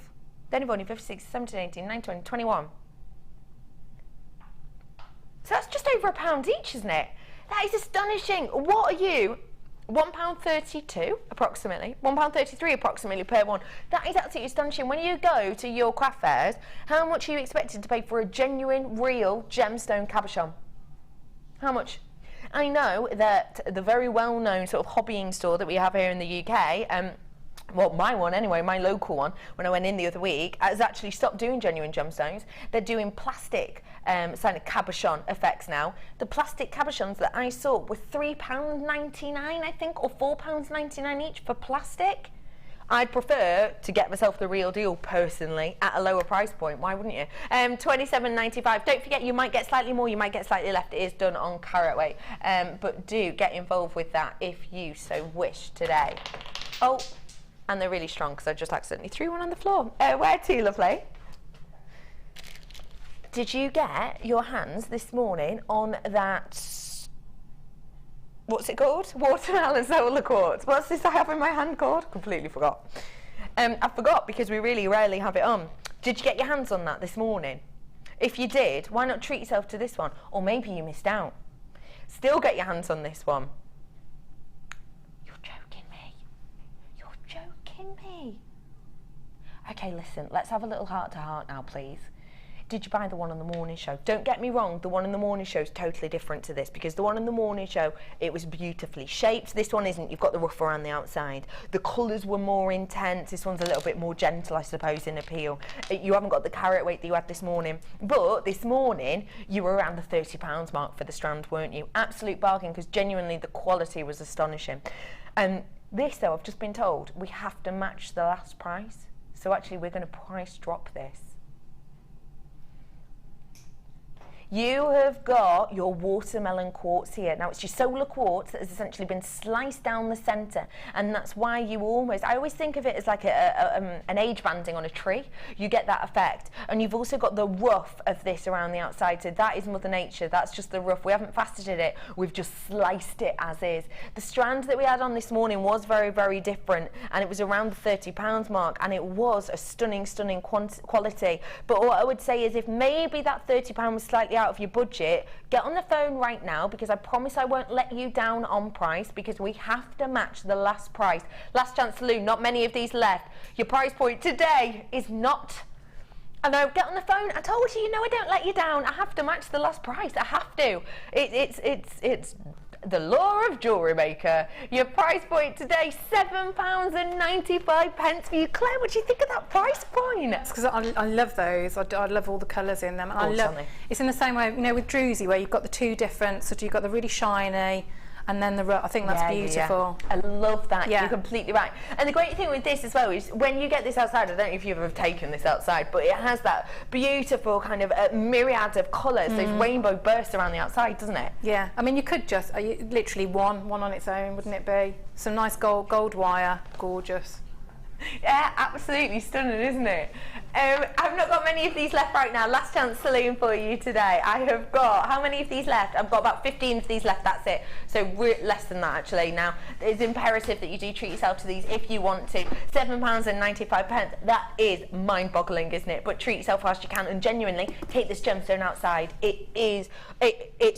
then you've only 56, 17, 18, 19, 20, 21. So that's just over £1 each, isn't it? That is astonishing. What are you? £1.32 approximately, £1.33 approximately per one. That is absolutely astonishing. When you go to your craft fairs, how much are you expected to pay for a genuine, real gemstone cabochon? How much? I know that the very well-known sort of hobbying store that we have here in the UK, well, my one anyway, my local one, when I went in the other week, has actually stopped doing genuine gemstones. They're doing plastic kind of cabochon effects now. The plastic cabochons that I saw were £3.99, I think, or £4.99 each for plastic. I'd prefer to get myself the real deal personally at a lower price point. Why wouldn't you? £27.95. Don't forget, you might get slightly more, you might get slightly less. It is done on carat weight, but do get involved with that if you so wish today. Oh, and they're really strong because I just accidentally threw one on the floor. Where to, lovely? Did you get your hands this morning on that, what's it called? Watermelon solar quartz. What's this I have in my hand called? Completely forgot. I forgot because we really rarely have it on. Did you get your hands on that this morning? If you did, why not treat yourself to this one? Or maybe you missed out. Still get your hands on this one. You're joking me. You're joking me. Okay, listen, let's have a little heart-to-heart now, please. Did you buy the one on the morning show? Don't get me wrong, the one on the morning show is totally different to this, because the one on the morning show, it was beautifully shaped. This one isn't. You've got the ruff around the outside. The colours were more intense. This one's a little bit more gentle, I suppose, in appeal. You haven't got the carat weight that you had this morning. But this morning, you were around the £30 mark for the strand, weren't you? Absolute bargain, because genuinely the quality was astonishing. This, though, I've just been told, we have to match the last price. So actually, we're going to price drop this. You have got your watermelon quartz here. Now, it's your solar quartz that has essentially been sliced down the centre, and that's why you almost, I always think of it as like an age banding on a tree. You get that effect. And you've also got the rough of this around the outside, so that is Mother Nature. That's just the rough. We haven't faceted it, we've just sliced it as is. The strand that we had on this morning was very, very different, and it was around the £30 mark, and it was a stunning, stunning quality. But what I would say is, if maybe that £30 was slightly out of your budget, get on the phone right now, because I promise I won't let you down on price, because we have to match the last price. Last chance saloon, not many of these left. Your price point today is not. I know, get on the phone. I told you, you know I don't let you down. I have to match the last price. I have to. It's the law of jewellery maker. Your price point today, £7.95 for you. Claire, what do you think of that price point? It's because I love those. I love all the colours in them. And I love. It's in the same way, you know, with Druzy, where you've got the two different. So you've got the really shiny, and then I think that's beautiful. I love that. Yeah. You're completely right. And the great thing with this as well is when you get this outside, I don't know if you've ever taken this outside, but it has that beautiful kind of myriad of colours, those rainbow bursts around the outside, doesn't it? Yeah. I mean, you could just literally one on its own, wouldn't it be? Some nice gold wire, gorgeous. Yeah, absolutely stunning, isn't it? I've not got many of these left right now. Last chance saloon for you today. I have got, how many of these left? I've got about 15 of these left, that's it. So less than that actually. Now, it's imperative that you do treat yourself to these if you want to. £7.95, that is mind-boggling, isn't it? But treat yourself whilst you can, and genuinely take this gemstone outside. It's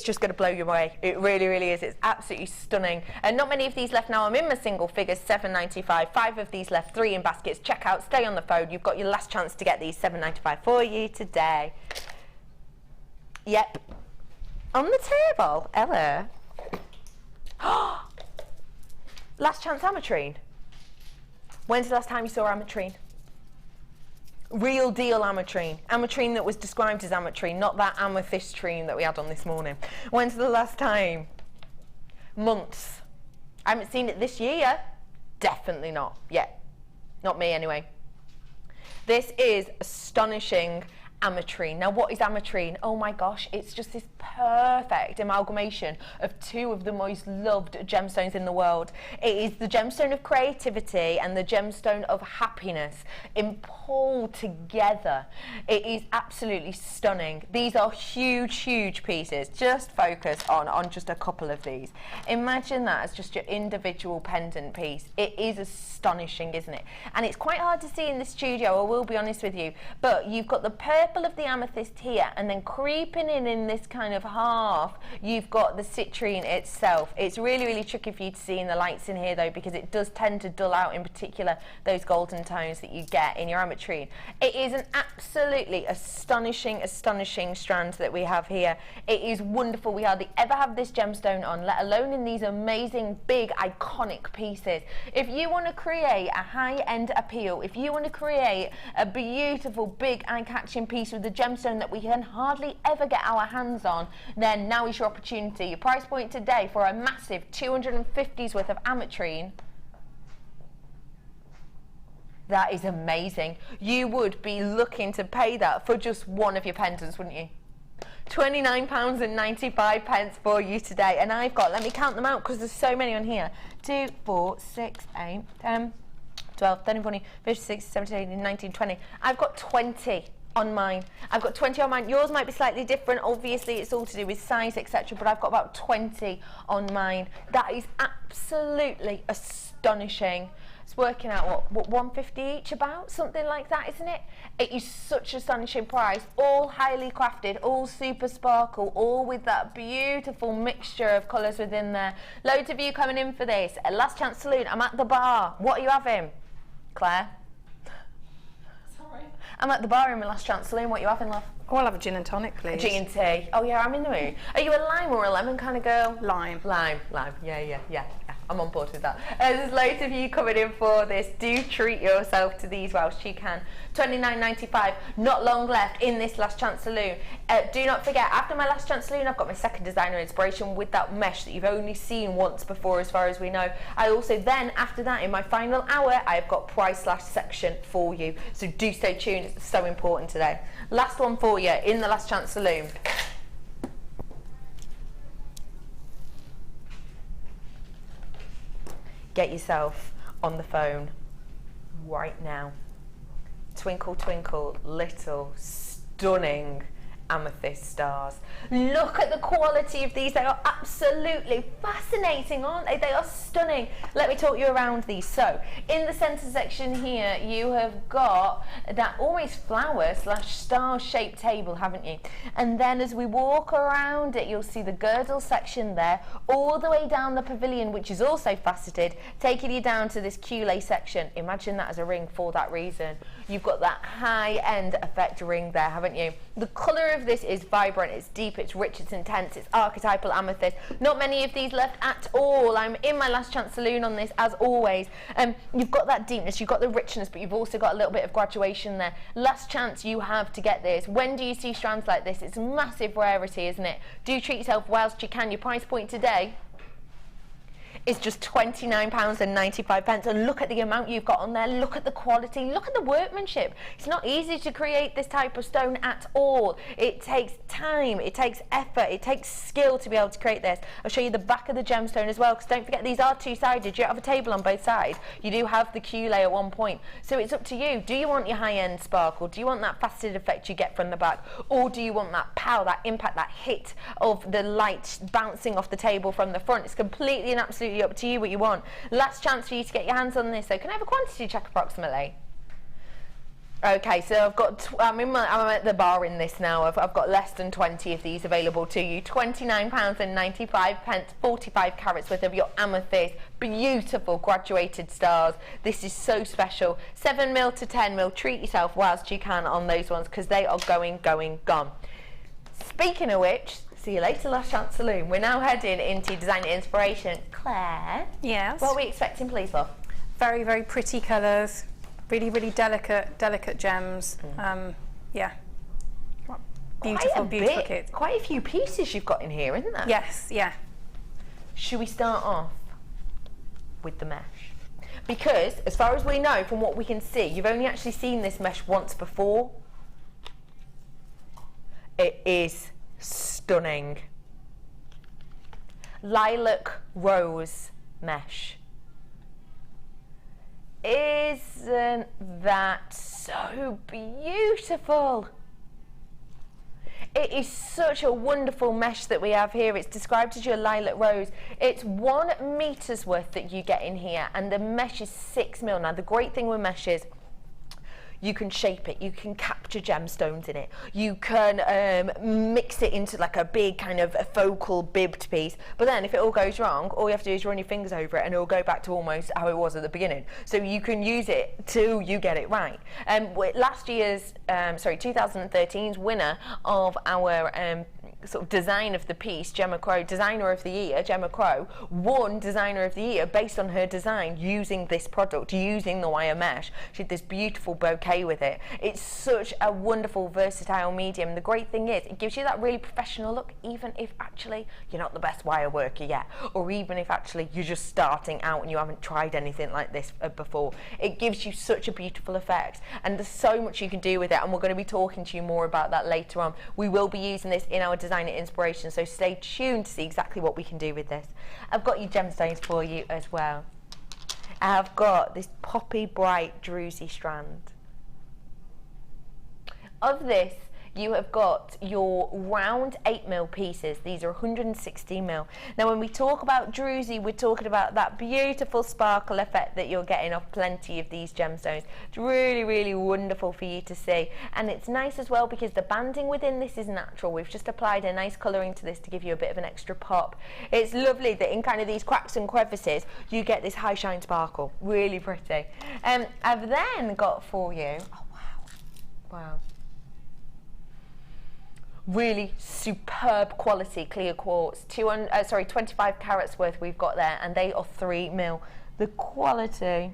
just going to blow you away. It really, really is. It's absolutely stunning. And not many of these left now. I'm in my single figures, £7.95. 5 of these left, 3 in baskets. Check out, stay on the phone. You've got your last chance to get these, £7.95 for you today. Yep. On the table, Ella. Last chance ametrine. When's the last time you saw ametrine? Real deal ametrine. Ametrine that was described as ametrine, not that amethyst trine that we had on this morning. When's the last time? Months. I haven't seen it this year. Definitely not yet. Not me anyway. This is astonishing ametrine. Now, what is ametrine? Oh my gosh, it's just this perfect amalgamation of two of the most loved gemstones in the world. It is the gemstone of creativity and the gemstone of happiness pulled together. It is absolutely stunning. These are huge, huge pieces. Just focus on just a couple of these. Imagine that as just your individual pendant piece. It is astonishing, isn't it? And it's quite hard to see in the studio, I will be honest with you, but you've got the purple of the amethyst here, and then creeping in this kind of half, you've got the citrine itself. It's really, really tricky for you to see in the lights in here though, because it does tend to dull out, in particular those golden tones that you get in your ametrine. It is an absolutely astonishing strand that we have here. It is wonderful. We hardly ever have this gemstone on, let alone in these amazing, big, iconic pieces. If you want to create a high-end appeal, if you want to create a beautiful, big, eye-catching piece with a gemstone that we can hardly ever get our hands on, then now is your opportunity. Your price point today for a massive 250s worth of ametrine, that is amazing. You would be looking to pay that for just one of your pendants, wouldn't you? £29.95 for you today. And I've got, let me count them out because there's so many on here. 2, 4, 6, 8, 10, 12, 13, 14, 15, 16, 17, 18, 19, 20. I've got 20 on mine. I've got 20 on mine. Yours might be slightly different. Obviously, it's all to do with size, etc. But I've got about 20 on mine. That is absolutely astonishing. It's working out, what 150 each about? Something like that, isn't it? It is such an astonishing price. All highly crafted, all super sparkle, all with that beautiful mixture of colours within there. Loads of you coming in for this. Last chance saloon. I'm at the bar. What are you having? Claire? Sorry. I'm at the bar in my last chance saloon. What are you having, love? Oh, I'll have a gin and tonic, please. Gin and tea. Oh yeah, I'm in the mood. Are you a lime or a lemon kind of girl? Lime. Lime. Yeah. I'm on board with that. There's loads of you coming in for this. Do treat yourself to these whilst you can. £29.95. Not long left in this last chance saloon. Do not forget, after my last chance saloon, I've got my second designer inspiration with that mesh that you've only seen once before, as far as we know. I also then, after that, in my final hour, I've got price slash section for you. So do stay tuned. It's so important today. Last one for you in the last chance saloon. Get yourself on the phone right now. Twinkle, twinkle, little stunning amethyst stars. Look at the quality of these. They are absolutely fascinating, aren't they? They are stunning. Let me talk you around these. So in the center section here, you have got that almost flower slash star shaped table, haven't you? And then as we walk around it, you'll see the girdle section there, all the way down the pavilion, which is also faceted, taking you down to this culet section. Imagine that as a ring for that reason. You've got that high end effect ring there, haven't you? The colour of this is vibrant, it's deep, it's rich, it's intense, it's archetypal amethyst. Not many of these left at all. I'm in my last chance saloon on this as always. You've got that deepness, you've got the richness, but you've also got a little bit of graduation there. Last chance you have to get this. When do you see strands like this? It's a massive rarity, isn't it? Do treat yourself whilst you can. Your price point today is just £29.95, and look at the amount you've got on there, look at the quality, look at the workmanship. It's not easy to create this type of stone at all. It takes time, it takes effort, it takes skill to be able to create this. I'll show you the back of the gemstone as well, because don't forget these are two-sided. You have a table on both sides. You do have the Q lay at one point, so it's up to you. Do you want your high-end sparkle? Do you want that faceted effect you get from the back, or do you want that power, that impact, that hit of the light bouncing off the table from the front? It's completely and absolutely up to you what you want. Last chance for you to get your hands on this. So can I have a quantity check approximately? Okay, so I've got, I'm at the bar in this now. I've got less than 20 of these available to you. £29.95, 45 carats worth of your amethyst, beautiful graduated stars. This is so special. 7mm to 10mm. Treat yourself whilst you can on those ones, because they are gone. Speaking of which, see you later, Last Chance Saloon. We're now heading into Design Inspiration. Claire? Yes? What are we expecting, please, love? Very, very pretty colours. Really, really delicate gems. Yeah. Beautiful, beautiful kit. Quite a few pieces you've got in here, isn't there? Yes, yeah. Should we start off with the mesh? Because, as far as we know, from what we can see, you've only actually seen this mesh once before. It is stunning. Lilac rose mesh. Isn't that so beautiful? It is such a wonderful mesh that we have here. It's described as your lilac rose. It's 1 meter's worth that you get in here, and the mesh is 6mm. Now the great thing with mesh is you can shape it, you can capture gemstones in it, you can mix it into like a big kind of a focal bibbed piece, but then if it all goes wrong, all you have to do is run your fingers over it and it'll go back to almost how it was at the beginning. So you can use it till you get it right. Last year's, 2013's winner of our sort of design of the piece, Gemma Crow, Designer of the Year, Gemma Crow, won Designer of the Year based on her design using this product, using the wire mesh. She had this beautiful bouquet with it. It's such a wonderful, versatile medium. The great thing is, it gives you that really professional look, even if actually you're not the best wire worker yet, or even if actually you're just starting out and you haven't tried anything like this before. It gives you such a beautiful effect, and there's so much you can do with it, and we're going to be talking to you more about that later on. We will be using this in our design inspiration, so stay tuned to see exactly what we can do with this. I've got your gemstones for you as well. I've got this poppy bright druzy strand. Of this, you have got your round 8mm pieces. These are 160mm. Now when we talk about druzy, we're talking about that beautiful sparkle effect that you're getting off plenty of these gemstones. It's really, really wonderful for you to see. And it's nice as well because the banding within this is natural. We've just applied a nice colouring to this to give you a bit of an extra pop. It's lovely that in kind of these cracks and crevices, you get this high shine sparkle. Really pretty. I've then got for you, oh wow, wow. Really superb quality clear quartz, 25 carats worth we've got there, and they are 3mm. The quality,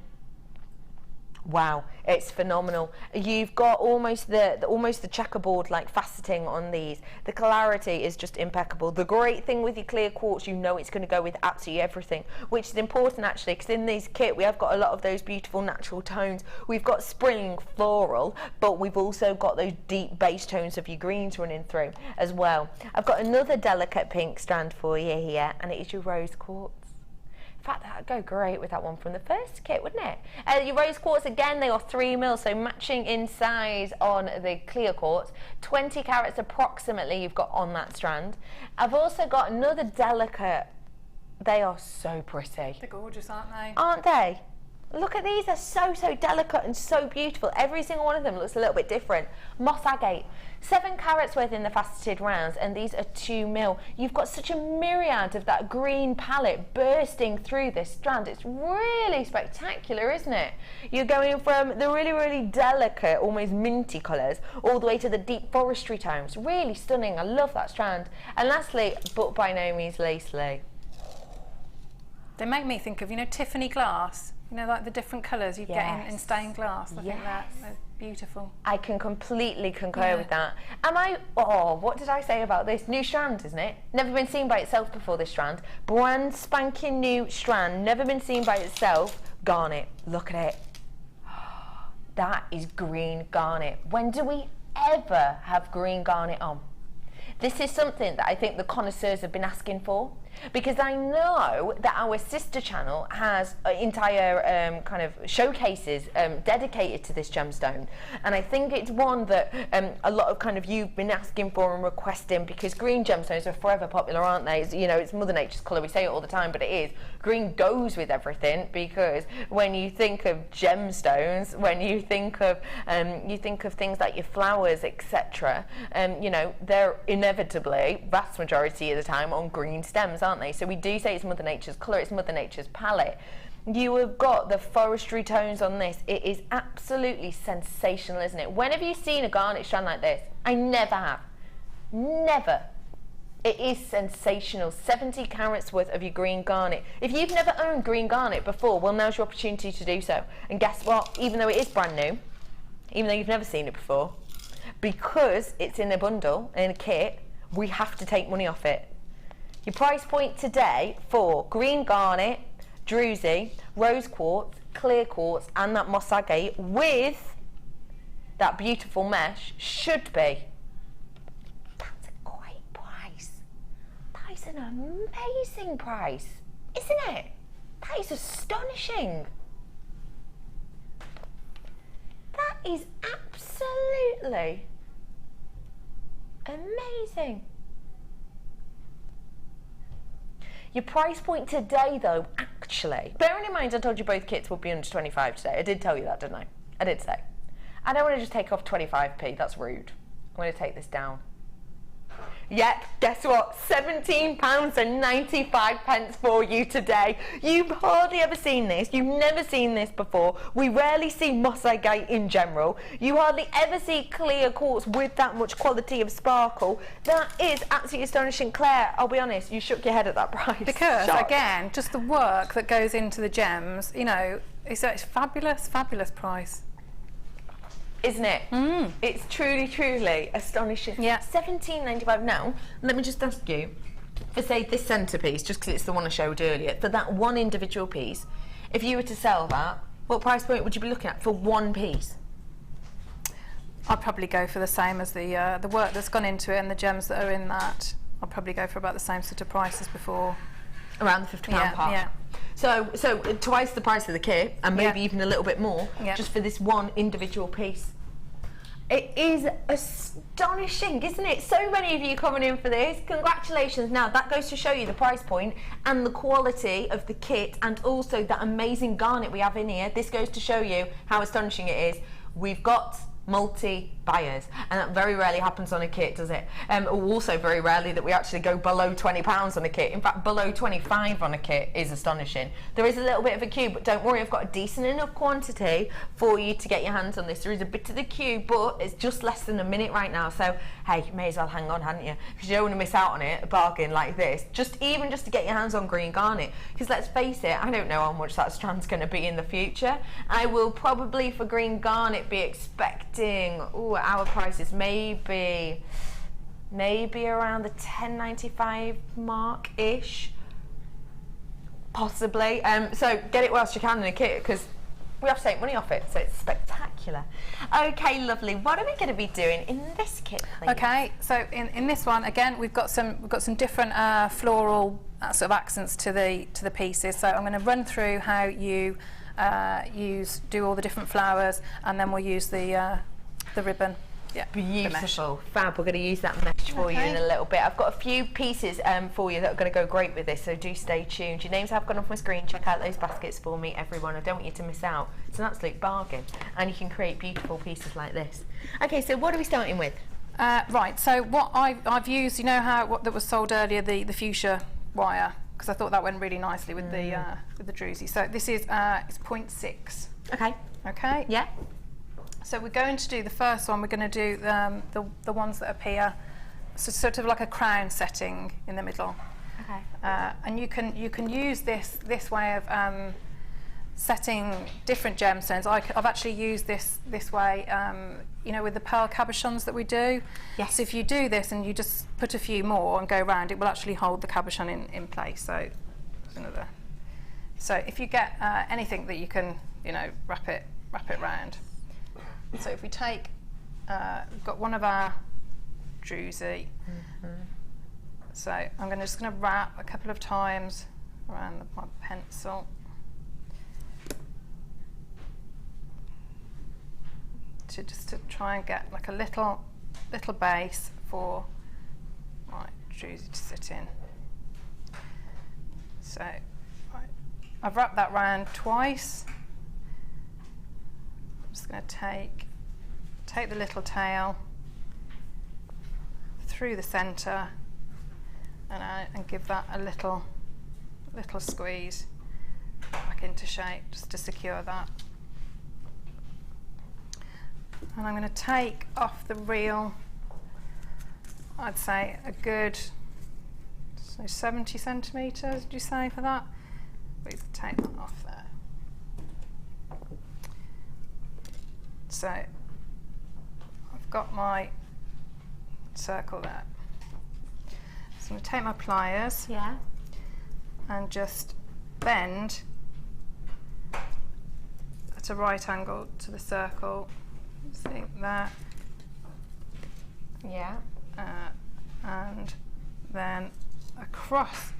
wow, it's phenomenal. You've got almost the checkerboard like faceting on these. The clarity is just impeccable. The great thing with your clear quartz, you know it's going to go with absolutely everything, which is important actually, because in this kit we have got a lot of those beautiful natural tones. We've got spring floral, but we've also got those deep base tones of your greens running through as well. I've got another delicate pink strand for you here, and it is your rose quartz. In fact, that would go great with that one from the first kit, wouldn't it? Your rose quartz, again, they are 3mm, so matching in size on the clear quartz. 20 carats approximately you've got on that strand. I've also got another delicate. They are so pretty. They're gorgeous, aren't they? Aren't they? Look at these, they're so delicate and so beautiful. Every single one of them looks a little bit different. Moss agate, 7 carats worth in the faceted rounds, and these are 2 mil. You've got such a myriad of that green palette bursting through this strand. It's really spectacular, isn't it? You're going from the really delicate, almost minty colours, all the way to the deep forestry tones. Really stunning, I love that strand. And lastly, but by no means leastly, they make me think of, you know, Tiffany glass. You know, like the different colours you get in stained glass. I think they're beautiful. I can completely concur with that. What did I say about this? New strand, isn't it? Never been seen by itself before, this strand. Brand spanking new strand, never been seen by itself. Garnet, look at it. That is green garnet. When do we ever have green garnet on? This is something that I think the connoisseurs have been asking for, because I know that our sister channel has entire kind of showcases dedicated to this gemstone, and I think it's one that a lot of kind of you've been asking for and requesting, because green gemstones are forever popular, aren't they? It's, you know, it's Mother Nature's colour, we say it all the time, but it is. Green goes with everything, because when you think of gemstones, when you think of things like your flowers, etc., you know, they're inevitably, vast majority of the time, on green stems, aren't they? So we do say it's Mother Nature's colour, it's Mother Nature's palette. You have got the forestry tones on this. It is absolutely sensational, isn't it? When have you seen a garnet strand like this? I never have. Never. It is sensational. 70 carats worth of your green garnet. If you've never owned green garnet before, well, now's your opportunity to do so. And guess what? Even though it is brand new, even though you've never seen it before, because it's in a bundle, in a kit, we have to take money off it. Your price point today for green garnet, druzy, rose quartz, clear quartz, and that moss agate with that beautiful mesh should be. That's a great price. That is an amazing price, isn't it? That is astonishing. That is absolutely amazing. Your price point today, though, actually, bearing in mind I told you both kits would be under 25 today. I did tell you that, didn't I? I did say. I don't want to just take off 25p, that's rude. I'm going to take this down. Yep, guess what? £17.95 for you today. You've hardly ever seen this. You've never seen this before. We rarely see moss agate in general. You hardly ever see clear quartz with that much quality of sparkle. That is absolutely astonishing. Claire, I'll be honest, you shook your head at that price. Because, again, just the work that goes into the gems, you know, it's fabulous, fabulous price. Isn't it? It's truly astonishing. Yeah. £17.95. Now, let me just ask you, for say this centrepiece, just because it's the one I showed earlier, for that one individual piece, if you were to sell that, what price point would you be looking at for one piece? I'd probably go for the same as the work that's gone into it and the gems that are in that. I'll probably go for about the same sort of price as before. Around the £50 part. Yeah. So twice the price of the kit, and maybe even a little bit more, just for this one individual piece. It is astonishing, isn't it? So many of you coming in for this. Congratulations. Now, that goes to show you the price point and the quality of the kit, and also that amazing garnet we have in here. This goes to show you how astonishing it is. We've got multi-buyers, and that very rarely happens on a kit, does it? Also very rarely that we actually go below £20 on a kit. In fact, below 25 on a kit is astonishing. There is a little bit of a queue, but don't worry, I've got a decent enough quantity for you to get your hands on this. There is a bit of the queue, but it's just less than a minute right now, so hey, you may as well hang on, hadn't you? Because you don't want to miss out on it, a bargain like this, even just to get your hands on green garnet. Because let's face it, I don't know how much that strand's going to be in the future. I will probably, for green garnet, be expecting our prices maybe around the £10.95 mark ish, possibly. So get it whilst you can in a kit, because we have to take money off it, so it's spectacular. Okay, lovely. What are we going to be doing in this kit, please? Okay, so in this one again, we've got some different floral sort of accents to the pieces. So I'm going to run through how you do all the different flowers, and then we'll use the ribbon Yeah, the mesh. Beautiful, fab. We're going to use that mesh for you in a little bit. I've got a few pieces for you that are going to go great with this, so do stay tuned. Your names have gone off my screen. Check out those baskets for me, everyone. I don't want you to miss out. It's an absolute bargain, and you can create beautiful pieces like this. Okay, so what are we starting with? Right, so what I've used, you know how what that was sold earlier, the fuchsia wire, because I thought that went really nicely with the druzy. So this is it's 0.6. Okay. Okay. Yeah. So we're going to do the first one. We're going to do the ones that appear, so sort of like a crown setting in the middle. Okay. And you can use this way of setting different gemstones. I've actually used this way, you know, with the pearl cabochons that we do. Yes. So if you do this and you just put a few more and go round, it will actually hold the cabochon in place. So another. So if you get anything that you can, you know, wrap it round. So if we take, we've got one of our druzy. So I'm just going to wrap a couple of times around my pencil. Just to try and get like a little base for my druzy to sit in. So I've wrapped that round twice. I'm just going to take the little tail through the centre and give that a little squeeze back into shape just to secure that. And I'm going to take off the reel, I'd say a good 70 centimetres, would you say, for that? We take that off there. So I've got my circle there. So I'm going to take my pliers and just bend at a right angle to the circle. See that? Yeah. And then across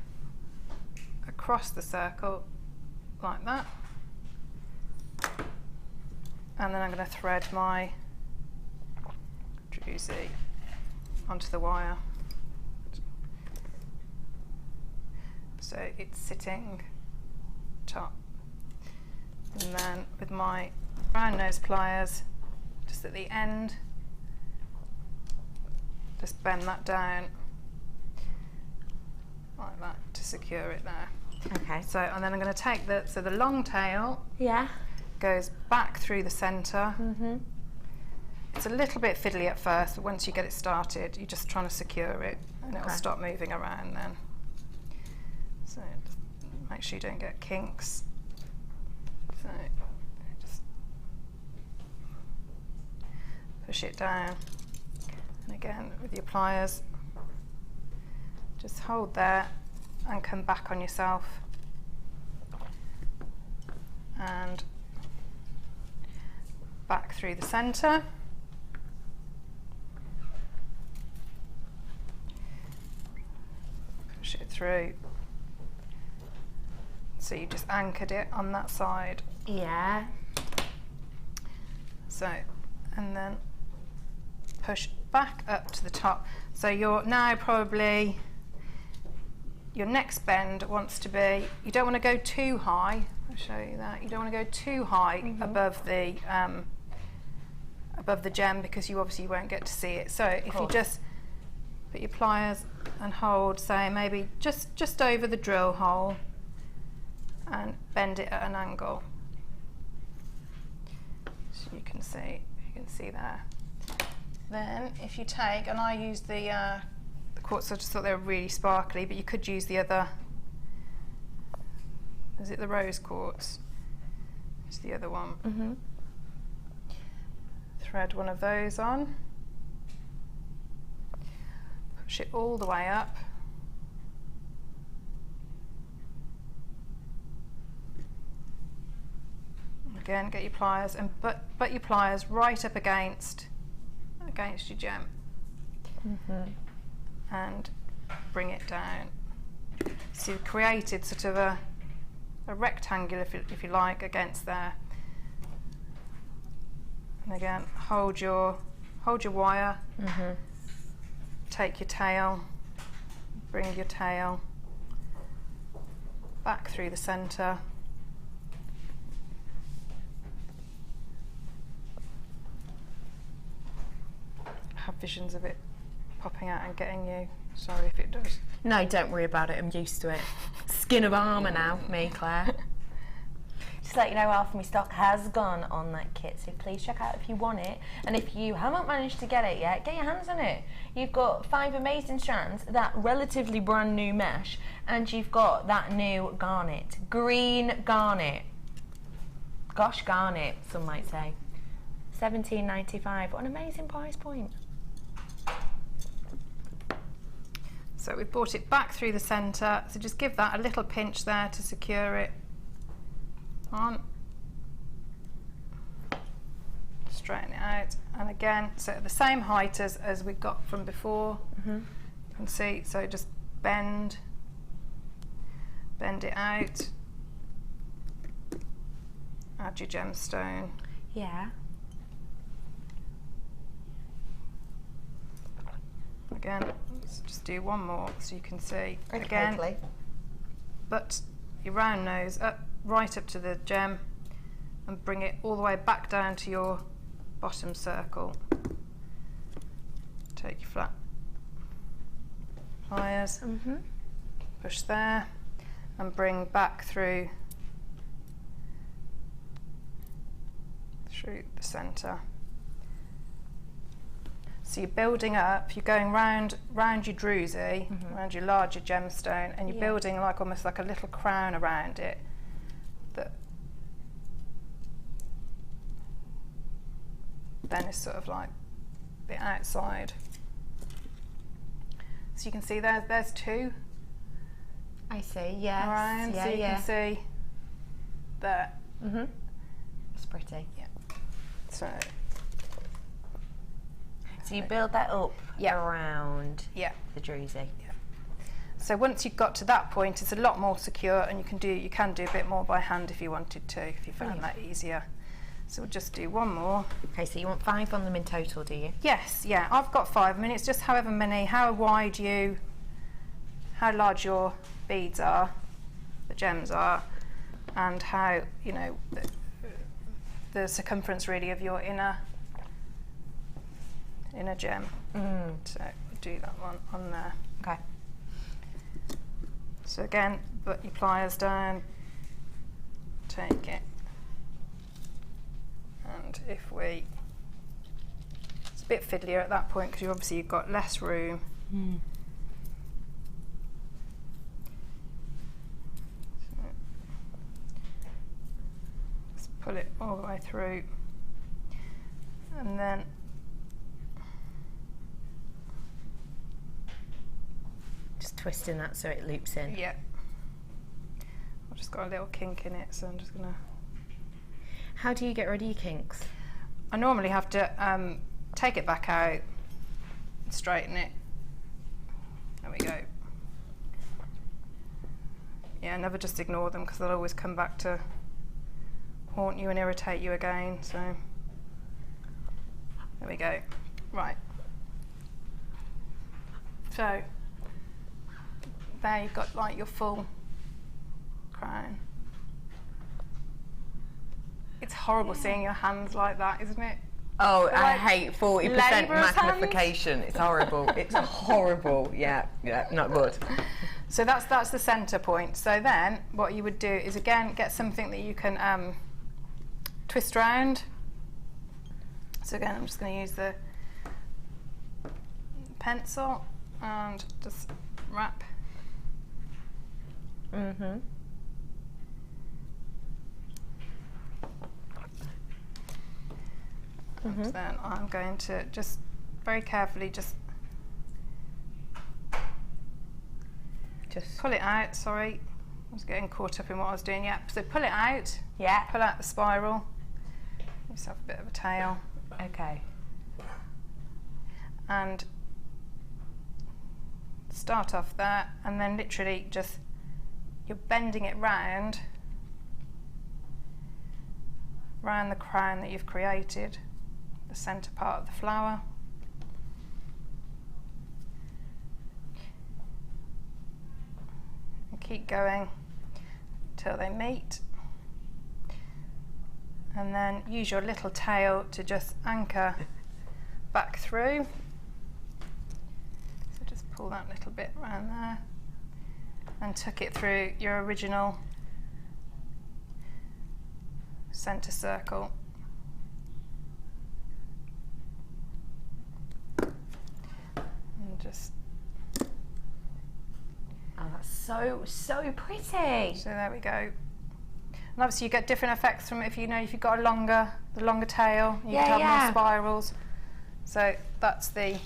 the circle like that. And then I'm going to thread my druzy onto the wire. So it's sitting top. And then with my round nose pliers, just at the end, just bend that down like that to secure it there. Okay. So, and then I'm going to take the long tail goes back through the centre. It's a little bit fiddly at first, but once you get it started, you're just trying to secure it, and it'll stop moving around then. So just make sure you don't get kinks. So just push it down, and again with your pliers, just hold there and come back on yourself, and back through the centre. Push it through. So you just anchored it on that side. Yeah. So, and then push back up to the top. So you're now probably, your next bend wants to be, you don't want to go too high. I'll show you that. You don't want to go too high above the gem, because you obviously won't get to see it. So if you just put your pliers and hold, say maybe just over the drill hole, and bend it at an angle. So you can see there. Then if you take, and I use the quartz, I just thought they were really sparkly, but you could use the other, is it the rose quartz? It's the other one. Thread one of those on, push it all the way up, again get your pliers and butt your pliers right up against your gem, and bring it down. So you've created sort of a rectangle, if you like, against there. And again, hold your hold your wire, take your tail, bring your tail back through the centre. I have visions of it popping out and getting you. Sorry if it does. No, don't worry about it, I'm used to it. Skin of armour now, me, Claire. Just to let you know, half of my stock has gone on that kit, so please check out if you want it. And if you haven't managed to get it yet, get your hands on it. You've got 5 amazing strands, that relatively brand new mesh, and you've got that new garnet, green garnet. Gosh, garnet, some might say. $17.95, what an amazing price point. So we've brought it back through the centre, so just give that a little pinch there to secure it on. Straighten it out, and again, so at the same height as we got from before. You can see, so just bend it out, add your gemstone. Yeah. Again, let's just do one more so you can see. Okay, again, quickly. but your round nose up, right up to the gem, and bring it all the way back down to your bottom circle. Take your flat pliers, push there, and bring back through the centre. So you're building up, you're going round your druzy, round your larger gemstone, and you're building like almost like a little crown around it. That then is sort of like the outside. So you can see there's 2 I see, yes. around, so you can see there. It's pretty. Yeah. So you build that up around yeah. the druzy. So once you've got to that point, it's a lot more secure, and you can do a bit more by hand if you wanted to, if you found that easier. So we'll just do one more. Okay, so you want 5 on them in total, do you? Yes, yeah, I've got 5. I mean, it's just however many, how large your beads are, the gems are, and how, you know, the circumference really of your inner gem. So we'll do that one on there. Okay. So again, put your pliers down, take it, and if we, it's a bit fiddlier at that point because you've got less room. So let's pull it all the way through, and then Just twisting that so it loops in. yeah, I've just got a little kink in it, so I'm just gonna. How do you get rid of your kinks? I normally have to take it back out, straighten it. There we go. Yeah, never just ignore them because they'll always come back to haunt you and irritate you again. So there we go. Right. So there you've got like your full crown. It's horrible seeing your hands like that, isn't it? Oh, I Like hate 40% labourer's magnification. It's horrible. It's horrible. Yeah, not good. So that's the centre point. So then what you would do is again get something that you can twist round. So again, I'm just going to use the pencil and just wrap. And then I'm going to just very carefully just pull it out. Sorry, I was getting caught up in what I was doing. Yeah, so pull it out. Yeah. Pull out the spiral. Give yourself a bit of a tail. Okay. And start off there, and then literally just you're bending it round the crown that you've created, the centre part of the flower. keep going till they meet, and then use your little tail to just anchor back through. So just pull that little bit around there and tuck it through your original centre circle. And just, Oh, that's so pretty. so there we go. And obviously you get different effects from it if you've got the longer tail, you can have more spirals. So that's the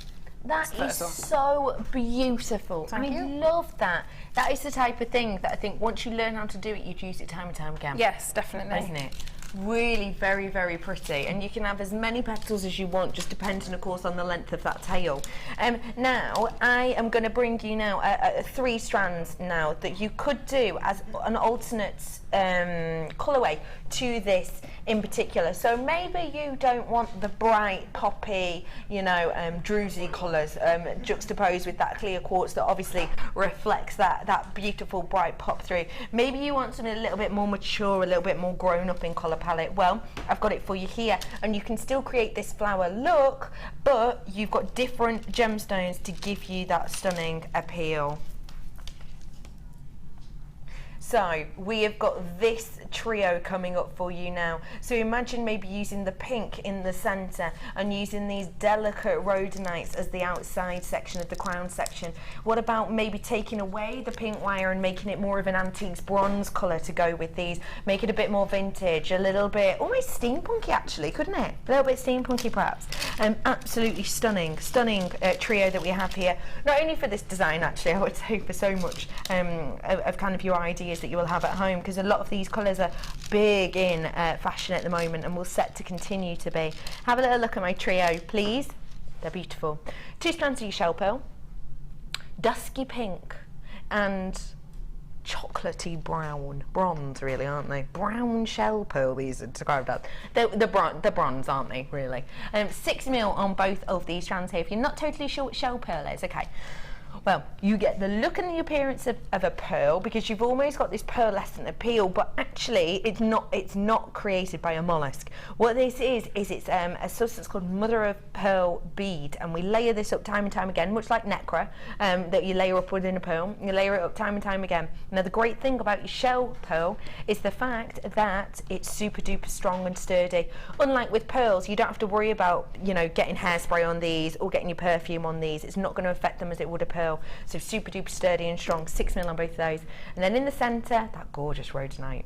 That is first one. so beautiful. Thank you. Love that. That is the type of thing that I think once you learn how to do it, you'd use it time and time again. Yes, definitely. Isn't it? Really very, very pretty, and you can have as many petals as you want, just depending of course on the length of that tail. Now I am going to bring you now 3 strands now that you could do as an alternate colourway to this in particular. So maybe you don't want the bright poppy, you know, druzy colours juxtaposed with that clear quartz that obviously reflects that beautiful bright pop through. Maybe you want something a little bit more mature, a little bit more grown up in colour palette. Well, I've got it for you here, and you can still create this flower look, but you've got different gemstones to give you that stunning appeal. So we have got this trio coming up for you now. So imagine maybe using the pink in the centre and using these delicate rhodonites as the outside section of the crown section. What about maybe taking away the pink wire and making it more of an antiques bronze colour to go with these? Make it a bit more vintage, a little bit almost steampunky actually, couldn't it? A little bit steampunky perhaps. Absolutely stunning trio that we have here. Not only for this design actually, I would say for so much of kind of your ideas that you will have at home, because a lot of these colours are big in fashion at the moment and will set to continue to be. Have a little look at my trio, please. They're beautiful. 2 strands of your shell pearl, dusky pink, and chocolatey brown. Bronze, really, aren't they? Brown shell pearl, these are described as. The bronze, aren't they, really? 6 mil on both of these strands here. If you're not totally sure what shell pearl is, okay. Well, you get the look and the appearance of a pearl, because you've almost got this pearlescent appeal, but actually it's not created by a mollusk. What this is it's a substance called mother of pearl bead, and we layer this up time and time again, much like nacre, that you layer up within a pearl. You layer it up time and time again. Now the great thing about your shell pearl is the fact that it's super duper strong and sturdy. Unlike with pearls, you don't have to worry about, you know, getting hairspray on these or getting your perfume on these. It's not going to affect them as it would a pearl. So super duper sturdy and strong. 6 mil on both of those. And then in the centre, that gorgeous rhodonite.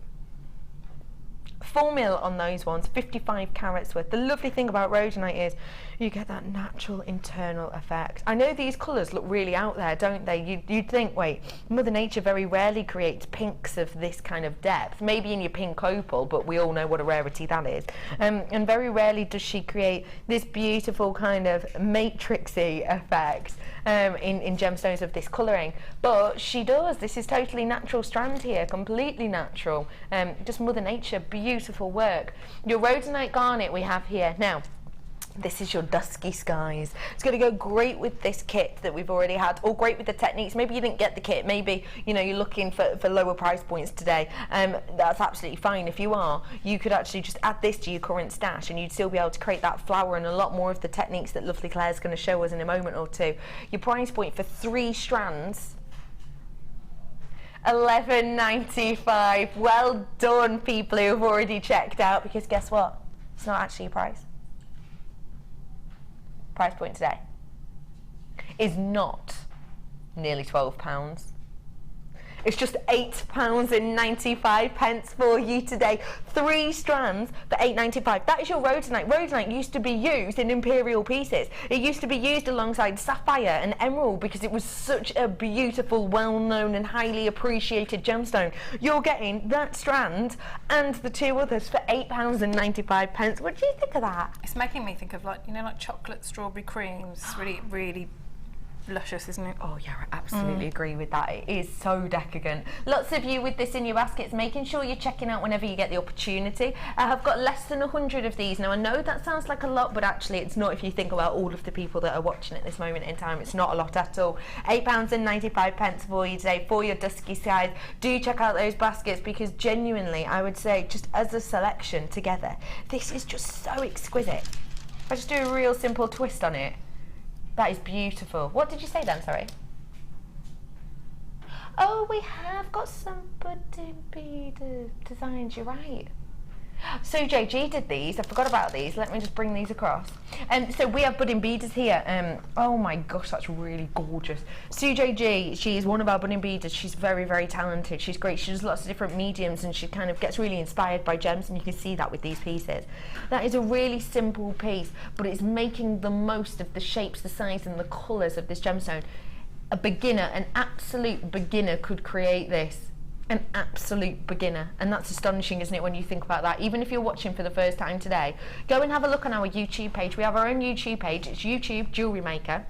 4 mil on those ones, 55 carats worth. The lovely thing about rhodonite is you get that natural internal effect. I know these colours look really out there, don't they? You'd think, wait, Mother Nature very rarely creates pinks of this kind of depth. Maybe in your pink opal, but we all know what a rarity that is. And very rarely does she create this beautiful kind of matrixy effect in gemstones of this colouring. But she does. This is totally natural strand here, completely natural. Just Mother Nature, beautiful work. Your rhodonite garnet we have here. Now, this is your dusky skies. It's going to go great with this kit that we've already had, or great with the techniques. Maybe you didn't get the kit, maybe, you know, you're looking for lower price points today. That's absolutely fine. If you are, you could actually just add this to your current stash and you'd still be able to create that flower and a lot more of the techniques that lovely Claire's going to show us in a moment or two. Your price point for 3 strands, $11.95. Well done, people who have already checked out, because guess what? It's not actually your price. Price point today is not nearly £12. It's just £8.95 for you today. 3 strands for £8.95. That is your rhodonite. Rhodonite used to be used in imperial pieces. It used to be used alongside sapphire and emerald because it was such a beautiful, well-known and highly appreciated gemstone. You're getting that strand and the 2 others for £8.95. What do you think of that? It's making me think of, like, you know, like chocolate strawberry creams. Really, really luscious, isn't it? Oh yeah, I absolutely agree with that. It is so decadent. Lots of you with this in your baskets, making sure you're checking out whenever you get the opportunity. I have got less than 100 of these. Now I know that sounds like a lot, but actually it's not if you think about all of the people that are watching at this moment in time. It's not a lot at all. £8.95 for you today for your dusky skies. Do check out those baskets, because genuinely I would say, just as a selection together, this is just so exquisite. If I just do a real simple twist on it, that is beautiful. What did you say then, sorry? Oh, we have got some budding bead designs, you're right. So JG did these, I forgot about these, let me just bring these across. So we have budding beaders here. Oh my gosh, that's really gorgeous. Sue JG, she is one of our budding beaders. She's very, very talented. She's great. She does lots of different mediums, and she kind of gets really inspired by gems, and you can see that with these pieces. That is a really simple piece, but it's making the most of the shapes, the size and the colours of this gemstone. A beginner, an absolute beginner could create this. An absolute beginner, and that's astonishing, isn't it, when you think about that? Even if you're watching for the first time today, go and have a look on our YouTube page. We have our own YouTube page. It's YouTube JewelleryMaker.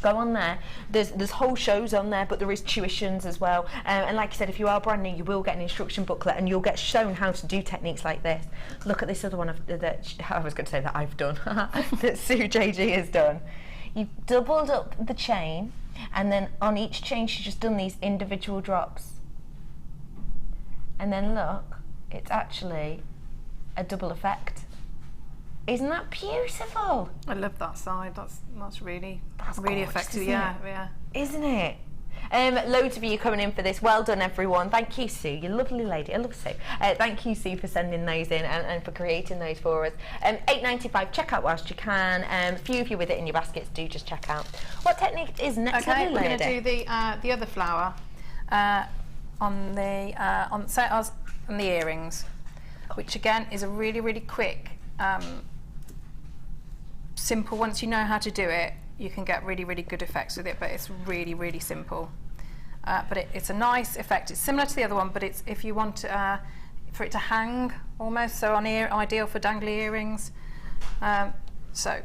Go on there. There's whole shows on there, but there is tuitions as well. And like I said, if you are brand new, you will get an instruction booklet, and you'll get shown how to do techniques like this. Look at this other one that I was going to say that I've done, that Sue JG has done. You've doubled up the chain, and then on each chain she's just done these individual drops. And then look, it's actually a double effect. Isn't that beautiful? I love that side. That's really That's really gorgeous, effective. isn't Yeah, it? yeah. Isn't it? Loads of you coming in for this. Well done, everyone. Thank you, Sue. You're a lovely lady. I love Sue. Thank you, Sue, for sending those in and for creating those for us. £8.95. Check out whilst you can. A few of you with it in your baskets, do just check out. What technique is next? Okay, lovely we're going lady? to do the other flower on the earrings, which again is a really quick, simple. Once you know how to do it, you can get really good effects with it, but it's really simple. But it's a nice effect. It's similar to the other one, but it's if you want for it to hang almost, so ideal for dangly earrings. So.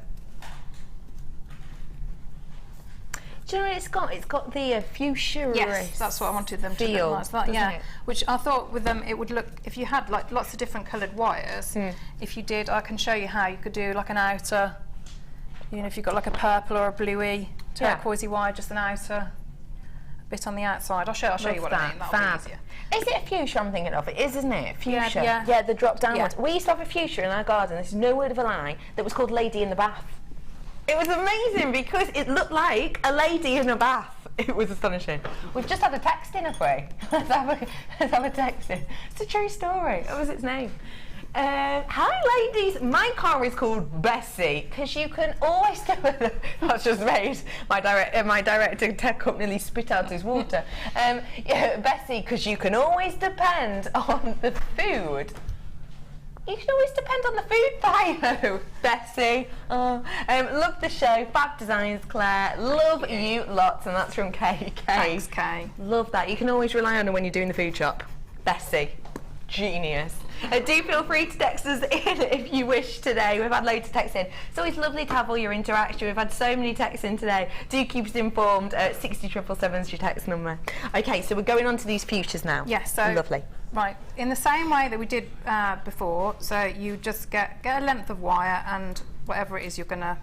Do you know what it's got the fuchsia. Yes, that's what I wanted them to look like. That, yeah, it? which I thought with them it would look, if you had like lots of different coloured wires, if you did, I can show you how you could do like an outer, you know, if you've got like a purple or a bluey, turquoisey wire, just an outer bit on the outside. I'll show you what I mean. That'll be easier. Is it a fuchsia I'm thinking of? It is, isn't it? Fuchsia. Yeah. The drop down Yeah. ones. We used to have a fuchsia in our garden, this is no word of a lie, that was called Lady in the Bath. It was amazing because it looked like a lady in a bath. It was astonishing. We've just had a text in, have we? Let's have a text in. It's a true story. What was its name? Hi ladies, my car is called Bessie because you can always that's just made my director Ted Cup nearly spit out his water. Bessie, because you can always depend on the food. You can always depend on the food bio, Bessie. Love the show, fab designs, Claire. Love you lots, and that's from KK. Thanks, Kay. Love that. You can always rely on her when you're doing the food shop. Bessie, genius. Do feel free to text us in if you wish today. We've had loads of texts in. It's always lovely to have all your interaction. We've had so many texts in today. Do keep us informed. 60777 is your text number. Okay, so we're going on to these futures now. Yes, so lovely. Right, in the same way that we did before, so you just get a length of wire and whatever it is you're going to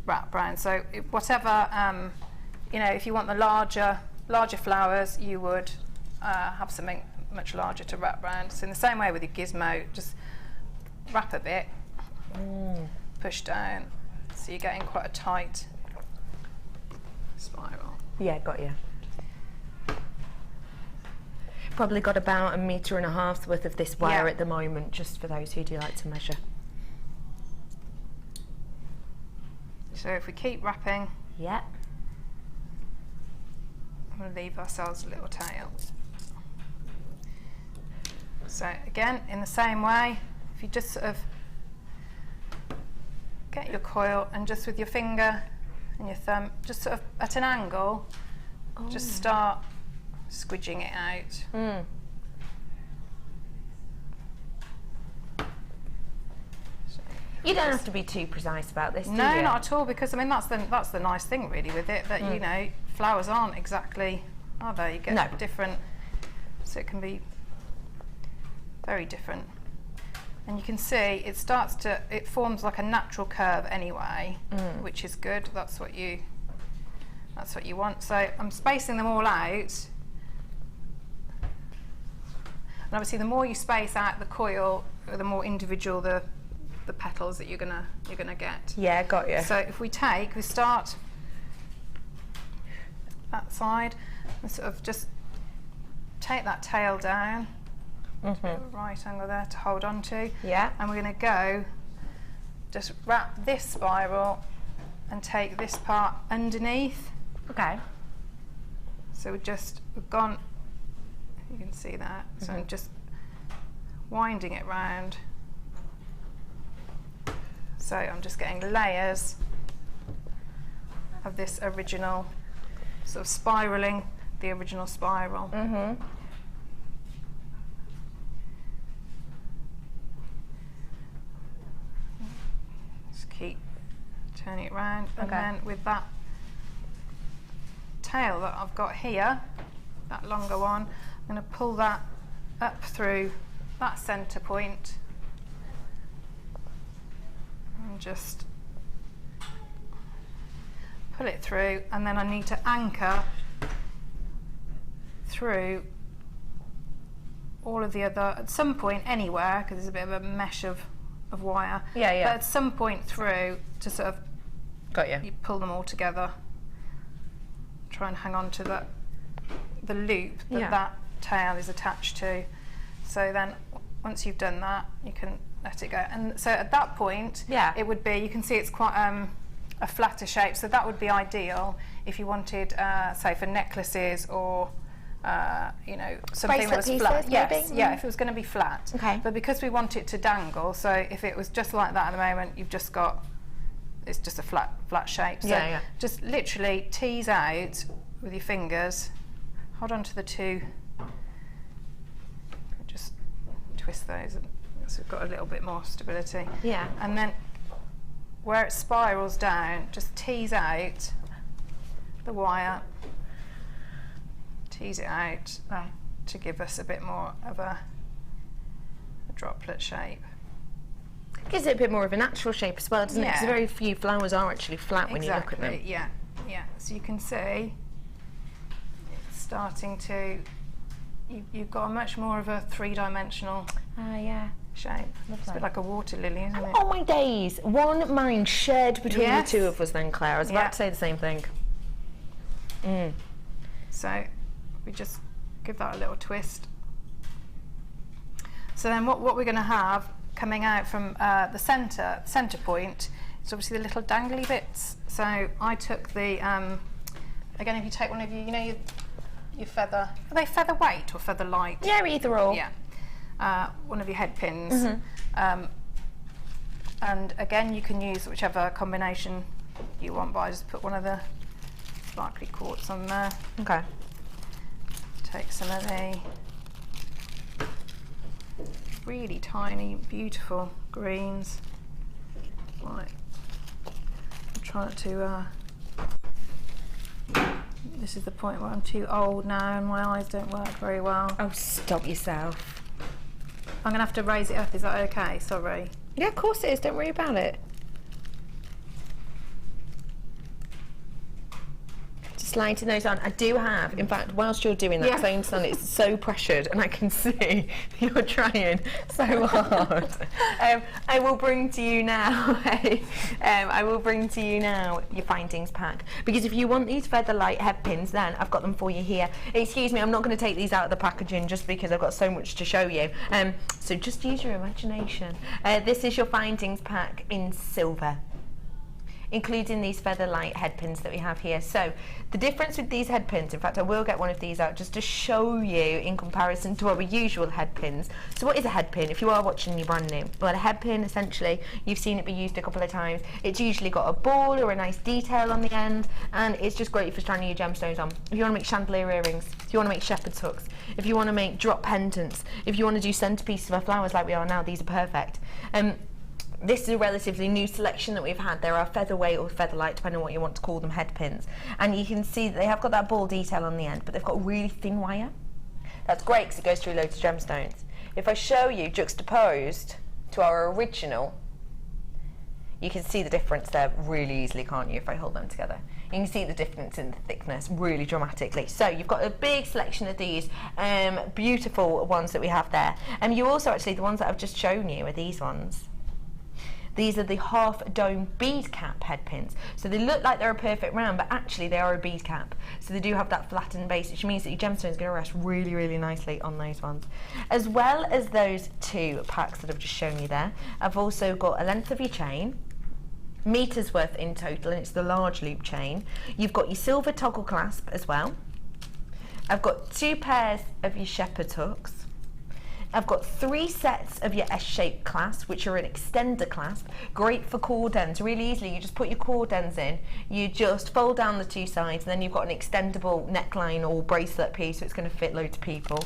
wrap around. So whatever, you know, if you want the larger flowers, you would have something much larger to wrap around. So in the same way with your gizmo, just wrap a bit, push down, so you're getting quite a tight spiral. Yeah, got you. Probably got about 1.5 meters worth of this wire at the moment, just for those who do like to measure. So if we keep wrapping, Yeah. I'm going to leave ourselves a little tail. So again, in the same way, if you just sort of get your coil and just with your finger and your thumb, just sort of at an angle, just start squidging it out. You don't have to be too precise about this, do No, you? not at all, because I mean that's the nice thing really with it, that you know, flowers aren't exactly, are they? You get different, so it can be very different. And you can see it forms like a natural curve anyway, which is good. That's what you want. So I'm spacing them all out. And obviously the more you space out the coil, the more individual the petals that you're gonna get. Yeah, got you. So if we start that side and sort of just take that tail down, right angle there to hold on to. Yeah. And we're gonna go just wrap this spiral and take this part underneath. Okay. So we've gone, you can see that. So I'm just winding it round. So I'm just getting layers of this original, sort of spiraling the original spiral. Just keep turning it round, and then with that tail that I've got here, that longer one, I'm going to pull that up through that centre point and just pull it through, and then I need to anchor through all of the other, at some point anywhere, because there's a bit of a mesh of wire, but at some point through to sort of you pull them all together, try and hang on to the loop that tail is attached to. So then once you've done that, you can let it go. And so at that point, it would be, you can see it's quite a flatter shape, so that would be ideal if you wanted, say, for necklaces or you know, something that was flat. Yes, if it was going to be flat. Okay. But because we want it to dangle, so if it was just like that at the moment, you've just got, it's just a flat shape. So just literally tease out with your fingers, hold on to the two, just twist those, so we've got a little bit more stability. Yeah. And then where it spirals down, just tease out the wire, tease it out to give us a bit more of a droplet shape. Gives it a bit more of a natural shape as well, doesn't it? Because very few flowers are actually flat when you look at them. Yeah. So you can see it's starting to, you've got a much more of a three-dimensional shape. It's a bit like a water lily, isn't it? Oh my days! One mind shared between the two of us then, Claire. I was about to say the same thing. So we just give that a little twist. So then what we're going to have coming out from the centre point is obviously the little dangly bits. So I took the, again, if you take one of you know your feather, are they feather weight or feather light? Yeah, either or. Yeah. One of your head pins. And again, you can use whichever combination you want, but I just put one of the sparkly quartz on there. Okay. Take some of the really tiny, beautiful greens. Right. I'm trying to. This is the point where I'm too old now and my eyes don't work very well. Oh, stop yourself. I'm going to have to raise it up. Is that okay? Sorry. Yeah, of course it is. Don't worry about it. Sliding those on. I do have, in fact, whilst you're doing that, because I understand it's so pressured and I can see you're trying so hard. I will bring to you now your findings pack, because if you want these feather light head pins, then I've got them for you here. Excuse me, I'm not going to take these out of the packaging just because I've got so much to show you, so just use your imagination. This is your findings pack in silver, including these feather light head pins that we have here. So the difference with these head pins, in fact I will get one of these out just to show you in comparison to our usual head pins. So what is a head pin if you are watching your brand new? Well, a head pin, essentially, you've seen it be used a couple of times. It's usually got a ball or a nice detail on the end, and it's just great for stranding your gemstones on. If you want to make chandelier earrings, if you want to make shepherd's hooks, if you want to make drop pendants, if you want to do centerpieces for flowers like we are now, these are perfect. This is a relatively new selection that we've had. There are featherweight or featherlight, depending on what you want to call them, head pins. And you can see that they have got that ball detail on the end, but they've got really thin wire. That's great because it goes through loads of gemstones. If I show you juxtaposed to our original, you can see the difference there really easily, can't you, if I hold them together? You can see the difference in the thickness really dramatically. So you've got a big selection of these beautiful ones that we have there. And you also, actually, the ones that I've just shown you are these ones. These are the half dome bead cap head pins. So they look like they're a perfect round, but actually they are a bead cap. So they do have that flattened base, which means that your gemstone is going to rest really, really nicely on those ones. As well as those two packs that I've just shown you there, I've also got a length of your chain, meters worth in total, and it's the large loop chain. You've got your silver toggle clasp as well. I've got 2 pairs of your shepherd's hooks. I've got 3 sets of your S-shaped clasps, which are an extender clasp, great for cord ends. Really easily, you just put your cord ends in, you just fold down the 2 sides, and then you've got an extendable neckline or bracelet piece, so it's going to fit loads of people.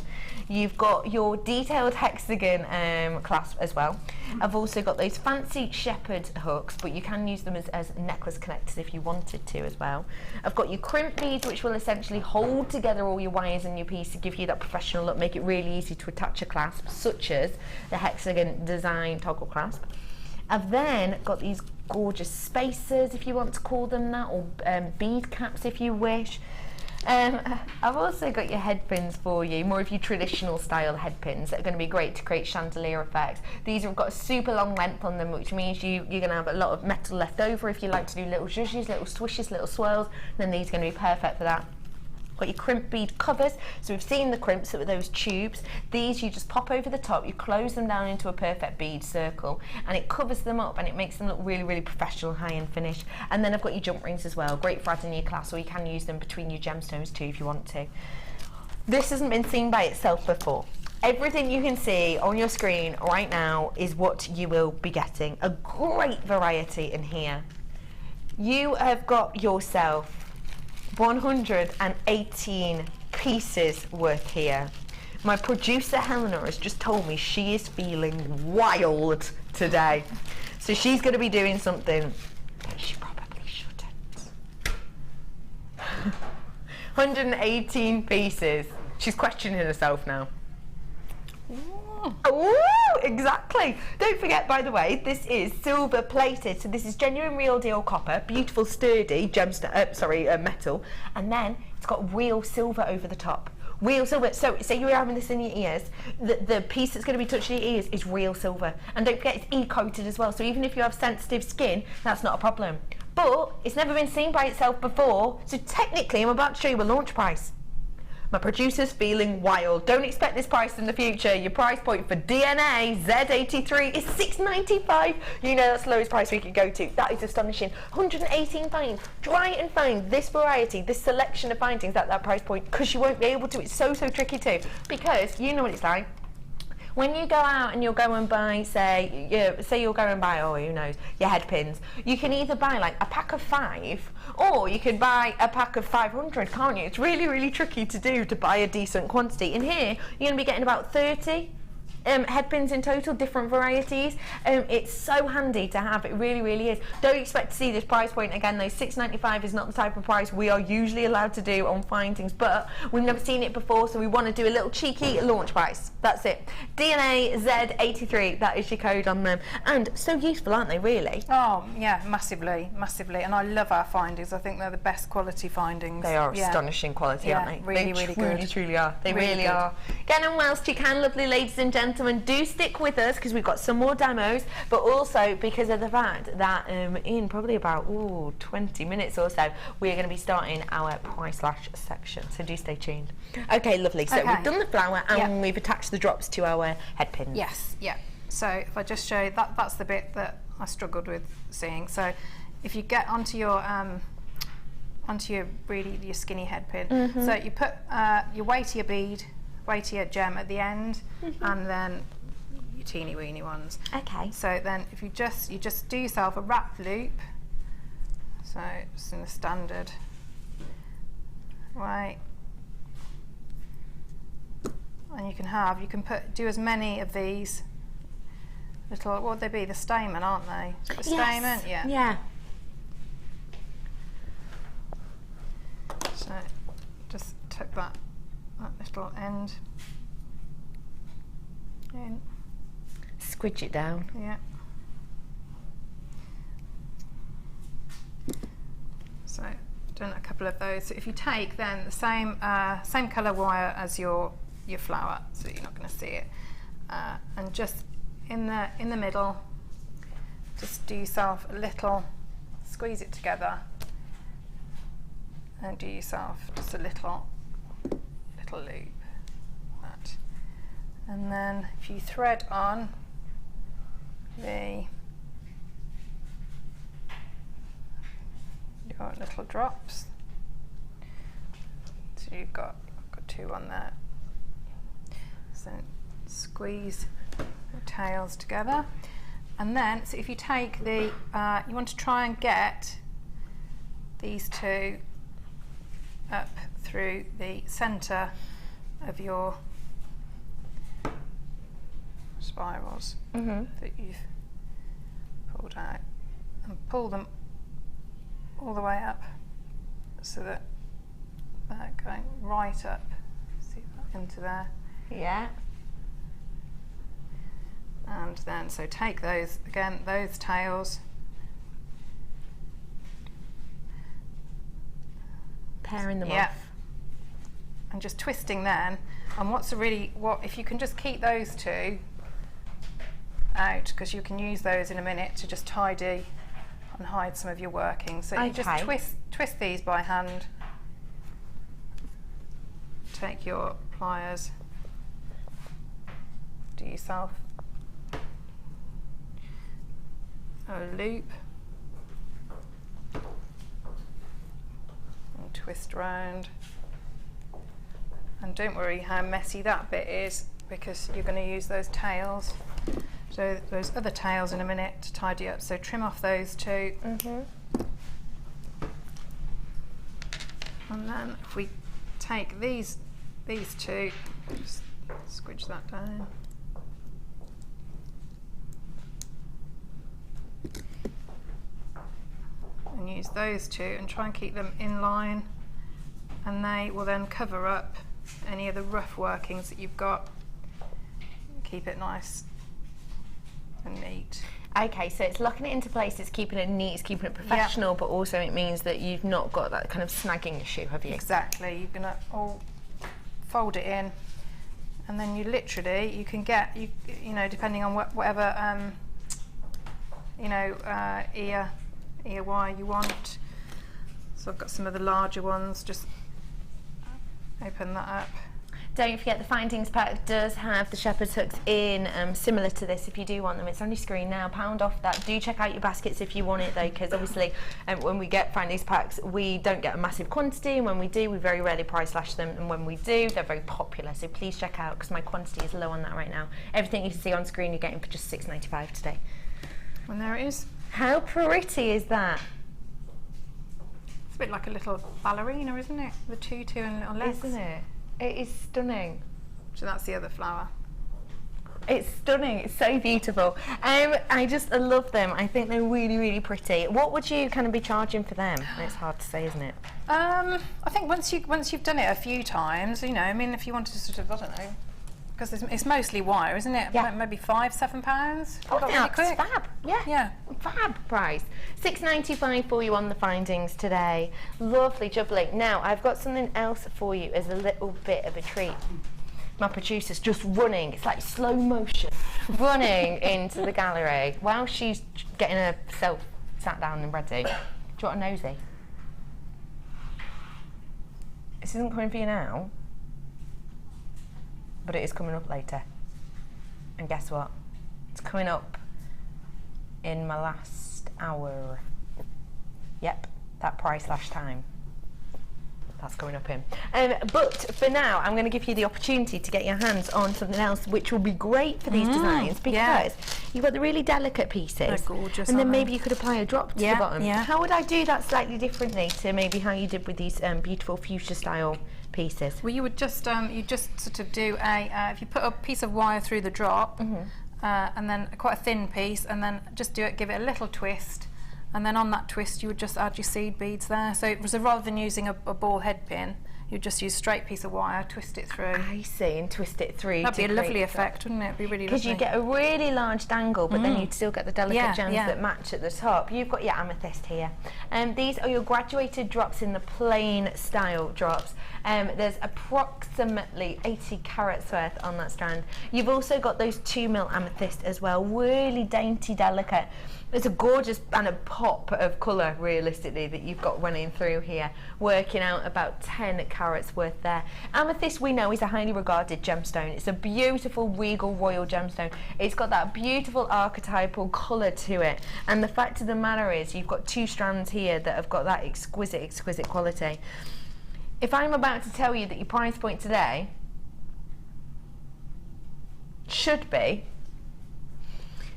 You've got your detailed hexagon clasp as well. I've also got those fancy shepherd hooks, but you can use them as necklace connectors if you wanted to as well. I've got your crimp beads, which will essentially hold together all your wires in your piece to give you that professional look, make it really easy to attach a clasp, such as the hexagon design toggle clasp. I've then got these gorgeous spacers, if you want to call them that, or bead caps if you wish. I've also got your head pins for you, more of your traditional style head pins that are going to be great to create chandelier effects. These have got a super long length on them, which means you're going to have a lot of metal left over if you like to do little zhuzhes, little swishes, little swirls. Then these are going to be perfect for that. Got your crimp bead covers, so we've seen the crimps that were those tubes. These you just pop over the top, you close them down into a perfect bead circle, and it covers them up and it makes them look really, really professional, high-end finish. And then I've got your jump rings as well, great for adding your class, or you can use them between your gemstones too if you want to. This hasn't been seen by itself before. Everything you can see on your screen right now is what you will be getting. A great variety in here. You have got yourself 118 pieces worth here. My producer Helena has just told me she is feeling wild today. So she's going to be doing something that she probably shouldn't. 118 pieces. She's questioning herself now. Oh, exactly. Don't forget, by the way, this is silver plated, so this is genuine real deal copper, beautiful sturdy metal, and then it's got real silver over the top. Real silver. So say you're having this in your ears, the piece that's going to be touching your ears is real silver, and don't forget it's e-coated as well, so even if you have sensitive skin, that's not a problem. But it's never been seen by itself before, so technically I'm about to show you a launch price. My producer's feeling wild. Don't expect this price in the future. Your price point for DNA Z83 is $6.95. You know that's the lowest price we could go to. That is astonishing. 118 finds. Try and find this variety, this selection of findings at that price point, because you won't be able to. It's so tricky too. Because you know what it's like. When you go out and you'll go and buy, say you'll go and buy, oh, who knows, your head pins, you can either buy like a pack of 5, or you could buy a pack of 500, can't you? It's really, really tricky to do, to buy a decent quantity. In here, you're going to be getting about 30 head pins in total, different varieties. It's so handy to have, it really, really is. Don't expect to see this price point again though. $6.95 is not the type of price we are usually allowed to do on findings, but we've never seen it before, so we want to do a little cheeky launch price. That's it. DNA Z83, that is your code on them. And so useful, aren't they, really? Oh, yeah, massively. And I love our findings. I think they're the best quality findings. They are astonishing quality, aren't they? Really, really good. They truly are. They really are. Get on whilst you can, lovely ladies and gentlemen. Do stick with us because we've got some more demos, but also because of the fact that in probably about 20 minutes or so, we're going to be starting our price slash section. So do stay tuned. Okay, lovely. So we've done the flower and we've attached the drops to our head pins. Yes, yeah. So if I just show you, that's the bit that I struggled with seeing. So if you get onto your your skinny head pin, so you put your weightier bead, weightier gem at the end, and then your teeny weeny ones. Okay. So then if you just do yourself a wrap loop, so it's in the standard way, and you can do as many of these little, what would they be? The stamen, aren't they? The Yes. stamen, yeah. Yeah. So just tuck that little end in. Squidge it down. Yeah. So done a couple of those. So if you take then the same colour wire as your flower, so you're not going to see it, and just in the middle, just do yourself a little, squeeze it together, and do yourself just a little loop. That, and then if you thread on your little drops, so you've got 2 on there. So squeeze the tails together, and then so if you take the you want to try and get these 2 up through the centre of your spirals that you've pulled out, and pull them all the way up so that they're going right up, see that, into there. Yeah. And then so take those again, those tails, Pairing them yeah, off. and just twisting then. And what if you can just keep those 2 out, because you can use those in a minute to just tidy and hide some of your workings. So you just twist these by hand. Take your pliers, do yourself a loop, and twist round. And don't worry how messy that bit is, because you're going to use those tails, so those other tails in a minute, to tidy up. So trim off those 2. And then if we take these 2, just squidge that down. And use those 2 and try and keep them in line, and they will then cover up any of the rough workings that you've got. Keep it nice and neat. Okay, so it's locking it into place, it's keeping it neat, it's keeping it professional, but also it means that you've not got that kind of snagging issue, have you? Exactly. You're going to all fold it in, and then you literally, you can get, you know, depending on whatever ear wire you want. So I've got some of the larger ones, just open that up. Don't forget the Findings pack does have the shepherd's hooks in, similar to this if you do want them. It's on your screen now, £1 off that. Do check out your baskets if you want it though, because obviously when we get Findings packs we don't get a massive quantity, and when we do we very rarely price slash them, and when we do they're very popular, so please check out, because my quantity is low on that right now. Everything you see on screen you're getting for just £6.95 today. And there it is. How pretty is that? It's a bit like a little ballerina, isn't it? The tutu and little legs. Isn't it? It is stunning. So that's the other flower. It's stunning. It's so beautiful. I just love them. I think they're really, really pretty. What would you kind of be charging for them? It's hard to say, isn't it? I think once you've done it a few times, you know, I mean, if you wanted to sort of, I don't know, because it's mostly wire, isn't it? Yeah. Maybe £5-7. Oh, that's really quick. fab. Yeah. Fab price. £6.95 for you on the Findings today. Lovely jubbly. Now, I've got something else for you as a little bit of a treat. My producer's just running, it's like slow motion, running into the gallery while she's getting herself sat down and ready. Do you want a nosy? This isn't coming for you now, but it is coming up later. And guess what? It's coming up in my last hour. Yep, that price slash time. That's coming up in. But for now, I'm going to give you the opportunity to get your hands on something else which will be great for these designs, because you've got the really delicate pieces. They're gorgeous, and then aren't maybe they? you could apply a drop to the bottom. Yeah. How would I do that slightly differently to maybe how you did with these beautiful fuchsia style pieces? Well, you would just sort of do if you put a piece of wire through the drop, and then quite a thin piece, and then just give it a little twist, and then on that twist you would just add your seed beads there. So rather than using a ball head pin, you just use a straight piece of wire, twist it through. I see, and twist it through. That'd be a lovely effect, wouldn't it? It'd be really lovely. Because you get a really large dangle, but then you'd still get the delicate gems that match at the top. You've got your amethyst here. These are your graduated drops in the plain style drops. There's approximately 80 carats worth on that strand. You've also got those 2mm amethyst as well, really dainty, delicate. It's a gorgeous and a pop of colour, realistically, that you've got running through here, working out about 10 carats worth there. Amethyst, we know, is a highly regarded gemstone. It's a beautiful, regal, royal gemstone. It's got that beautiful archetypal colour to it. And the fact of the matter is, you've got 2 strands here that have got that exquisite, exquisite quality. If I'm about to tell you that your price point today should be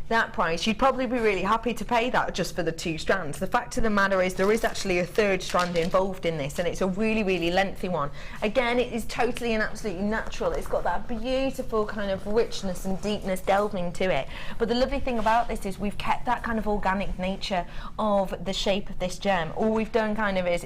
that price, you'd probably be really happy to pay that just for the 2 strands. The fact of the matter is there is actually a 3rd strand involved in this, and it's a really, really lengthy one. Again, it is totally and absolutely natural. It's got that beautiful kind of richness and deepness delving to it. But the lovely thing about this is we've kept that kind of organic nature of the shape of this gem. All we've done kind of is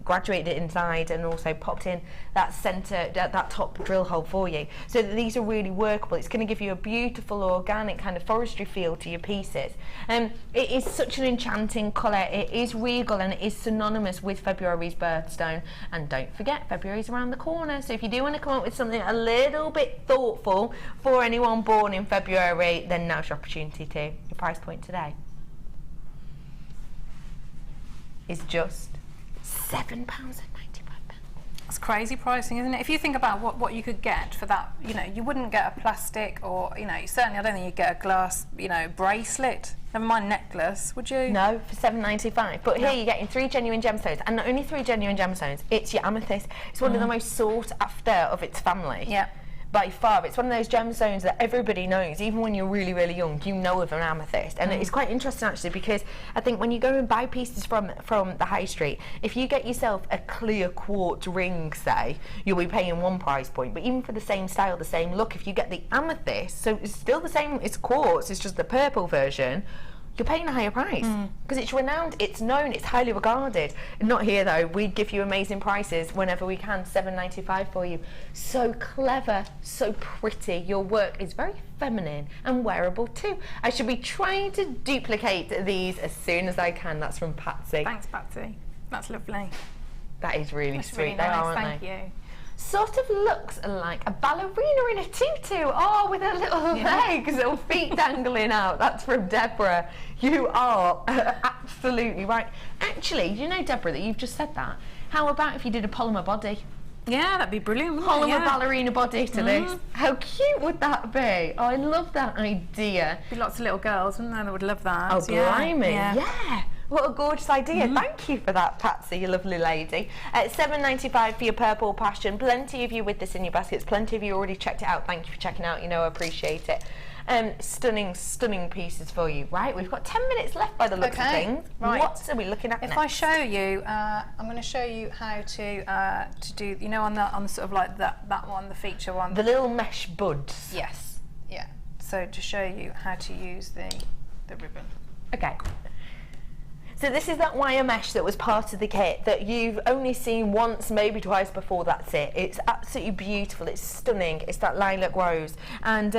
graduated it inside and also popped in that centre, that top drill hole for you. So that these are really workable. It's going to give you a beautiful organic kind of forestry feel to your pieces. It is such an enchanting colour. It is regal and it is synonymous with February's birthstone. And don't forget, February's around the corner, so if you do want to come up with something a little bit thoughtful for anyone born in February, then now's your opportunity to. Your price point today is just £7.95. That's crazy pricing, isn't it? If you think about what you could get for that, you know, you wouldn't get a plastic, or, you know, certainly I don't think you'd get a glass, you know, bracelet, never mind necklace, would you? No, for £7.95. But here you're getting 3 genuine gemstones, and not only 3 genuine gemstones, it's your amethyst. It's one of the most sought after of its family. Yeah. By far, it's one of those gemstones that everybody knows. Even when you're really, really young, you know of an amethyst. And it's quite interesting, actually, because I think when you go and buy pieces from the high street, if you get yourself a clear quartz ring, say, you'll be paying one price point. But even for the same style, the same look, if you get the amethyst, so it's still the same, it's quartz, it's just the purple version, you're paying a higher price because it's renowned, it's known, it's highly regarded. Not here though, we give you amazing prices whenever we can, £7.95 for you. So clever, so pretty. Your work is very feminine and wearable too. I should be trying to duplicate these as soon as I can. That's from Patsy. Thanks, Patsy. That's lovely. That is really That's sweet. really They nice, are, aren't thank they? you. Sort of looks like a ballerina in a tutu. Oh, with her little legs or feet dangling out. That's from Deborah. You are absolutely right. Actually, you know, Deborah, that you've just said that. How about if you did a polymer body? Yeah, that'd be brilliant, wouldn't it? Polymer ballerina body to this. How cute would that be? Oh, I love that idea. Be lots of little girls, wouldn't there, that would love that. Oh, blimey. Yeah. Yeah. What a gorgeous idea. Thank you for that, Patsy, you lovely lady. £7.95 for your Purple Passion. Plenty of you with this in your baskets. Plenty of you already checked it out. Thank you for checking out. You know, I appreciate it. Stunning, stunning pieces for you. Right, we've got 10 minutes left by the looks of things. Right. What are we looking at If next? I show you, I'm going to show you how to do, you know, on the sort of like that one, the feature one. The little mesh buds. Yes, yeah. So to show you how to use the ribbon. Okay. So this is that wire mesh that was part of the kit that you've only seen once, maybe twice before, that's it. It's absolutely beautiful, it's stunning, it's that lilac rose. And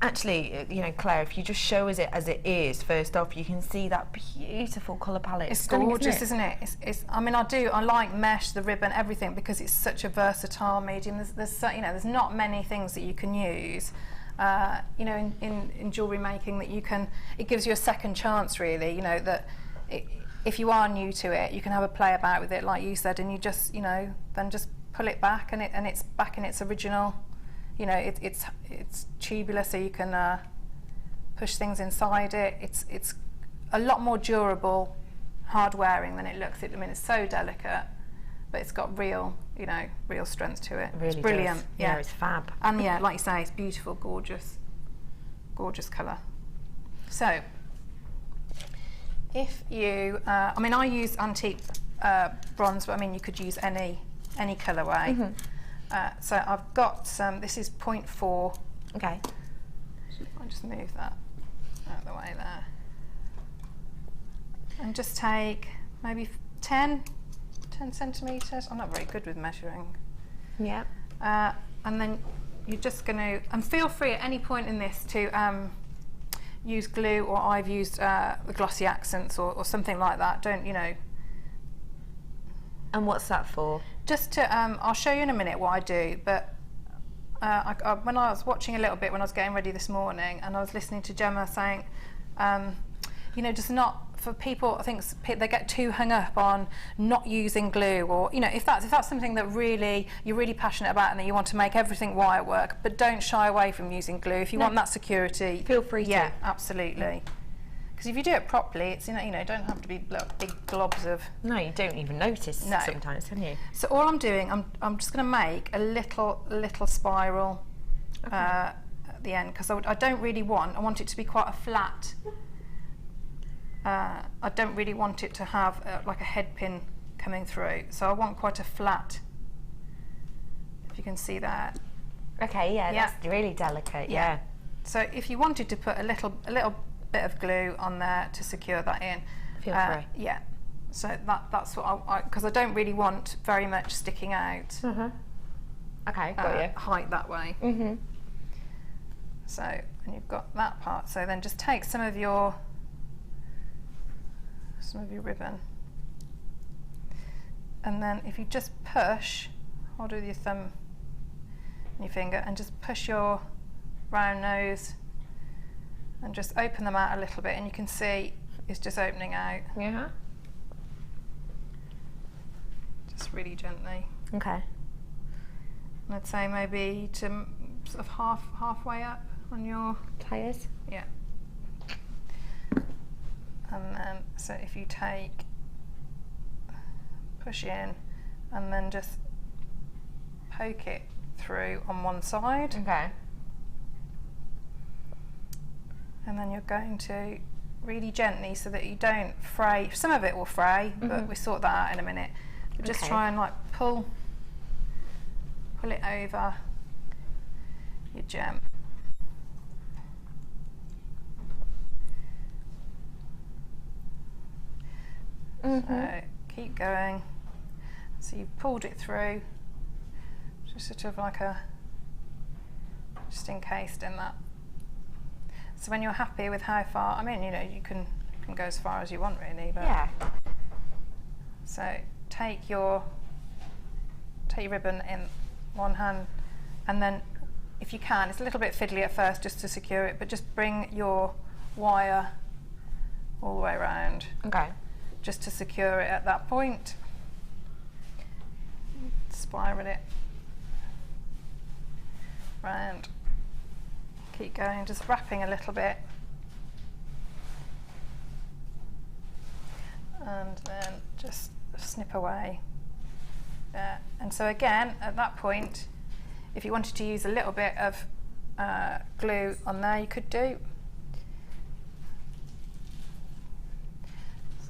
actually, you know, Claire, if you just show us it as it is, first off, you can see that beautiful colour palette. It's stunning, gorgeous, isn't it? It's, I mean, I like mesh, the ribbon, everything, because it's such a versatile medium. There's not many things that you can use. You know, in jewellery making that you can, it gives you a second chance, really, you know, that if you are new to it, you can have a play about with it, like you said, and you just, you know, then just pull it back, and it's back in its original, you know, it's tubular, so you can push things inside it. It's a lot more durable, hard wearing than it looks. I mean, it's so delicate, but it's got real, you know, real strength to it. It really it's brilliant. does. Yeah, it's fab. And yeah, like you say, it's beautiful, gorgeous colour. So, if you, I mean, I use antique bronze, but I mean, you could use any colourway. So I've got some. This is 0.4. Okay. I'll just move that out of the way there. And just take maybe 10 centimetres. I'm not very good with measuring. Yeah. And then you're just going to, and feel free at any point in this to use glue, or I've used the glossy accents or something like that. Don't, you know. And what's that for? Just to, I'll show you in a minute what I do, but when I was watching a little bit when I was getting ready this morning, and I was listening to Gemma saying, you know, just not, for people, I think they get too hung up on not using glue, or, you know, if that's something that you're really passionate about and that you want to make everything wire work, but don't shy away from using glue. If you want that security, feel free to. Yeah, absolutely. Because if you do it properly, it's, you know, don't have to be big globs of. No, you don't even notice sometimes, can you? So all I'm doing, I'm just going to make a little spiral at the end, because I don't really want. I want it to be quite a flat. I don't really want it to have like a head pin coming through, so I want quite a flat. If you can see that. Okay, yeah, that's really delicate. Yeah. So if you wanted to put a little bit of glue on there to secure that in, feel free. Yeah. So that's what because I don't really want very much sticking out. Okay, got you. Height that way. So, and you've got that part. So then just take some of your ribbon, and then if you just push, hold with your thumb and your finger, and just push your round nose and just open them out a little bit, and you can see it's just opening out. Yeah. Just really gently. Okay. And I'd say maybe to sort of halfway up on your pliers. Yeah. And then, so if you push in, and then just poke it through on one side. Okay. And then you're going to really gently, so that you don't fray. Some of it will fray, but we'll sort that out in a minute. But just try and like pull it over your gem. So keep going. So you've pulled it through, just sort of like just encased in that. So when you're happy with how far, I mean, you know, you can go as far as you want really, but yeah. So take your ribbon in one hand, and then if you can, it's a little bit fiddly at first just to secure it, but just bring your wire all the way around. Okay. Just to secure it at that point. Spiral it round. Keep going, just wrapping a little bit. And then just snip away. And so again, at that point, if you wanted to use a little bit of glue on there, you could do.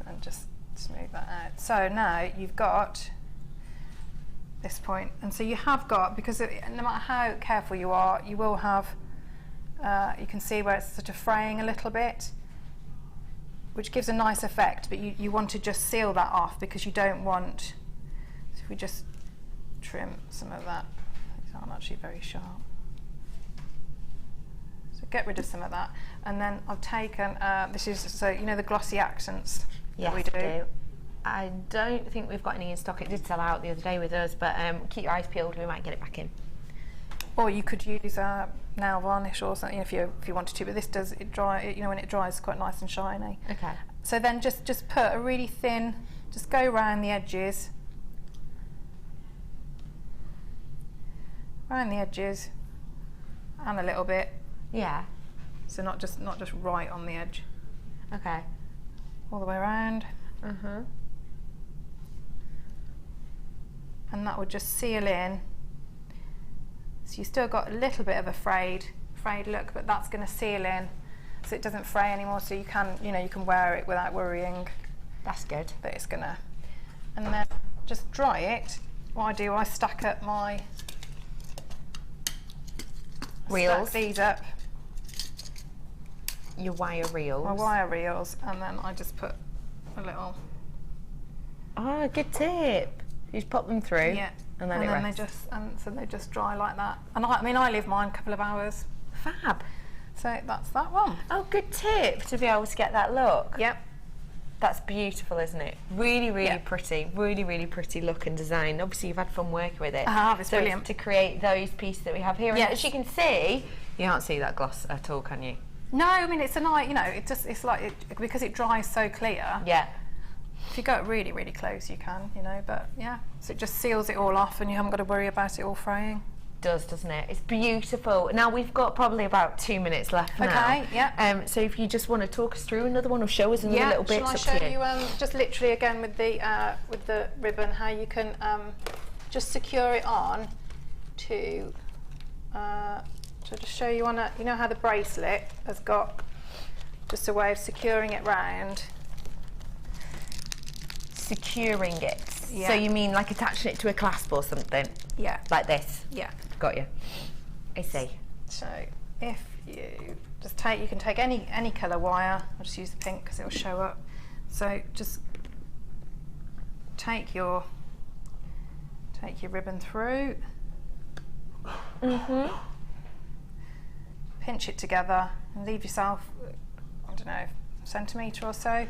And just smooth that out. So now you've got this point, and so you have got, because no matter how careful you are, you will have, you can see where it's sort of fraying a little bit, which gives a nice effect, but you want to just seal that off, because you don't want, so if we just trim some of that, these aren't actually very sharp. So get rid of some of that, and then I've taken, this is, so you know the glossy accents. Yes, we do. I don't think we've got any in stock. It did sell out the other day with us, but keep your eyes peeled. We might get it back in. Or you could use nail varnish or something if you wanted to. But this does it dry. You know, when it dries, it's quite nice and shiny. Okay. So then just put a really thin. Just go around the edges. Around the edges, and a little bit. Yeah. So not just right on the edge. Okay. All the way around. And that would just seal in. So you still got a little bit of a frayed look, but that's going to seal in, so it doesn't fray anymore. So you can, you know, you can wear it without worrying. That's good. That it's gonna. And then just dry it. What I do, I stack up my reels. Stack these up. your wire reels. My wire reels, and then I just put a little. Ah, good tip. You just pop them through. Yeah. And then, so they just dry like that. And I leave mine a couple of hours. Fab. So that's that one. Oh, good tip to be able to get that look. Yep. That's beautiful, isn't it? Really, really pretty. Really, really pretty look and design. Obviously, you've had fun working with it. It's brilliant. To create those pieces that we have here. Yes. And as you can see, you can't see that gloss at all, can you? No, I mean, it's a nice, it's like, because it dries so clear. Yeah. If you go really, really close, you can, but yeah. So it just seals it all off and you haven't got to worry about it all fraying. Does, doesn't it? It's beautiful. Now we've got probably about 2 minutes left now. Okay, yeah. So if you just want to talk us through another one or show us another little bit. Shall I show you just literally again with the ribbon how you can just secure it on to just show you on a, how the bracelet has got just a way of securing it round. Securing it. Yeah. So you mean like attaching it to a clasp or something? Yeah. Like this? Yeah. Got you. I see. So if you just you can take any colour wire. I'll just use the pink because it will show up. So just take your ribbon through. Mhm. Pinch it together and leave yourself, I don't know, a centimetre or so.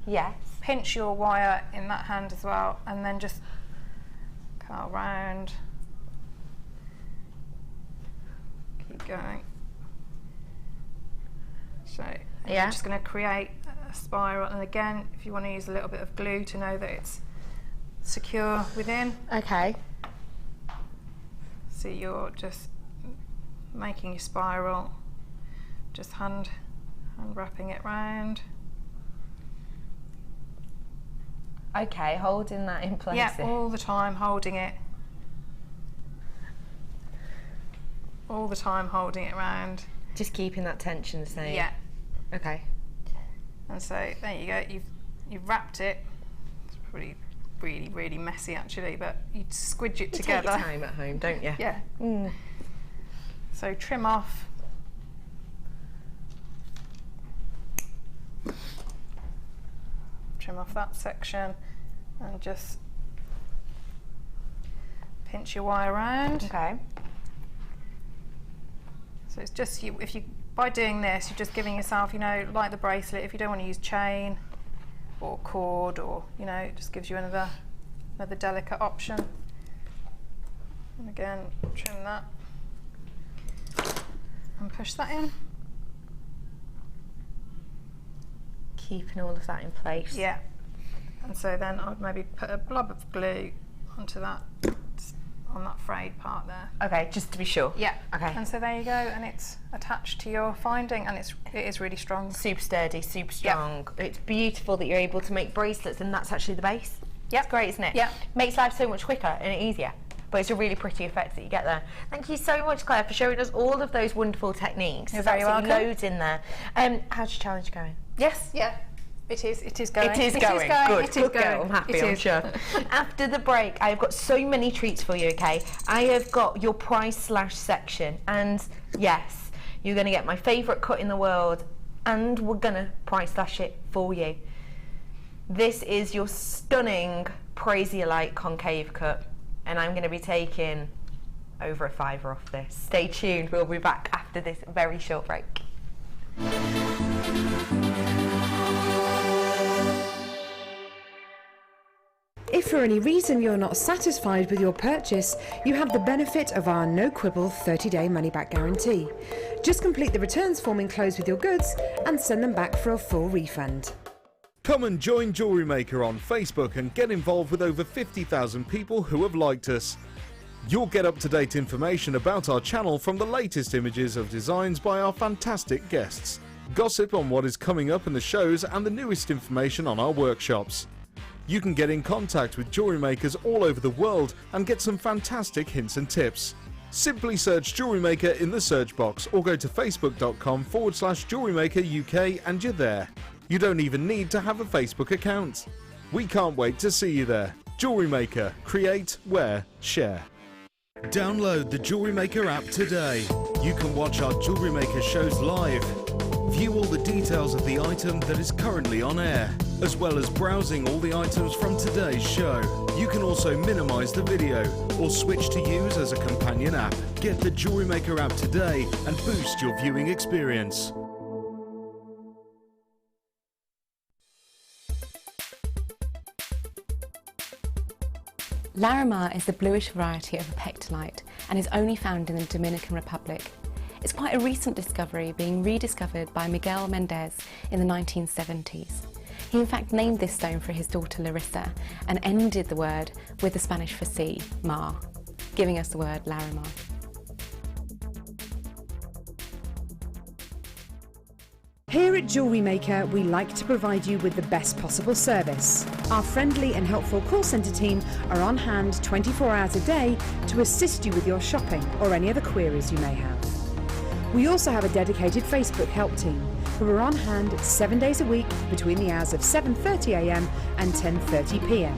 Yes. Pinch your wire in that hand as well, and then just curl round. Keep going. So you're just going to create a spiral, and again, if you want to use a little bit of glue to know that it's secure within. Okay. So you're just making your spiral, just hand wrapping it round. Okay, holding that in place. Yeah, all the time holding it. All the time holding it round. Just keeping that tension the same. Yeah. Okay. And so there you go. You've wrapped it. It's probably really, really messy actually, but you squidge it together. Take your time at home, don't you? Yeah. So trim off. Trim off that section and just pinch your wire around. Okay. So it's just by doing this, you're just giving yourself, like the bracelet, if you don't want to use chain or cord, or it just gives you another delicate option. And again, trim that and push that in. Keeping all of that in place. Yeah. And so then I'd maybe put a blob of glue onto that, on that frayed part there. Okay, just to be sure. Yeah. Okay. And so there you go, and it's attached to your finding, and it is really strong. Super sturdy, super strong. Yep. It's beautiful that you're able to make bracelets, and that's actually the base. Yeah. It's great, isn't it? Yeah. Makes life so much quicker and easier. But it's a really pretty effect that you get there. Thank you so much, Claire, for showing us all of those wonderful techniques. You're very welcome. Loads in there. How's your challenge going? Yes. Yeah. It is going. It is going. Good. It is going. I'm happy, I'm sure. After the break, I've got so many treats for you, okay? I have got your price slash section, and yes, you're going to get my favourite cut in the world, and we're going to price slash it for you. This is your stunning Praisiolite concave cut, and I'm going to be taking over a £5 off this. Stay tuned, we'll be back after this very short break. If for any reason you're not satisfied with your purchase, you have the benefit of our no quibble 30-day money-back guarantee. Just complete the returns form enclosed with your goods and send them back for a full refund. Come and join JewelleryMaker on Facebook and get involved with over 50,000 people who have liked us. You'll get up-to-date information about our channel from the latest images of designs by our fantastic guests, gossip on what is coming up in the shows, and the newest information on our workshops. You can get in contact with jewellery makers all over the world and get some fantastic hints and tips. Simply search JewelleryMaker in the search box or go to facebook.com/JewelleryMaker UK and you're there. You don't even need to have a Facebook account. We can't wait to see you there. JewelleryMaker. Create, wear, share. Download the JewelleryMaker app today. You can watch our JewelleryMaker shows live, View all the details of the item that is currently on air, as well as browsing all the items from today's show. You can also minimize the video or switch to use as a companion app. Get the JewelleryMaker app today and boost your viewing experience. Larimar is the bluish variety of pectolite and is only found in the Dominican Republic. It's quite a recent discovery, being rediscovered by Miguel Mendez in the 1970s. He in fact named this stone for his daughter Larissa and ended the word with the Spanish for sea, mar, giving us the word Larimar. Here at JewelleryMaker, we like to provide you with the best possible service. Our friendly and helpful call centre team are on hand 24 hours a day to assist you with your shopping or any other queries you may have. We also have a dedicated Facebook help team who are on hand 7 days a week between the hours of 7:30 AM and 10:30 PM.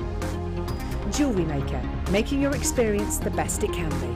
JewelleryMaker, making your experience the best it can be.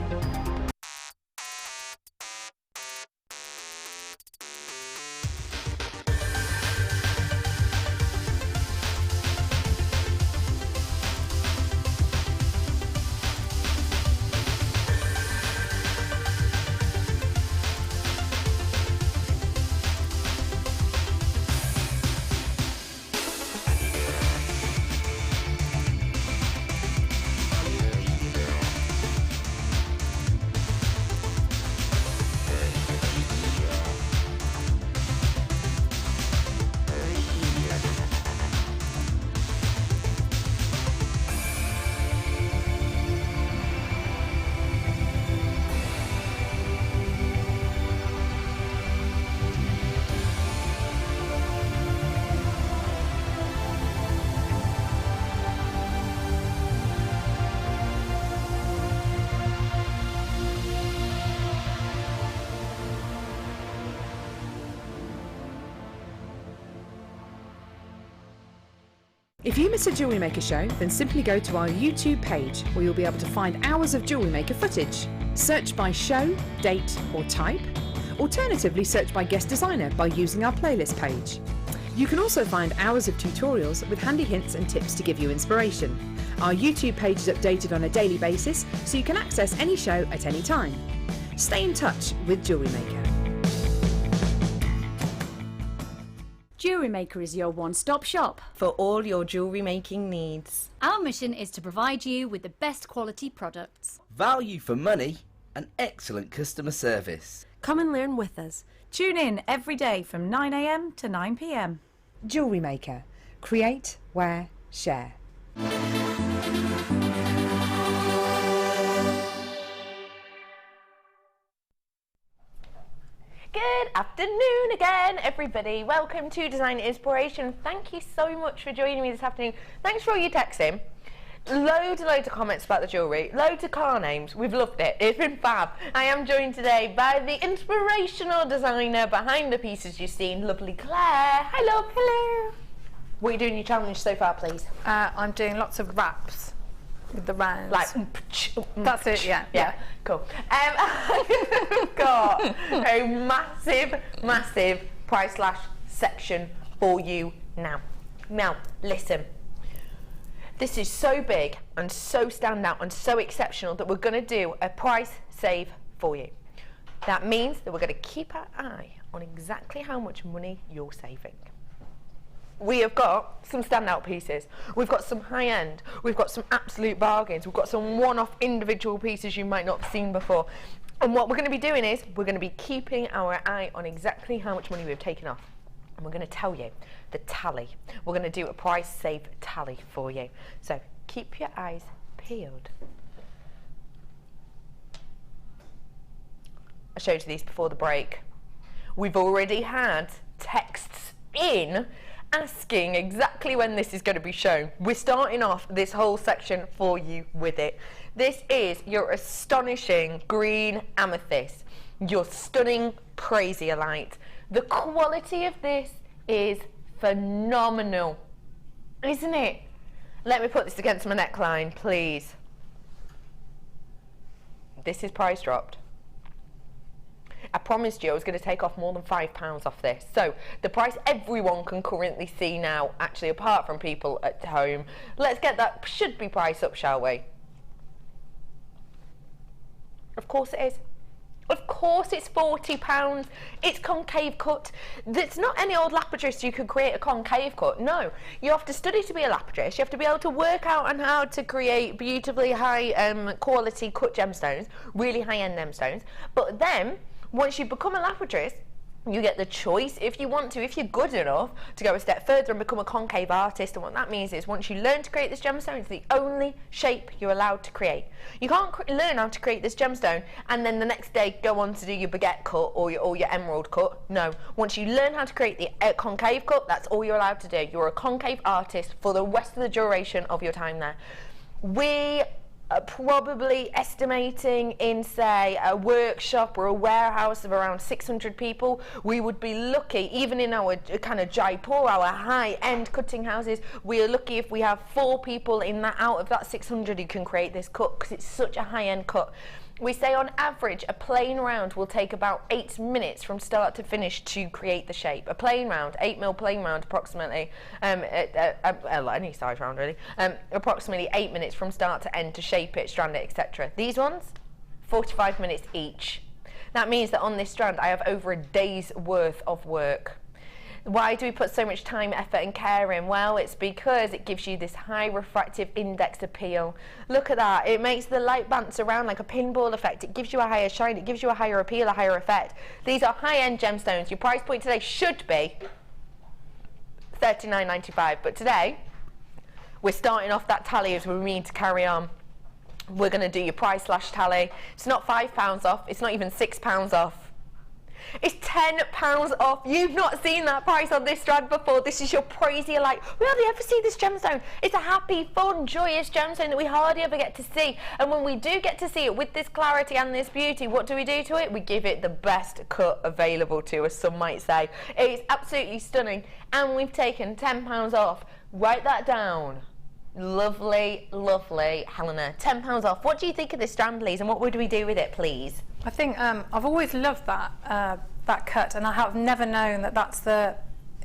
If you miss a JewelleryMaker show, then simply go to our YouTube page where you'll be able to find hours of JewelleryMaker footage. Search by show, date or type. Alternatively, search by guest designer by using our playlist page. You can also find hours of tutorials with handy hints and tips to give you inspiration. Our YouTube page is updated on a daily basis, so you can access any show at any time. Stay in touch with JewelleryMaker. JewelleryMaker is your one-stop shop for all your jewellery making needs. Our mission is to provide you with the best quality products, value for money and excellent customer service. Come and learn with us. Tune in every day from 9 AM to 9 PM. JewelleryMaker. Create, wear, share. Good afternoon again, everybody. Welcome to Design Inspiration. Thank you so much for joining me this afternoon. Thanks for all your texting. Loads and loads of comments about the jewellery. Loads of car names. We've loved it. It's been fab. I am joined today by the inspirational designer behind the pieces you've seen, lovely Claire. Hi, love. Hello. What are you doing in your challenge so far, please? I'm doing lots of wraps with the rounds. Like, that's it, yeah. Yeah, cool. I've got a massive price slash section for you now. Now, listen. This is so big and so standout and so exceptional that we're going to do a price save for you. That means that we're going to keep our eye on exactly how much money you're saving. We have got some standout pieces, we've got some high-end, we've got some absolute bargains, we've got some one-off individual pieces you might not have seen before. And what we're going to be doing is, we're going to be keeping our eye on exactly how much money we've taken off. And we're going to tell you the tally. We're going to do a price save tally for you. So keep your eyes peeled. I showed you these before the break. We've already had texts in asking exactly when this is going to be shown. We're starting off this whole section for you with it. This is your astonishing green amethyst, your stunning prasiolite. The quality of this is phenomenal, isn't it? Let me put this against my neckline, please. This is price dropped. I promised you I was going to take off more than £5 off this. So the price everyone can currently see now, actually apart from people at home. Let's get that should be price up, shall we? Of course it is. Of course it's £40. It's concave cut. It's not any old lapidus you could create a concave cut. No, you have to study to be a lapidus. You have to be able to work out on how to create beautifully high quality cut gemstones, really high-end gemstones. But then, once you become a lapidus, you get the choice, if you want to, if you're good enough, to go a step further and become a concave artist. And what that means is, once you learn to create this gemstone, it's the only shape you're allowed to create. You can't learn how to create this gemstone and then the next day go on to do your baguette cut or your emerald cut. No, once you learn how to create the concave cut, that's all you're allowed to do. You're a concave artist for the rest of the duration of your time there. We probably estimating in, say, a workshop or a warehouse of around 600 people. We would be lucky, even in our kind of Jaipur, our high-end cutting houses, we are lucky if we have 4 people in that out of that 600 who can create this cut, because it's such a high-end cut. We say on average a plain round will take about 8 minutes from start to finish to create the shape. A plain round, 8mm plain round approximately, any size round really, approximately 8 minutes from start to end to shape it, strand it, etc. These ones, 45 minutes each. That means that on this strand I have over a day's worth of work. Why do we put so much time, effort and care in? Well, it's because it gives you this high refractive index appeal. Look at that. It makes the light bounce around like a pinball effect. It gives you a higher shine. It gives you a higher appeal, a higher effect. These are high-end gemstones. Your price point today should be $39.95. But today, we're starting off that tally as we mean to carry on. We're going to do your price slash tally. It's not £5 off. It's not even £6 off. It's £10 off. You've not seen that price on this strand before. This is your praise. You're like, we hardly ever see this gemstone. It's a happy, fun, joyous gemstone that we hardly ever get to see. And when we do get to see it with this clarity and this beauty, what do we do to it? We give it the best cut available to us, some might say. It's absolutely stunning. And we've taken £10 off. Write that down. Lovely, lovely Helena. £10 off. What do you think of this strand, please? And what would we do with it, please? I think I've always loved that cut, and I have never known that that's the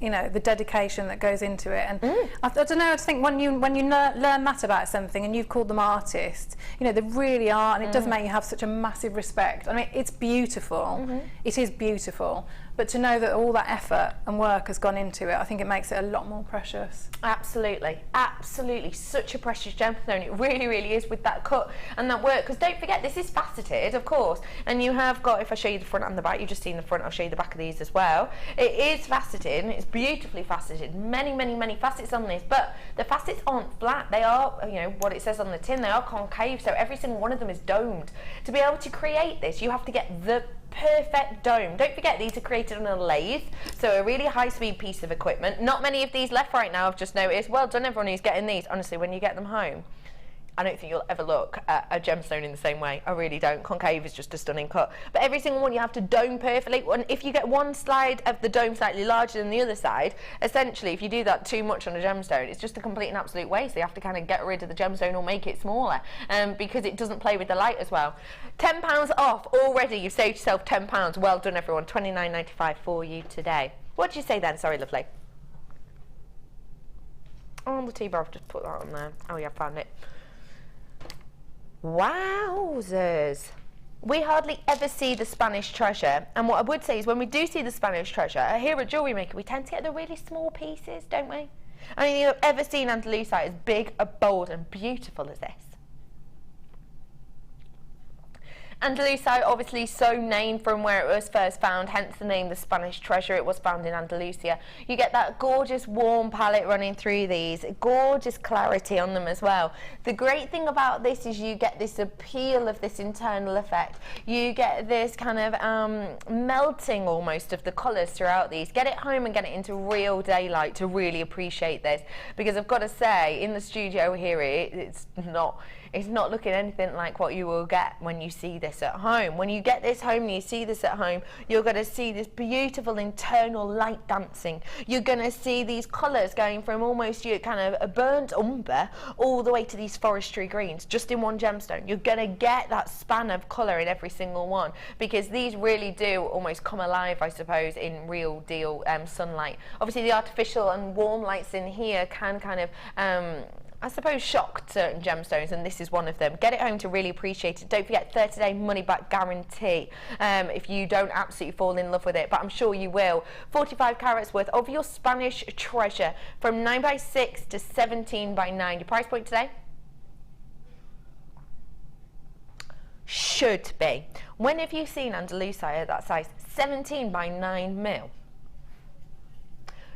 the dedication that goes into it. And I don't know, I just think when you learn that about something and you've called them artists, they really are, and it does make you have such a massive respect. I mean, it's beautiful. It is beautiful. But to know that all that effort and work has gone into it, I think it makes it a lot more precious. Absolutely, absolutely. Such a precious gemstone. It really, really is with that cut and that work. Because don't forget, this is faceted, of course. And you have got, if I show you the front and the back, you've just seen the front, I'll show you the back of these as well. It is faceted, and it's beautifully faceted. Many, many, many facets on this. But the facets aren't flat. They are, what it says on the tin, they are concave. So every single one of them is domed. To be able to create this, you have to get the perfect dome. Don't forget, these are created on a lathe, so a really high-speed piece of equipment. Not many of these left right now, I've just noticed. Well done, everyone who's getting these. Honestly, when you get them home, I don't think you'll ever look at a gemstone in the same way. I really don't. Concave is just a stunning cut. But every single one you have to dome perfectly. And if you get one side of the dome slightly larger than the other side, essentially, if you do that too much on a gemstone, it's just a complete and absolute waste. So you have to kind of get rid of the gemstone or make it smaller because it doesn't play with the light as well. £10 off already. You've saved yourself £10. Well done, everyone. $29.95 for you today. What did you say then? Sorry, lovely. Oh, the T-bar, I've just put that on there. Oh, yeah, I found it. Wowzers. We hardly ever see the Spanish treasure, and what I would say is when we do see the Spanish treasure, here at JewelleryMaker we tend to get the really small pieces, don't we? I mean, you've ever seen Andalusite as big, bold and beautiful as this? Andalusite, obviously so named from where it was first found, hence the name the Spanish treasure. It was found in Andalusia. You get that gorgeous warm palette running through these, gorgeous clarity on them as well. The great thing about this is you get this appeal of this internal effect. You get this kind of melting almost of the colours throughout these. Get it home and get it into real daylight to really appreciate this, because I've got to say, in the studio here it's It's not looking anything like what you will get when you see this at home. When you get this home and you see this at home, you're going to see this beautiful internal light dancing. You're going to see these colours going from almost your kind of a burnt umber all the way to these forestry greens, just in one gemstone. You're going to get that span of colour in every single one, because these really do almost come alive, I suppose, in real deal sunlight. Obviously the artificial and warm lights in here can kind of I suppose shocked certain gemstones, and this is one of them. Get it home to really appreciate it. Don't forget 30-day money-back guarantee if you don't absolutely fall in love with it, but I'm sure you will. 45 carats worth of your Spanish treasure from 9x6 to 17x9. Your price point today? Should be. When have you seen Andalusia at that size? 17x9 mil.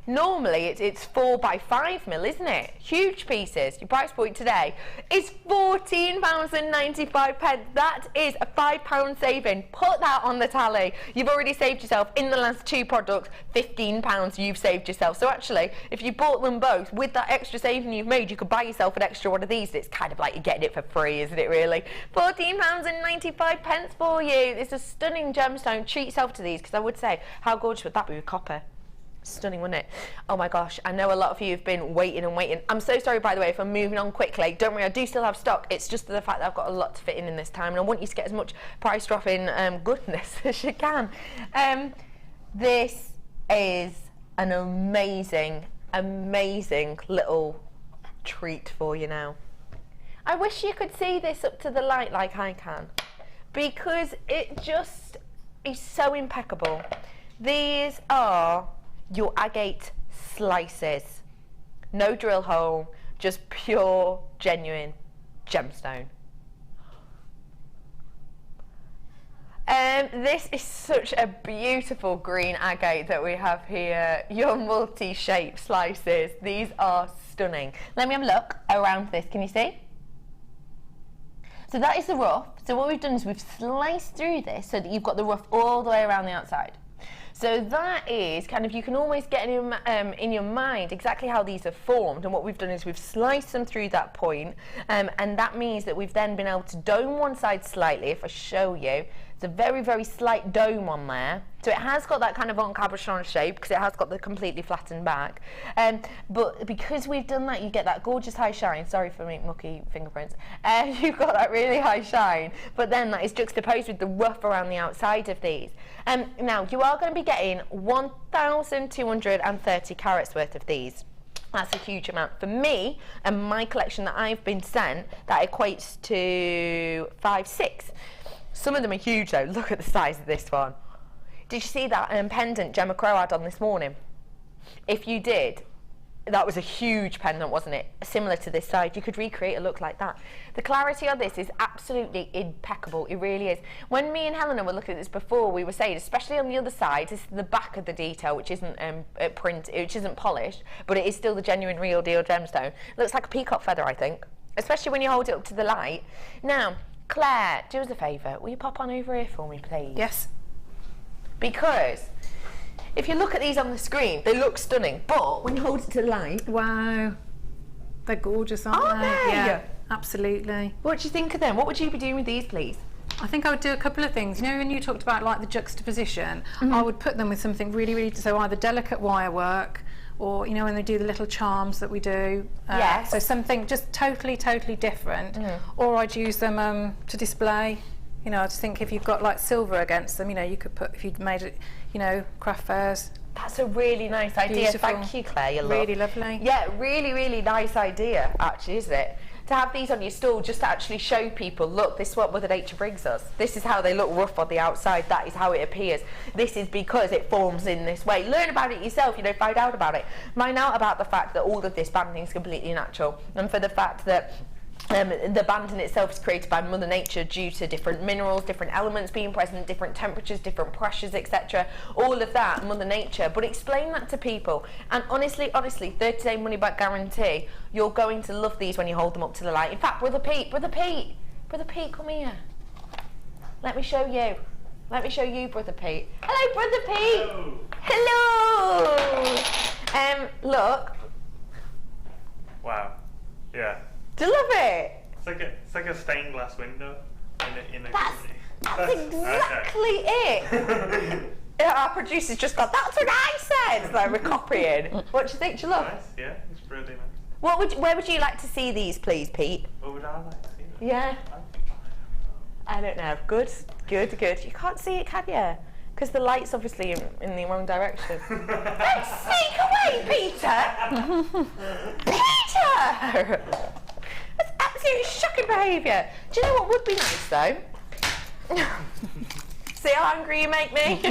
Normally it's 4x5 mil, isn't it? Huge pieces. Your price point today is £14.95. That is a £5 saving. Put that on the tally. You've already saved yourself in the last two products £15 you've saved yourself. So actually, if you bought them both with that extra saving you've made, you could buy yourself an extra one of these. It's kind of like you're getting it for free, isn't it really? £14.95 for you. It's a stunning gemstone. Treat yourself to these, because I would say, how gorgeous would that be with copper? Stunning, wouldn't it? Oh my gosh, I know a lot of you have been waiting and waiting. I'm so sorry, by the way, if I'm moving on quickly. Don't worry, I do still have stock. It's just the fact that I've got a lot to fit in this time, and I want you to get as much price dropping goodness as you can. This is an amazing, amazing little treat for you now. I wish you could see this up to the light like I can, because it just is so impeccable. These are your agate slices. No drill hole, just pure, genuine gemstone. This is such a beautiful green agate that we have here. Your multi-shape slices. These are stunning. Let me have a look around this. Can you see? So that is the rough. So what we've done is we've sliced through this so that you've got the rough all the way around the outside. So that is kind of, you can almost get in your mind exactly how these are formed, and what we've done is we've sliced them through that point, and that means that we've then been able to dome one side slightly. If I show you, it's a very, very slight dome on there. So it has got that kind of en cabochon shape, because it has got the completely flattened back. But because we've done that, you get that gorgeous high shine. Sorry for my mucky fingerprints. You've got that really high shine, but then that is juxtaposed with the rough around the outside of these. Now, you are going to be getting 1,230 carats worth of these. That's a huge amount. For me and my collection that I've been sent, that equates to 5-6. Some of them are huge though. Look at the size of this one. Did you see that pendant Gemma Crow had on this morning? If you did, that was a huge pendant, wasn't it? Similar to this side. You could recreate a look like that. The clarity of this is absolutely impeccable. It really is. When me and Helena were looking at this before, we were saying, especially on the other side, this is the back of the detail, which isn't which isn't polished, but it is still the genuine real deal gemstone. It looks like a peacock feather, I think, especially when you hold it up to the light. Now, Claire, do us a favour. Will you pop on over here for me, please? Yes. Because if you look at these on the screen, they look stunning, but when you hold it to the light... Wow. They're gorgeous, aren't they? Yeah, absolutely. What do you think of them? What would you be doing with these, please? I think I would do a couple of things. You know, when you talked about like the juxtaposition, I would put them with something really, really, so either delicate wire work, or, you know, when they do the little charms that we do. Yes. So something just totally, totally different. Or I'd use them to display. You know, I just think if you've got like silver against them, you know, you could put, if you'd made it, you know, craft fairs. That's a really nice idea. Beautiful. Thank you, Claire. You really lovely. Yeah, really, really nice idea, actually, isn't it? To have these on your stall just to actually show people, look, this is what Mother Nature brings us. This is how they look rough on the outside. That is how it appears. This is because it forms in this way. Learn about it yourself, you know, find out about it. Find out about the fact that all of this banding is completely natural, and for the fact that the banding itself is created by Mother Nature due to different minerals, different elements being present, different temperatures, different pressures, etc. All of that, Mother Nature. But explain that to people. And honestly, 30-day money-back guarantee, you're going to love these when you hold them up to the light. In fact, Brother Pete, come here. Let me show you. Let me show you, Brother Pete. Hello, Brother Pete. Hello. Look. Wow. Yeah. Do you love it? It's It's like a stained glass window in a That's chimney. exactly it. Our producer's just gone, that's what I said! So we're copying. What do you think, love? Nice, yeah, it's really nice. Where would you like to see these, please, Pete? What would I like to see them? Yeah. I don't know. Good. You can't see it, can you? Because the light's obviously in the wrong direction. Don't sneak away, Peter! Peter! That's absolutely shocking behaviour. Do you know what would be nice, though? See how angry you make me? Do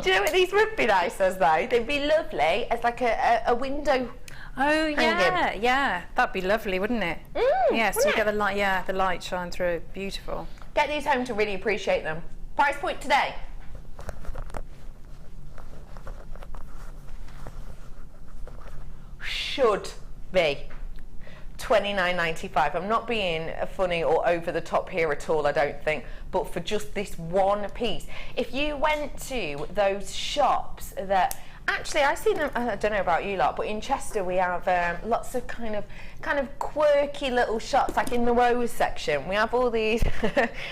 you know what these would be nice as, though? They'd be lovely as like a window. Oh yeah, yeah, that'd be lovely, wouldn't it? Yeah, so you get the light, the light shine through. Beautiful. Get these home to really appreciate them. Price point today. Should be £29.95. I'm not being funny or over the top here at all, I don't think, but for just this one piece. If you went to those shops that actually, I see them, I don't know about you lot, but in Chester we have lots of kind of quirky little shops, like in the rose section. We have all these,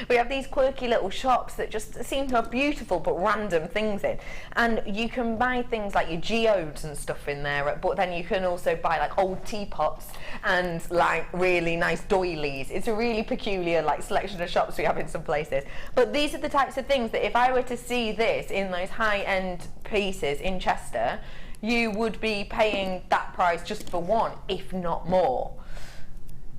we have these quirky little shops that just seem to have beautiful but random things in. And you can buy things like your geodes and stuff in there, but then you can also buy like old teapots and like really nice doilies. It's a really peculiar like selection of shops we have in some places. But these are the types of things that if I were to see this in those high-end pieces in Chester, you would be paying that price just for one, if not more.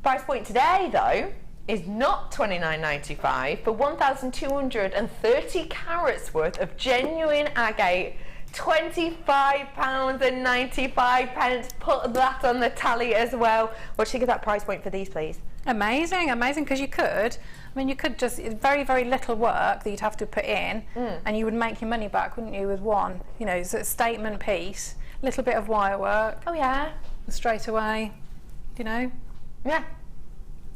Price point today, though, is not £29.95 for 1,230 carats worth of genuine agate. £25.95. Put that on the tally as well. What do you think of that price point for these, please? Amazing, amazing, because you could just, very, very little work that you'd have to put in, and you would make your money back, wouldn't you, with one, you know, it's a statement piece, little bit of wire work. Oh yeah. Straight away, you know. Yeah.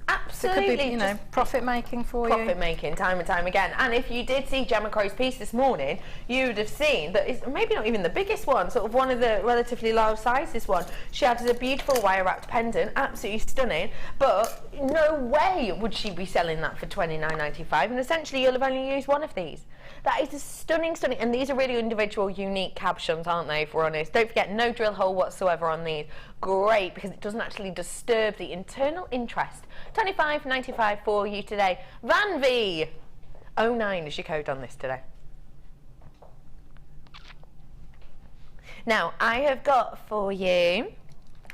Absolutely. So it could be, you know, profit making for you. Profit making, time and time again. And if you did see Gemma Crow's piece this morning, you would have seen that it's maybe not even the biggest one, sort of one of the relatively large sizes one. She had a beautiful wire wrapped pendant, absolutely stunning, but no way would she be selling that for £29.95, and essentially you'll have only used one of these. That is a stunning, and these are really individual, unique captions, aren't they, if we're honest? Don't forget, no drill hole whatsoever on these. Great, because it doesn't actually disturb the internal interest. £25.95 for you today. Van V 09 is your code on this today. Now, I have got for you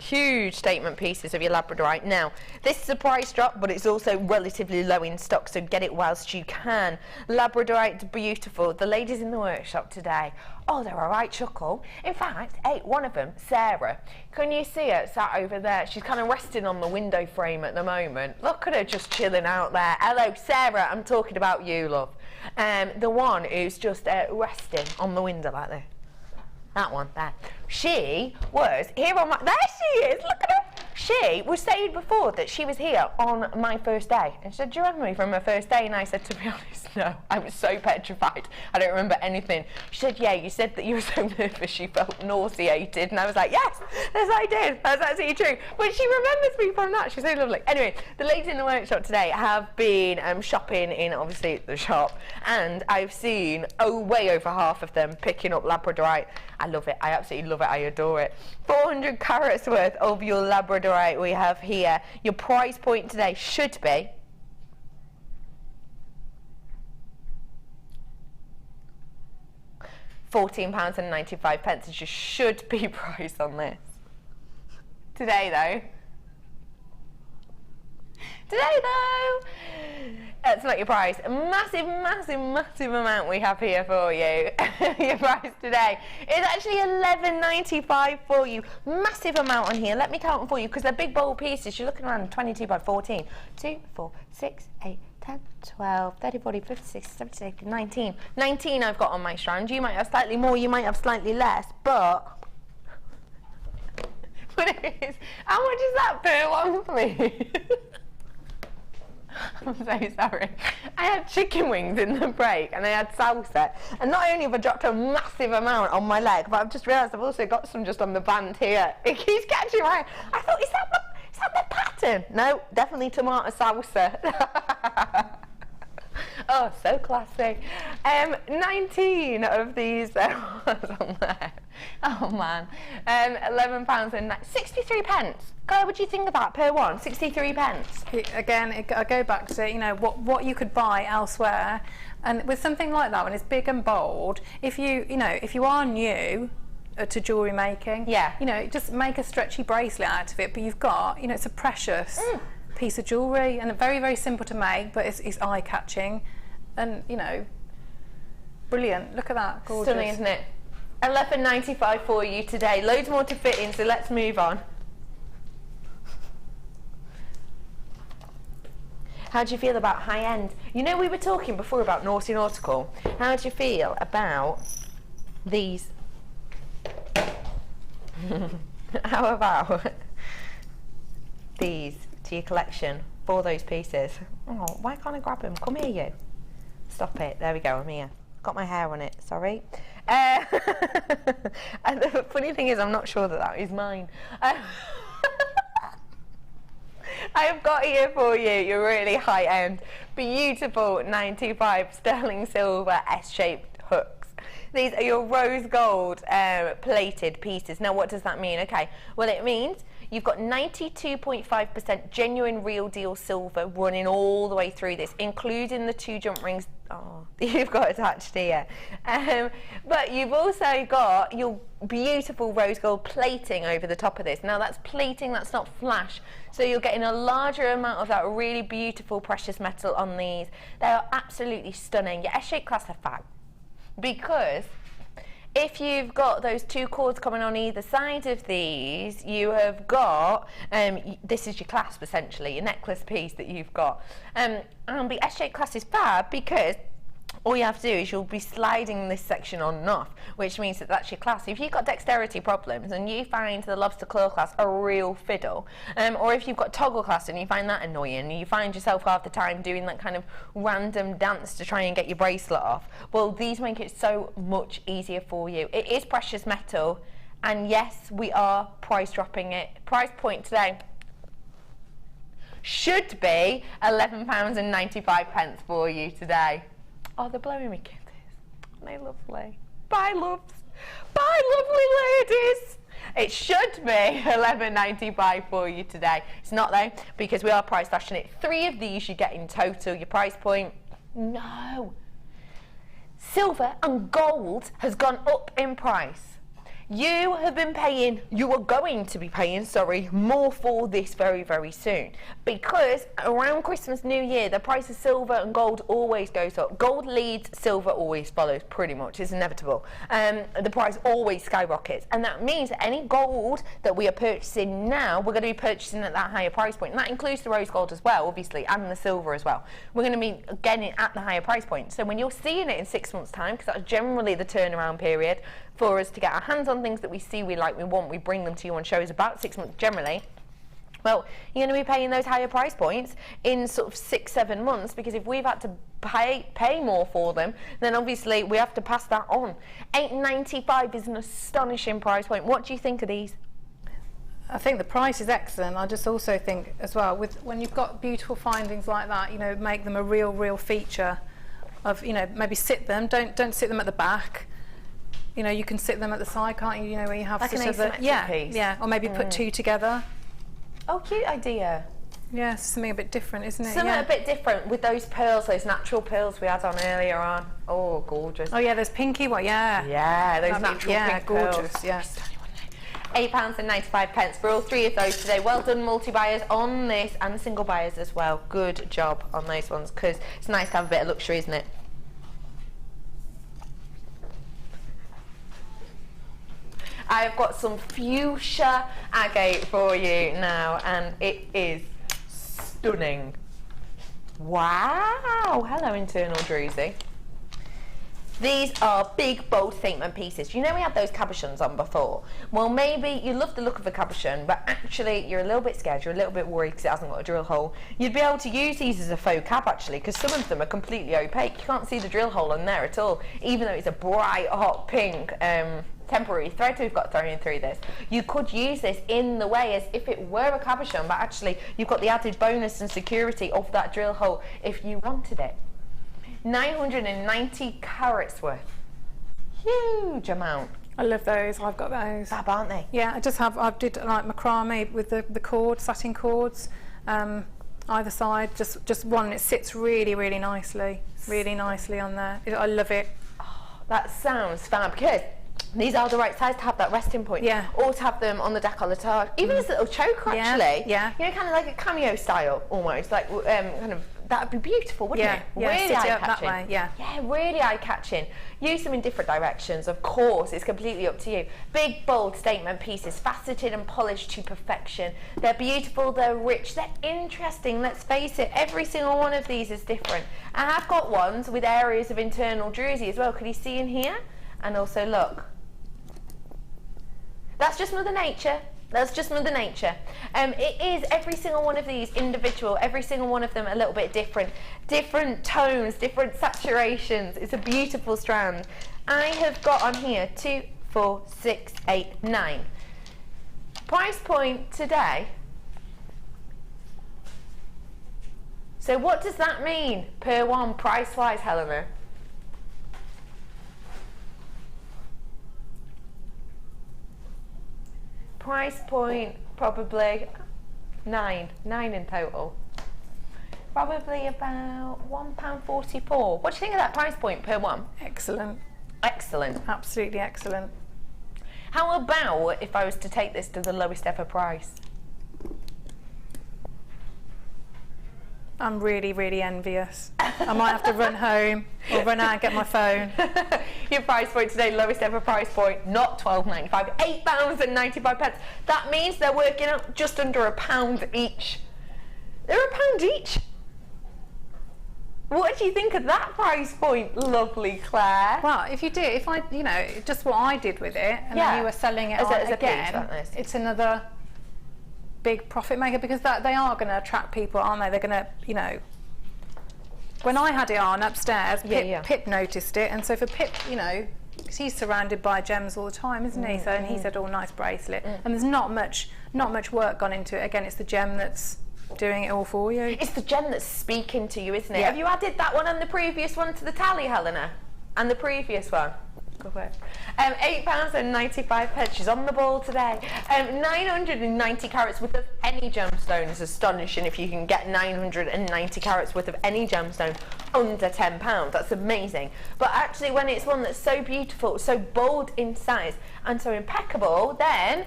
huge statement pieces of your labradorite. Now, this is a price drop, but it's also relatively low in stock, so get it whilst you can. Labradorite, beautiful. The ladies in the workshop today, oh, they're a right chuckle. In fact, one of them, Sarah, can you see her sat over there? She's kind of resting on the window frame at the moment. Look at her just chilling out there. Hello, Sarah, I'm talking about you, love. The one who's just resting on the window like this. That one there. She was here on my... There she is! Look at her! She was saying before that she was here on my first day. And she said, do you remember me from my first day? And I said, to be honest, no. I was so petrified. I don't remember anything. She said, yeah, you said that you were so nervous you felt nauseated. And I was like, yes, I did. That's absolutely true. But she remembers me from that. She's so lovely. Anyway, the ladies in the workshop today have been shopping in, obviously, the shop. And I've seen, way over half of them picking up labradorite. I love it. I absolutely love it. I adore it. 400 carats worth of your labradorite we have here. Your price point today should be £14.95 is your should be price on this. Today though, that's not your price. A massive, massive, massive amount we have here for you. Your price today is actually £11.95 for you. Massive amount on here. Let me count them for you because they're big bold pieces. You're looking around 22 by 14. 2, 4, 6, 8, 10, 12, 30, 40, 50, 60, 70, 80, 19. 19 I've got on my strand. You might have slightly more, you might have slightly less, but it is. How much is that per one, please? I'm so sorry. I had chicken wings in the break and I had salsa, and not only have I dropped a massive amount on my leg, but I've just realised I've also got some just on the band here. It keeps catching my eye. I thought, is that the pattern. No, definitely tomato salsa. Oh, so classy. 19 of these on there. Oh man. £11 and 63 pence. Claire, what do you think of that per one? 63 pence. I go back to, you know, what you could buy elsewhere, and with something like that, when it's big and bold, if you are new to jewellery making, yeah, you know, just make a stretchy bracelet out of it, but you've got, you know, it's a precious piece of jewellery, and very, very simple to make, but it's eye-catching, and, you know, brilliant. Look at that, gorgeous. Stunning, isn't it? £11.95 for you today. Loads more to fit in, so let's move on. How do you feel about high end? You know, we were talking before about naughty nautical. How do you feel about these? How about these to your collection for those pieces? Oh, why can't I grab them? Come here, you. Stop it. There we go. I'm here. Got my hair on it. Sorry. And the funny thing is, I'm not sure that is mine. I have got here for you your really high-end, beautiful 925 sterling silver S-shaped hooks. These are your rose gold plated pieces. Now, what does that mean? Okay, well, it means you've got 92.5% genuine real deal silver running all the way through this, including the 2 jump rings that you've got attached here. But you've also got your beautiful rose gold plating over the top of this. Now, that's plating, that's not flash. So you're getting a larger amount of that really beautiful precious metal on these. They are absolutely stunning. Your S-shaped clasp are fab, because if you've got those 2 cords coming on either side of these, you have got, this is your clasp essentially, your necklace piece that you've got. And the S-shaped clasp is fab because all you have to do is you'll be sliding this section on and off, which means that that's your clasp. If you've got dexterity problems and you find the lobster claw clasp a real fiddle, or if you've got toggle clasp and you find that annoying, you find yourself half the time doing that kind of random dance to try and get your bracelet off, well, these make it so much easier for you. It is precious metal, and yes, we are price dropping it. Price point today should be £11.95 for you today. Oh, they're blowing me kisses. Aren't they lovely? Bye, loves. Bye, lovely ladies. It should be £11.95 for you today. It's not though, because we are price slashing it. 3 of these you get in total. Your price point, no. Silver and gold has gone up in price. You are going to be paying, more for this very, very soon, because around Christmas, New Year, the price of silver and gold always goes up. Gold leads, silver always follows, pretty much. It's inevitable. The price always skyrockets, and that means that any gold that we are purchasing now, we're going to be purchasing at that higher price point, and that includes the rose gold as well, obviously, and the silver as well. We're going to be getting it at the higher price point. So when you're seeing it in 6 months' time, because that's generally the turnaround period for us to get our hands on things that we see, we like, we want, we bring them to you on shows about 6 months generally. Well, you're going to be paying those higher price points in sort of 6-7 months, because if we've had to pay more for them, then obviously we have to pass that on. £8.95 is an astonishing price point. What do you think of these? I think the price is excellent. I just also think as well, when you've got beautiful findings like that, you know, make them a real feature of, you know, maybe sit them, don't sit them at the back. You know, you can sit them at the side, can't you? You know, where you have like an asymmetric piece. Yeah, or maybe put 2 together. Oh, cute idea. Yeah, something a bit different, isn't it? Something a bit different with those pearls, those natural pearls we had on earlier on. Oh, gorgeous. Oh yeah, those pinky ones, yeah. Yeah, those natural pink pearls. Gorgeous, yeah. £8.95 for all 3 of those today. Well done, multi-buyers on this, and single buyers as well. Good job on those ones, because it's nice to have a bit of luxury, isn't it? I've got some fuchsia agate for you now, and it is stunning. Wow! Hello, internal Druzy. These are big, bold statement pieces. You know we had those cabochons on before. Well, maybe you love the look of a cabochon, but actually you're a little bit scared, you're a little bit worried because it hasn't got a drill hole. You'd be able to use these as a faux cab, actually, because some of them are completely opaque. You can't see the drill hole in there at all, even though it's a bright, hot pink temporary threads we've got thrown in through this. You could use this in the way as if it were a cabochon, but actually you've got the added bonus and security of that drill hole if you wanted it. 990 carats worth. Huge amount. I love those. I've got those. Fab, aren't they? Yeah, I did like macrame with the cords, satin cords, either side, just one. It sits really, really nicely on there. I love it. Oh, that sounds fab, because these are the right size to have that resting point. Yeah. Or to have them on the décolletage. Even as a little choker, actually. Yeah. You know, kind of like a cameo style, almost. Like, kind of, that would be beautiful, wouldn't it? Yeah, really sit it up eye-catching. that way, yeah. Yeah, really eye-catching. Use them in different directions, of course. It's completely up to you. Big, bold statement pieces, faceted and polished to perfection. They're beautiful, they're rich, they're interesting. Let's face it, every single one of these is different. I have got ones with areas of internal druzy as well. Can you see in here? And also, look. That's just Mother Nature. That's just Mother Nature. It is every single one of these individual, every single one of them a little bit different. Different tones, different saturations. It's a beautiful strand. I have got on here 2, 4, 6, 8, 9. Price point today. So what does that mean per one price-wise, Helena? Price point, probably 9 in total. Probably about £1.44. What do you think of that price point per one? Excellent. Excellent. Absolutely excellent. How about if I was to take this to the lowest ever price? I'm really, really envious. I might have to run home or run out and get my phone. Your price point today, lowest ever price point, not £12.95, £8.95. That means they're working out just under £1 each. They're £1 each. What do you think of that price point, lovely Claire? Well, if I, you know, just what I did with it, and then you were selling it as on a again, piece, like this. it's another big profit maker, because they are going to attract people, aren't they? They're going to, you know. When I had it on upstairs, Pip noticed it, and so for Pip, you know, because he's surrounded by gems all the time, isn't he? So and he said, "Oh, nice bracelet." And there's not much work gone into it. Again, it's the gem that's doing it all for you. It's the gem that's speaking to you, isn't it? Yeah. Have you added that one and the previous one to the tally, Helena? And the previous one? Go for it. £8.95. She's on the ball today. 990 carats worth of any gemstone is astonishing if you can get 990 carats worth of any gemstone under £10. That's amazing. But actually, when it's one that's so beautiful, so bold in size, and so impeccable, then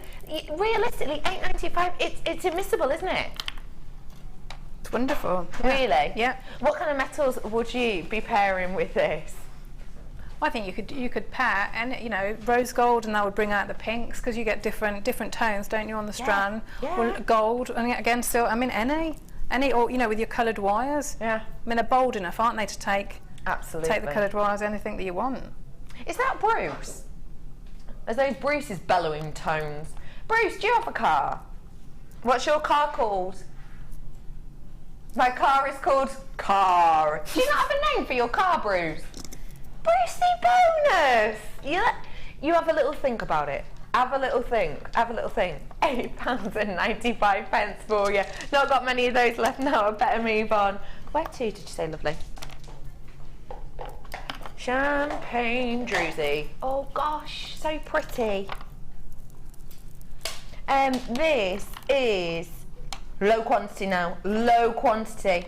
realistically, £8.95, it's admissible, isn't it? It's wonderful. Yeah. Really? Yeah. What kind of metals would you be pairing with this? I think you could pair, and you know, rose gold, and that would bring out the pinks, because you get different tones, don't you, on the strand? Yeah. Or gold, and again, still, I mean, any, or you know, with your coloured wires. Yeah. I mean, they're bold enough, aren't they, to take the coloured wires, anything that you want. Is that Bruce? As those Bruce's bellowing tones. Bruce, do you have a car? What's your car called? My car is called Car. Do you not have a name for your car, Bruce? Brucey bonus! You have a little think about it. Have a little think. £8.95 for you. Not got many of those left now. I better move on. Where to did you say, lovely? Champagne druzy. Oh gosh, so pretty. This is low quantity now. Low quantity.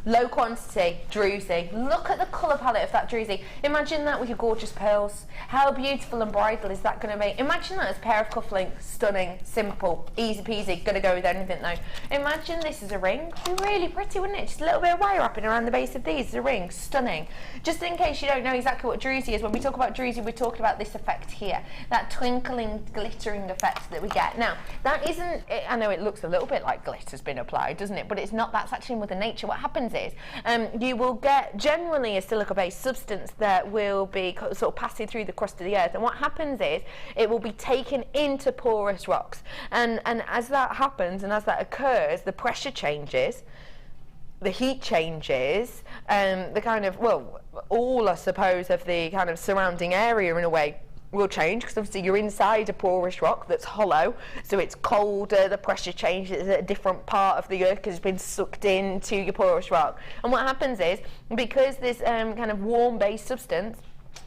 Low quantity, druzy. Look at the colour palette of that druzy. Imagine that with your gorgeous pearls. How beautiful and bridal is that going to be? Imagine that as a pair of cufflinks. Stunning, simple, easy peasy. Going to go with anything though. Imagine this as a ring. It'd be really pretty, wouldn't it? Just a little bit of wire wrapping around the base of these as a ring. Stunning. Just in case you don't know exactly what druzy is, when we talk about druzy, we're talking about this effect here. That twinkling, glittering effect that we get. Now, that isn't, I know it looks a little bit like glitter's been applied, doesn't it? But it's not. That's actually Mother Nature. What happens is, you will get generally a silica-based substance that will be sort of passing through the crust of the earth, and what happens is it will be taken into porous rocks, and as that happens and as that occurs, the pressure changes, the heat changes, the kind of, well, all I suppose of the kind of surrounding area in a way will change, because obviously you're inside a porous rock that's hollow, so it's colder, the pressure changes at a different part of the earth because it's been sucked into your porous rock. And what happens is, because this kind of warm based substance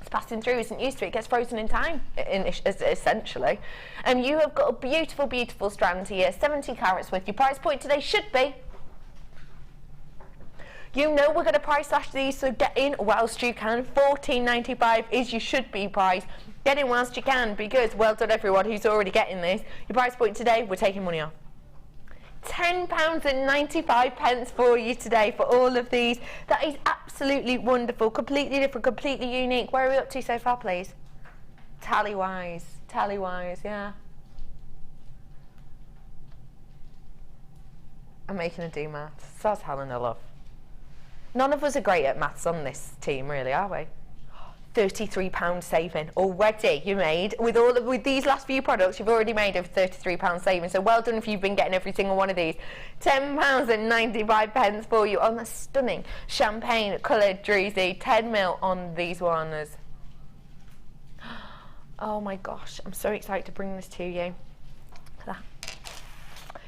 is passing through, isn't used to it, gets frozen in time, essentially. And you have got a beautiful, beautiful strand here, 70 carats worth. Your price point today should be, you know we're going to price slash these, so get in whilst you can. $14.95 is your should be price. Get in whilst you can, because well done everyone who's already getting this. Your price point today, we're taking money off. £10.95 for you today for all of these. That is absolutely wonderful, completely different, completely unique. Where are we up to so far, please? Tally-wise, yeah. I'm making a do maths. So's Helena, love. None of us are great at maths on this team, really, are we? £33 saving already you made with these last few products. You've already made over £33 saving, so well done if you've been getting every single one of these. £10.95 for you on the stunning champagne coloured druzy, 10mm on these ones. Oh my gosh, I'm so excited to bring this to you.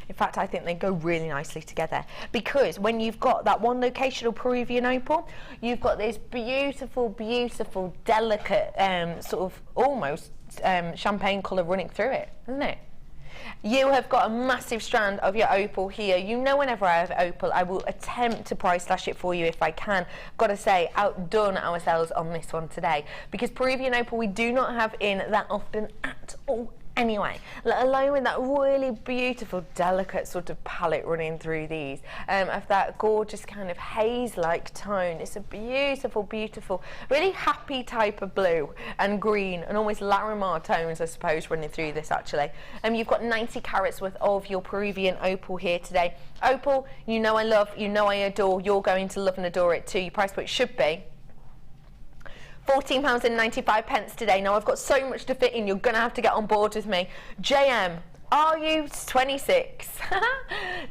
In fact, I think they go really nicely together, because when you've got that one locational Peruvian opal, you've got this beautiful, beautiful, delicate, sort of almost champagne colour running through it, isn't it? You have got a massive strand of your opal here. You know, whenever I have opal, I will attempt to price slash it for you if I can. Got to say, outdone ourselves on this one today, because Peruvian opal we do not have in that often at all. Anyway, let alone with that really beautiful, delicate sort of palette running through these, of that gorgeous kind of haze-like tone. It's a beautiful, beautiful, really happy type of blue and green and almost Larimar tones, I suppose, running through this actually. You've got 90 carats worth of your Peruvian opal here today. Opal, you know I love, you know I adore, you're going to love and adore it too. Your price point should be £14.95 today. Now I've got so much to fit in, you're going to have to get on board with me. JM, are you 26?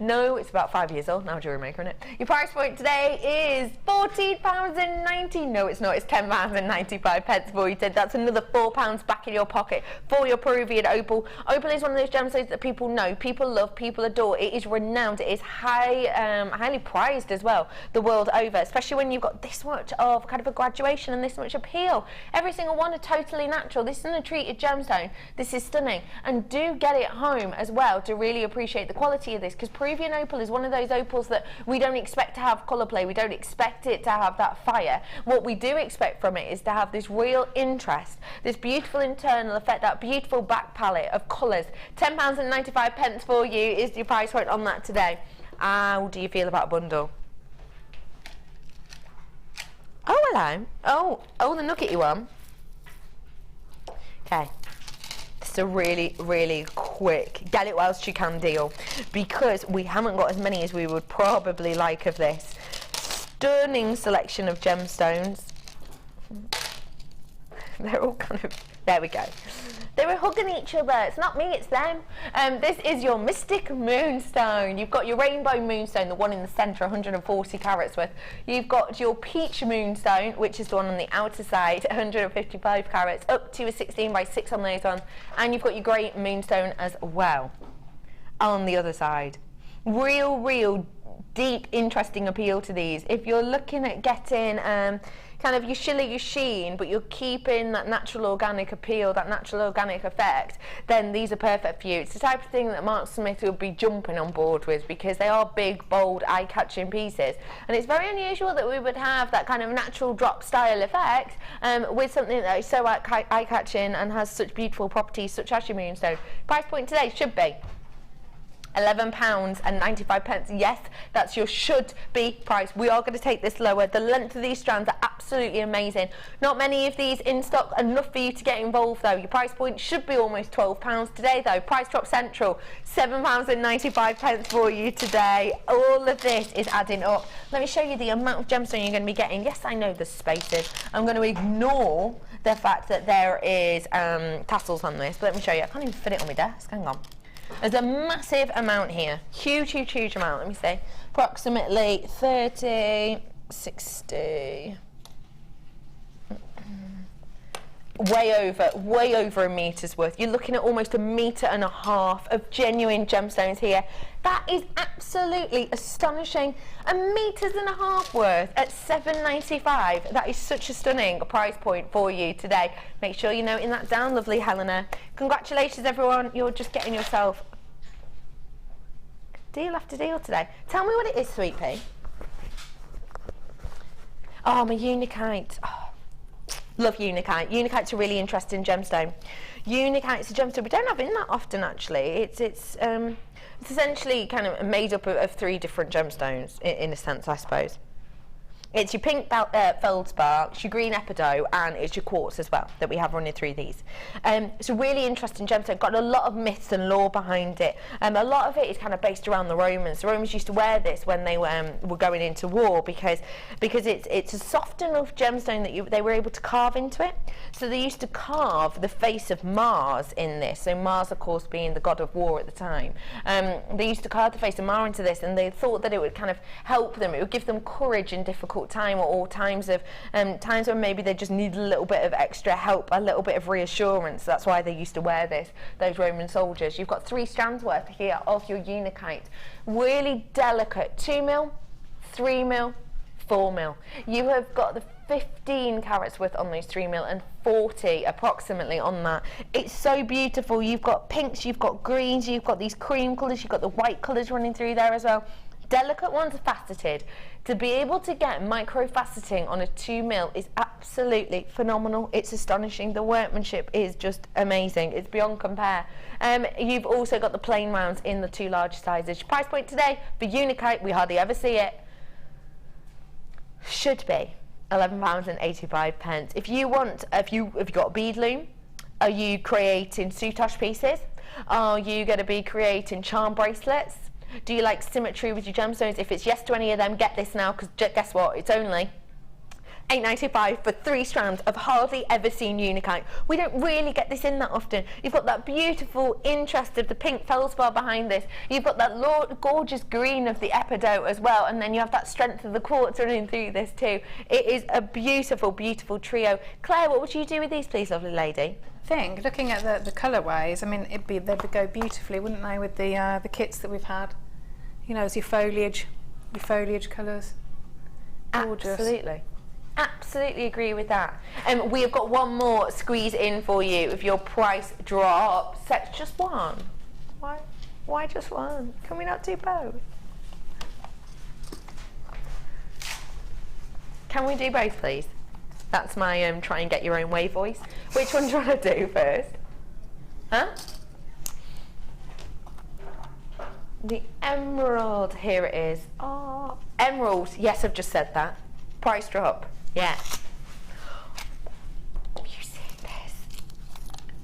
No, it's about 5 years old now, JewelleryMaker, isn't it? Your price point today is £14.90. No, it's not. It's £10.95 for you. That's another £4 back in your pocket for your Peruvian opal. Opal is one of those gemstones that people know, people love, people adore. It is renowned. It is highly prized as well the world over, especially when you've got this much of kind of a graduation and this much appeal. Every single one are totally natural. This isn't a treated gemstone. This is stunning. And do get it home as well to really appreciate the quality of this, because Peruvian opal is one of those opals that we don't expect to have colour play. We don't expect it to have that fire. What we do expect from it is to have this real interest, this beautiful internal effect, that beautiful back palette of colours. £10.95 for you is your price point on that today. How do you feel about a bundle? Oh, hello. Oh, the nuggety one. Okay. It's a really, really quick get it whilst you can deal, because we haven't got as many as we would probably like of this. Stunning selection of gemstones. They're all kind of, there we go. They were hugging each other. It's not me, it's them. This is your Mystic Moonstone. You've got your Rainbow Moonstone, the one in the centre, 140 carats worth. You've got your Peach Moonstone, which is the one on the outer side, 155 carats, up to a 16 by 6 on those ones. And you've got your Grey Moonstone as well on the other side. Real deep, interesting appeal to these. If you're looking at getting kind of your shiller, your sheen, but you're keeping that natural organic appeal, that natural organic effect, then these are perfect for you. It's the type of thing that Mark Smith would be jumping on board with, because they are big, bold, eye-catching pieces. And it's very unusual that we would have that kind of natural drop style effect with something that is so eye-catching and has such beautiful properties, such as your Moonstone. Price point today should be £11.95. Yes, that's your should be price. We are going to take this lower. The length of these strands are absolutely amazing. Not many of these in stock, enough for you to get involved though. Your price point should be almost £12 today though. Price drop central, £7.95 for you today. All of this is adding up. Let me show you the amount of gemstone you're going to be getting. Yes, I know the spaces. I'm going to ignore the fact that there is tassels on this, but let me show you. I can't even fit it on my desk. Hang on. There's a massive amount here. Huge, huge, huge amount. Let me see. Approximately 30, 60. Way over a metre's worth. You're looking at almost 1.5 meters of genuine gemstones here. That is absolutely astonishing. 1.5 meters worth at £7.95. That is such a stunning price point for you today. Make sure you're noting that down, lovely Helena. Congratulations, everyone. You're just getting yourself deal after deal today. Tell me what it is, Sweet Pea. Oh, my Unikite. Oh. Love Unikite. Unikite's a really interesting gemstone. Unikite's a gemstone we don't have in that often, actually. It's essentially kind of made up of 3 different gemstones, in a sense, I suppose. It's your pink feldspar, it's your green epidote, and it's your quartz as well that we have running through these. It's a really interesting gemstone. Got a lot of myths and lore behind it. A lot of it is kind of based around the Romans. The Romans used to wear this when they were going into war because it's a soft enough gemstone that they were able to carve into it. So they used to carve the face of Mars in this. So Mars, of course, being the god of war at the time. They used to carve the face of Mars into this, and they thought that it would kind of help them. It would give them courage in difficult time, or times when maybe they just need a little bit of extra help, a little bit of reassurance. That's why they used to wear this, those Roman soldiers. You've got 3 strands worth here of your Unikite. Really delicate, 2 mil, 3 mil, 4 mil. You have got the 15 carats worth on those 3 mil and 40 approximately on that. It's so beautiful. You've got pinks, you've got greens, you've got these cream colours, you've got the white colours running through there as well. Delicate ones, faceted. To be able to get micro faceting on a 2 mil is absolutely phenomenal. It's astonishing. The workmanship is just amazing. It's beyond compare. You've also got the plain rounds in the 2 large sizes. Price point today for Unikite, we hardly ever see it, should be £11.85. If you've got a bead loom, are you creating soutache pieces? Are you going to be creating charm bracelets? Do you like symmetry with your gemstones? If it's yes to any of them, get this now, because guess what? It's only £8.95 for 3 strands of hardly ever seen Unikite. We don't really get this in that often. You've got that beautiful interest of the pink feldspar behind this. You've got that gorgeous green of the epidote as well, and then you have that strength of the quartz running through this too. It is a beautiful, beautiful trio. Claire, what would you do with these, please, lovely lady? Looking at the colourways, I mean, they would go beautifully, wouldn't they, with the kits that we've had? You know, as your foliage colours. Gorgeous. Absolutely agree with that. We have got one more squeeze in for you if your price drops. Just one. Why just one? Can we not do both? Can we do both, please? That's my try and get your own way voice. Which one do you want to do first? Huh? The emerald, here it is. Oh, emerald, yes, I've just said that. Price drop, yeah. You see this?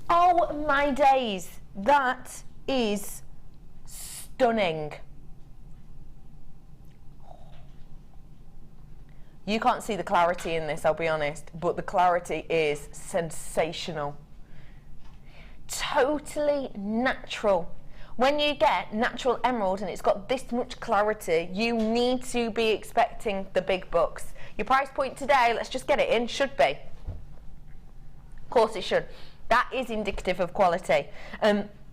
Oh my days, that is stunning. You can't see the clarity in this, I'll be honest, but the clarity is sensational. Totally natural. When you get natural emerald and it's got this much clarity, you need to be expecting the big bucks. Your price point today, let's just get it in, should be. Of course it should. That is indicative of quality.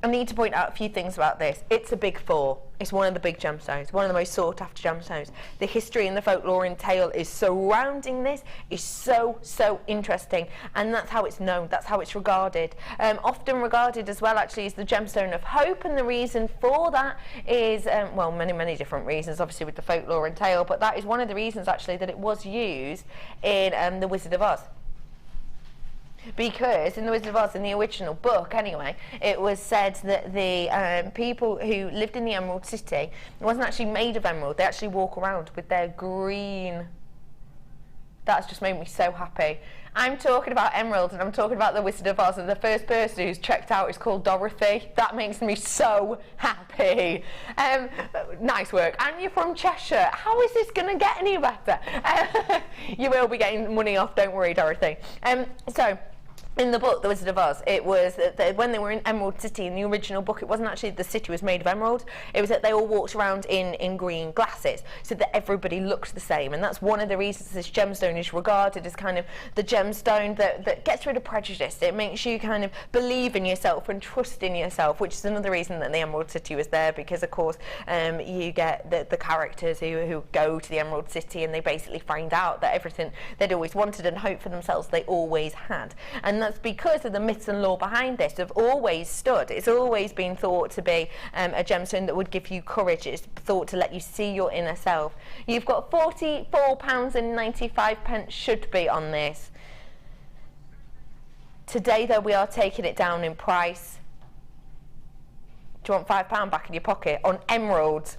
I need to point out a few things about this. It's a big 4. It's one of the big gemstones, one of the most sought after gemstones. The history and the folklore and tale is surrounding this is so interesting, and that's how it's known, that's how it's regarded. Often regarded as well actually as the gemstone of hope, and the reason for that is, well, many different reasons, obviously with the folklore and tale, but that is one of the reasons actually that it was used in The Wizard of Oz. Because in The Wizard of Oz, in the original book anyway, it was said that the people who lived in the Emerald City, it wasn't actually made of emerald, they actually walk around with their green. That's just made me so happy. I'm talking about emerald and I'm talking about The Wizard of Oz, and the first person who's checked out is called Dorothy. That makes me so happy. Nice work. And you're from Cheshire. How is this going to get any better? You will be getting money off, don't worry, Dorothy. So in the book, The Wizard of Oz, it was that when they were in Emerald City, in the original book, it wasn't actually the city was made of emerald. It was that they all walked around in green glasses, so that everybody looked the same. And that's one of the reasons this gemstone is regarded as kind of the gemstone that gets rid of prejudice. It makes you kind of believe in yourself and trust in yourself, which is another reason that the Emerald City was there, because, of course, you get the characters who go to the Emerald City and they basically find out that everything they'd always wanted and hoped for themselves they always had. And that's because of the myths and lore behind this have always stood. It's always been thought to be a gemstone that would give you courage. It's thought to let you see your inner self. You've got £44.95 should be on this. Today, though, we are taking it down in price. Do you want £5 back in your pocket on emeralds?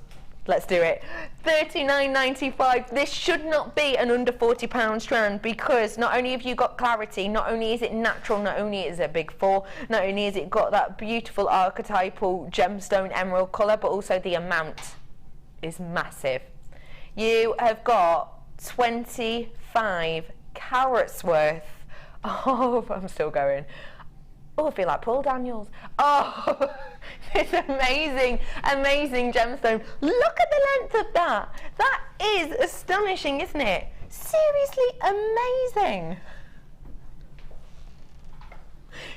Let's do it. £39.95. This should not be an under £40 strand, because not only have you got clarity, not only is it natural, not only is it a big four, not only has it got that beautiful archetypal gemstone emerald colour, but also the amount is massive. You have got 25 carats worth. Oh, I'm still going. Oh, I feel like Paul Daniels. Oh, this amazing, amazing gemstone. Look at the length of that. That is astonishing, isn't it? Seriously amazing.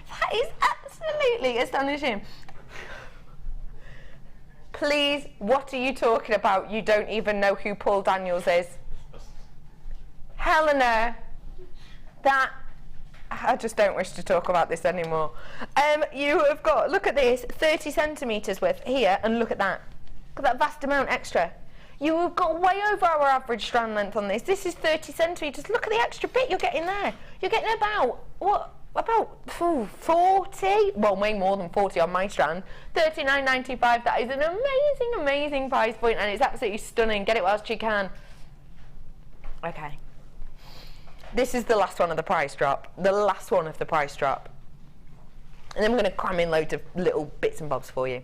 That is absolutely astonishing. Please, what are you talking about? You don't even know who Paul Daniels is. Helena, that... I just don't wish to talk about this anymore. You have got, look at this, 30 centimetres worth here, and look at that. Look at that vast amount extra. You have got way over our average strand length on this. This is 30 centimetres. Look at the extra bit you're getting there. You're getting about, what, about 40? Well, way more than 40 on my strand. £39.95. That is an amazing, amazing price point, and it's absolutely stunning. Get it whilst you can. Okay. This is the last one of the price drop. The last one of the price drop. And then I'm going to cram in loads of little bits and bobs for you.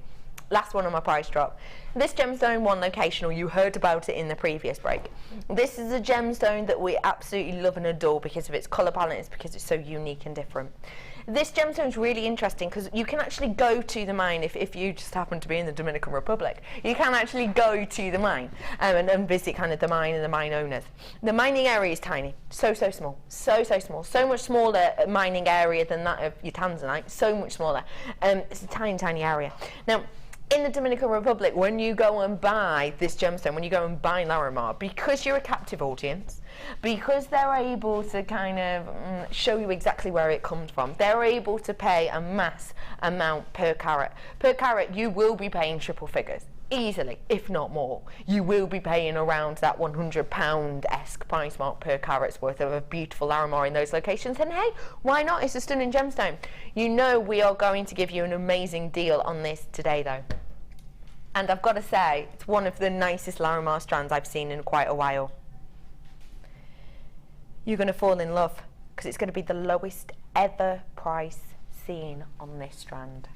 Last one on my price drop. This gemstone, one locational, you heard about it in the previous break. This is a gemstone that we absolutely love and adore because of its colour palette, it's because it's so unique and different. This gemstone is really interesting because you can actually go to the mine if you just happen to be in the Dominican Republic. You can actually go to the mine and visit kind of the mine and the mine owners. The mining area is tiny, so small, so small, so much smaller mining area than that of your tanzanite, so much smaller. It's a tiny area. Now, in the Dominican Republic, when you go and buy this gemstone, when you go and buy Larimar, because you're a captive audience, because they're able to kind of show you exactly where it comes from, they're able to pay a mass amount per carat. Per carat, you will be paying triple figures, easily, if not more. You will be paying around that £100-esque price mark per carat's worth of a beautiful Larimar in those locations. And hey, why not? It's a stunning gemstone. You know we are going to give you an amazing deal on this today, though. And I've got to say, it's one of the nicest Larimar strands I've seen in quite a while. You're going to fall in love because it's going to be the lowest ever price seen on this strand.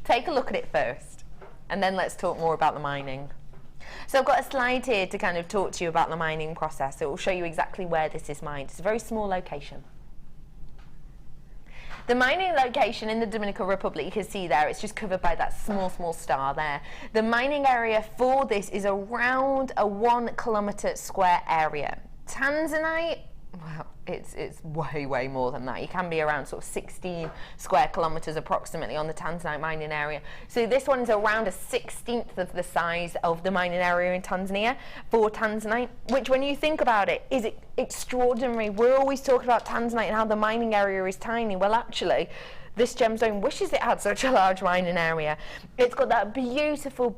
Take a look at it first, and then let's talk more about the mining. So I've got a slide here to kind of talk to you about the mining process. It will show you exactly where this is mined. It's a very small location. The mining location in the Dominican Republic, you can see there, it's just covered by that small star there. The mining area for this is around a 1 kilometre square area. Tanzanite, well, it's way more than that. You can be around sort of 16 square kilometres approximately on the Tanzanite mining area. So this one is around a 16th of the size of the mining area in Tanzania for Tanzanite, which when you think about it, is extraordinary. We're always talking about Tanzanite and how the mining area is tiny. Well, actually, this gemstone wishes it had such a large mining area. It's got that beautiful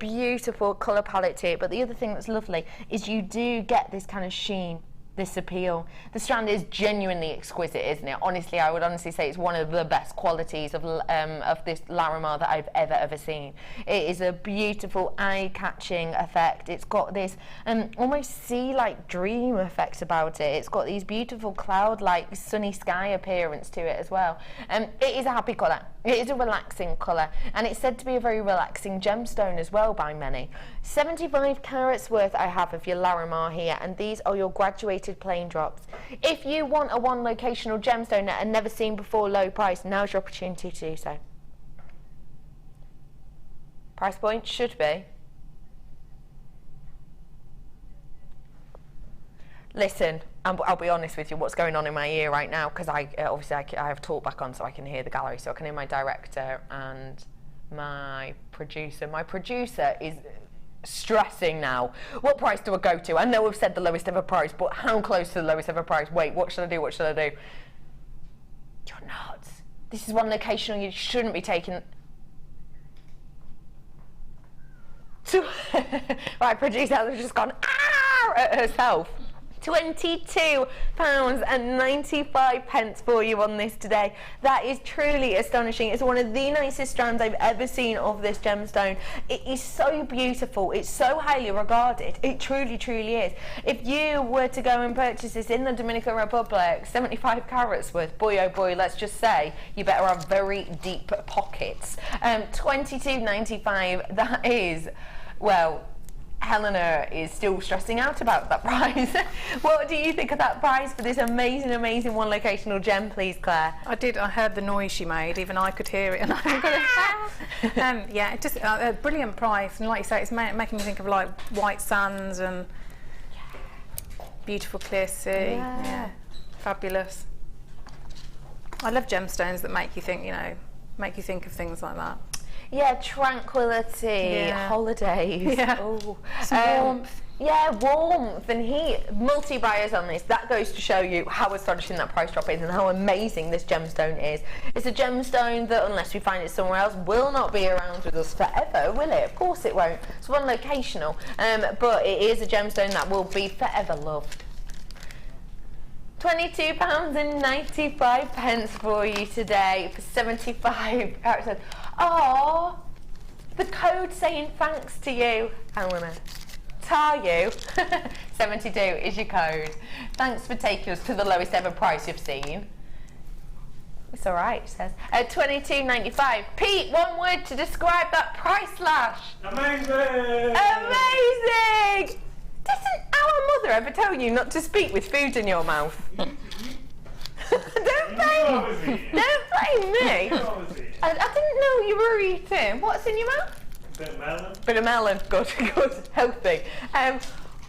colour palette to it, but the other thing that's lovely is you do get this kind of sheen, this appeal. The strand is genuinely exquisite, isn't it? Honestly, I would honestly say it's one of the best qualities of this Larimar that I've ever seen. It is a beautiful, eye-catching effect. It's got this almost sea-like dream effect about it. It's got these beautiful cloud-like sunny sky appearance to it as well. It is a happy colour. It is a relaxing colour, and it's said to be a very relaxing gemstone as well by many. 75 carats worth I have of your Larimar here, and these are your graduated fabricated plain drops. If you want a one locational gemstone at a never seen before low price, now's your opportunity to do so. Price point should be. Listen, I'll be honest with you, what's going on in my ear right now, because I have talk back on so I can hear the gallery, so I can hear my director and my producer. My producer is stressing now. What price do I go to? I know we've said the lowest ever price, but how close to the lowest ever price? Wait, what should I do? What should I do? You're nuts. This is one location you shouldn't be taking. Right, producer has just gone at herself. £22.95 for you on this today. That is truly astonishing. It's one of the nicest strands I've ever seen of this gemstone. It is so beautiful. It's so highly regarded. It truly, truly is. If you were to go and purchase this in the Dominican Republic, 75 carats worth, boy oh boy, let's just say you better have very deep pockets. £22.95, that is, well, Helena is still stressing out about that price. What do you think of that price for this amazing, amazing one locational gem, please, Claire? I heard the noise she made, even I could hear it, and I'm gonna yeah, it just a brilliant price, and like you say, it's making me think of like white sands and beautiful clear sea. Yeah, fabulous. I love gemstones that make you think, you know, make you think of things like that. Yeah, tranquility, holidays. Yeah. Oh, warmth. Yeah, warmth and heat. Multi-buyers on this. That goes to show you how astonishing that price drop is and how amazing this gemstone is. It's a gemstone that, unless we find it somewhere else, will not be around with us forever, will it? Of course it won't. It's one locational, but it is a gemstone that will be forever loved. £22.95 for you today for 75 carats. Oh, the code saying thanks to you, Helena. Tar you. 72 is your code. Thanks for taking us to the lowest ever price you've seen. It's all right, she says. £22.95. Pete, one word to describe that price slash. Amazing! Amazing! Doesn't our mother ever tell you not to speak with food in your mouth? Don't blame me. I didn't know you were eating. What's in your mouth? Bit of melon. Bit of melon. Good, good, healthy.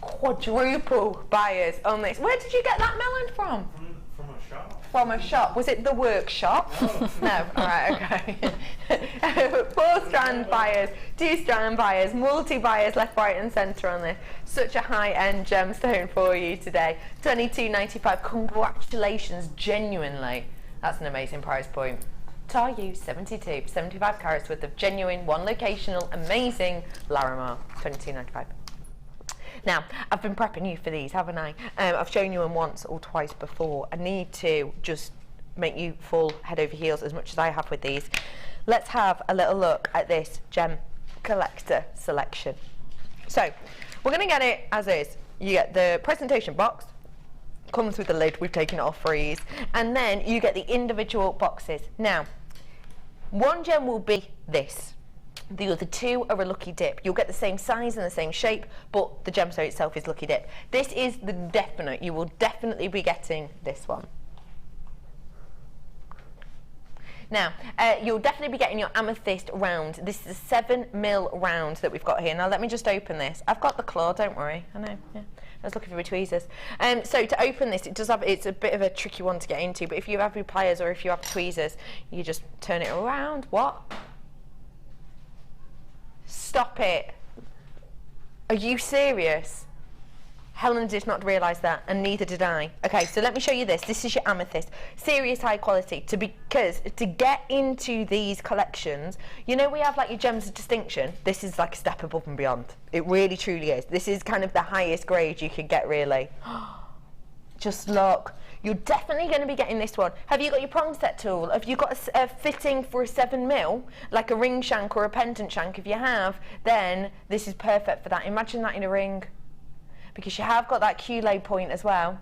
Quadruple buyers on this. Where did you get that melon from? From a shop. From a shop. Was it the workshop? No. All right. Okay. 4-strand buyers, 2-strand buyers, multi-buyers left, right, and centre on this. Such a high-end gemstone for you today. £22.95. Congratulations, genuinely. That's an amazing price point. Tar you 72, 75 carats worth of genuine, one locational, amazing Larimar. £22.95. Now, I've been prepping you for these, haven't I? I've shown you them once or twice before. I need to just make you fall head over heels as much as I have with these. Let's have a little look at this gem collector selection. So, we're going to get it as is. You get the presentation box, comes with the lid, we've taken it off for ease, and then you get the individual boxes. Now, one gem will be this. The other two are a lucky dip. You'll get the same size and the same shape, but the gemstone itself is lucky dip. This is the definite. You will definitely be getting this one. Now, you'll definitely be getting your amethyst round. This is a 7mm round that we've got here. Now, let me just open this. I've got the claw, don't worry. I know, yeah. I was looking for my tweezers. So to open this, it's a bit of a tricky one to get into, but if you have your pliers or if you have tweezers, you just turn it around. What? Stop it. Are you serious? Helen did not realise that, and neither did I. Okay, so let me show you this. This is your amethyst. Serious high quality. Because to get into these collections, you know we have like your gems of distinction? This is like a step above and beyond. It really, truly is. This is kind of the highest grade you could get, really. Just look. You're definitely going to be getting this one. Have you got your prong set tool? Have you got a fitting for a 7mm, like a ring shank or a pendant shank? If you have, then this is perfect for that. Imagine that in a ring. Because you have got that Q-lay point as well.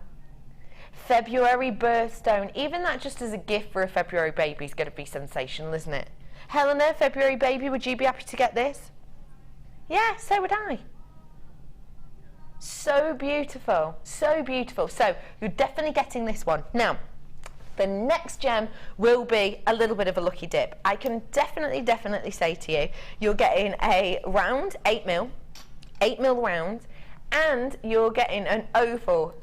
February birthstone. Even that just as a gift for a February baby is going to be sensational, isn't it? Helena, February baby, would you be happy to get this? Yeah, so would I. So beautiful, so beautiful. So you're definitely getting this one. Now, the next gem will be a little bit of a lucky dip. I can definitely say to you, you're getting a round 8mm round, and you're getting an oval,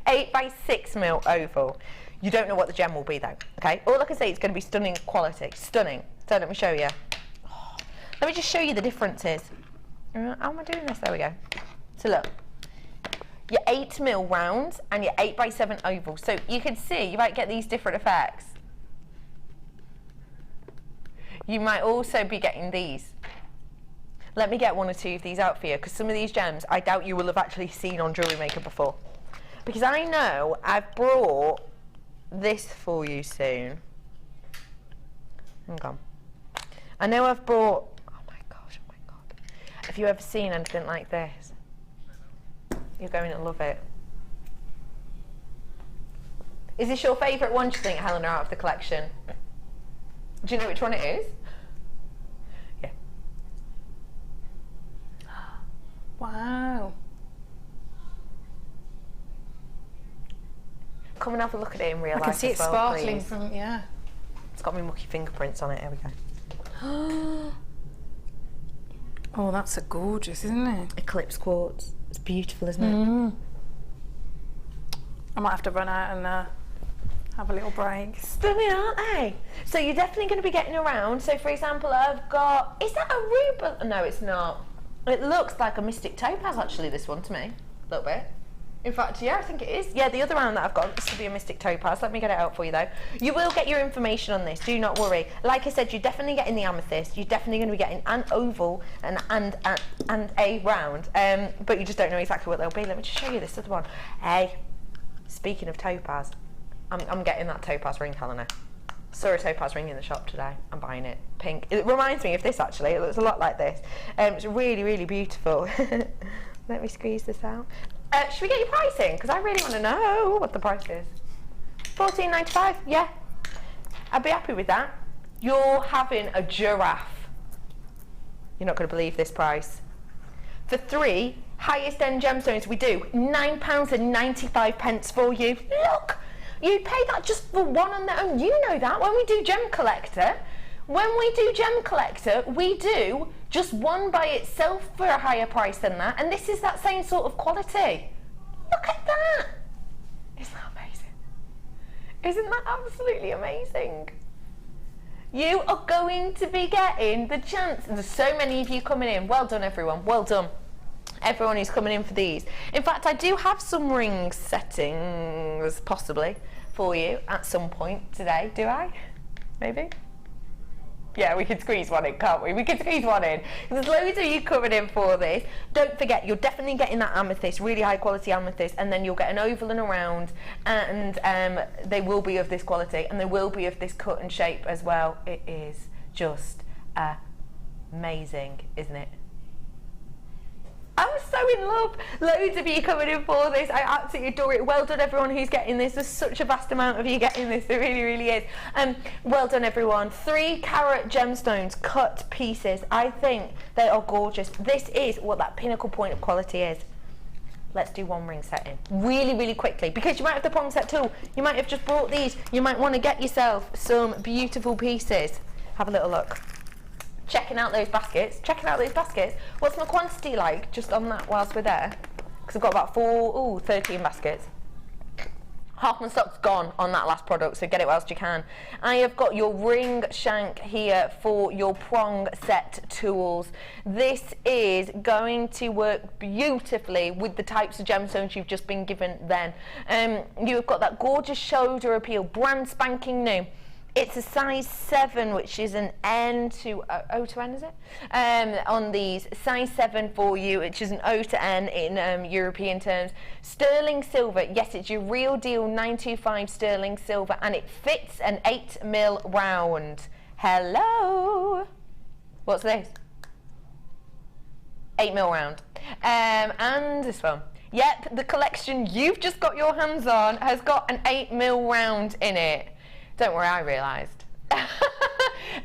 8x6mm oval. You don't know what the gem will be though, okay? All I can say is it's going to be stunning quality, stunning. So let me show you. Let me just show you the differences. How am I doing this? There we go. So look. Your 8mm round and your 8x7 oval. So you can see, you might get these different effects. You might also be getting these. Let me get one or two of these out for you, because some of these gems I doubt you will have actually seen on JewelleryMaker before. Because I know I've brought this for you soon. Hang on. I know I've brought, oh my gosh. Have you ever seen anything like this? You're going to love it. Is this your favourite one, do you think, Helena, out of the collection? Do you know which one it is? Yeah. Wow. Come and have a look at it in real life. I can see it well, sparkling please. from, yeah. It's got my mucky fingerprints on it. Here we go. Oh, that's a gorgeous, isn't it? Eclipse quartz. It's beautiful, isn't it? I might have to run out and have a little break. Stunning, aren't they? So you're definitely going to be getting around. So for example, I've got, is that a ruby? No, it's not. It looks like a mystic topaz actually, this one to me. A little bit. In fact, yeah, I think it is. Yeah, the other round that I've got, this will be a mystic topaz. Let me get it out for you though. You will get your information on this, do not worry. Like I said, you're definitely getting the amethyst. You're definitely going to be getting an oval and a round. But you just don't know exactly what they'll be. Let me just show you this other one. Hey, speaking of topaz, I'm getting that topaz ring, Helena. Saw a topaz ring in the shop today. I'm buying it. Pink. It reminds me of this actually. It looks a lot like this. It's really, really beautiful. Let me squeeze this out. Should we get your pricing? Because I really want to know what the price is. $14.95, yeah. I'd be happy with that. You're having a giraffe. You're not going to believe this price. For 3 highest end gemstones, we do £9.95 for you. Look, you pay that just for one on their own. You know that when we do Gem Collector. When we do Gem Collector, we do just one by itself for a higher price than that, and this is that same sort of quality. Look at that! Isn't that amazing? Isn't that absolutely amazing? You are going to be getting the chance. There's so many of you coming in. Well done, everyone. Well done. Everyone who's coming in for these. In fact, I do have some ring settings, possibly, for you at some point today. Do I? Maybe? Yeah, we can squeeze one in, can't we? We can squeeze one in. There's loads of you coming in for this. Don't forget, you're definitely getting that amethyst, really high quality amethyst, and then you'll get an oval and a round, and they will be of this quality, and they will be of this cut and shape as well. It is just amazing, isn't it? I'm so in love. Loads of you coming in for this. I absolutely adore it. Well done, everyone who's getting this. There's such a vast amount of you getting this. There really, really is. Well done, everyone. 3 carat gemstones, cut pieces. I think they are gorgeous. This is what that pinnacle point of quality is. Let's do one ring setting really, really quickly, because you might have the prong set tool. You might have just bought these. You might want to get yourself some beautiful pieces. Have a little look. Checking out those baskets. What's my quantity like just on that whilst we're there? Because I've got about 13 baskets. Half my stock's gone on that last product, so get it whilst you can. I have got your ring shank here for your prong set tools. This is going to work beautifully with the types of gemstones you've just been given then. You've got that gorgeous shoulder appeal, brand spanking new. It's a size 7, which is an N to O to N, is it? On these, size 7 for you, which is an O to N in European terms. Sterling silver, yes, it's your real deal 925 sterling silver, and it fits an 8mm round. Hello? What's this? 8mm round. And this one. Yep, the collection you've just got your hands on has got an 8mm round in it. Don't worry, I realised.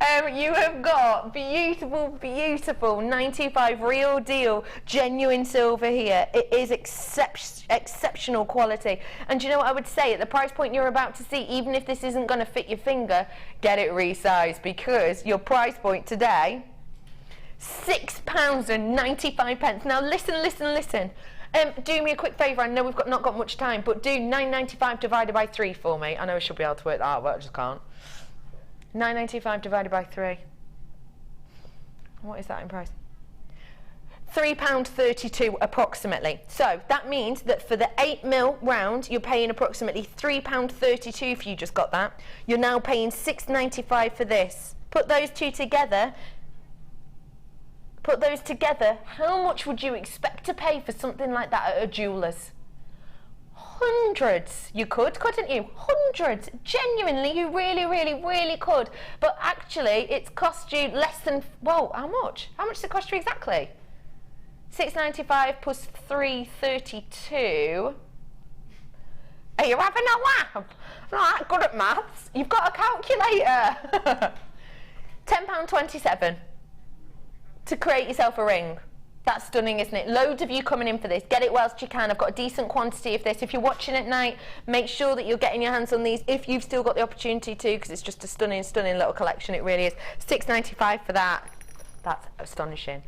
You have got beautiful, beautiful 925 real deal, genuine silver here. It is exceptional quality. And do you know what I would say? At the price point you're about to see, even if this isn't going to fit your finger, get it resized, because your price point today, £6.95. Now listen. Do me a quick favour. I know we've not got much time, but do £9.95 divided by 3 for me. I know I should be able to work that out, but I just can't. £9.95 divided by 3. What is that in price? £3.32 approximately. So that means that for the 8mm round, you're paying approximately £3.32 if you just got that. You're now paying £6.95 for this. Put those together, how much would you expect to pay for something like that at a jeweller's? Hundreds. You could, couldn't you? Hundreds. Genuinely, you really could. But actually, it's cost you less than, well, how much? How much does it cost you exactly? £6.95 plus £3.32. Are you having a laugh? I'm not that good at maths. You've got a calculator. £10.27 to create yourself a ring. That's stunning, isn't it? Loads of you coming in for this. Get it whilst you can. I've got a decent quantity of this. If you're watching at night, make sure that you're getting your hands on these if you've still got the opportunity to, because it's just a stunning little collection. It really is. £6.95 for that. That's astonishing.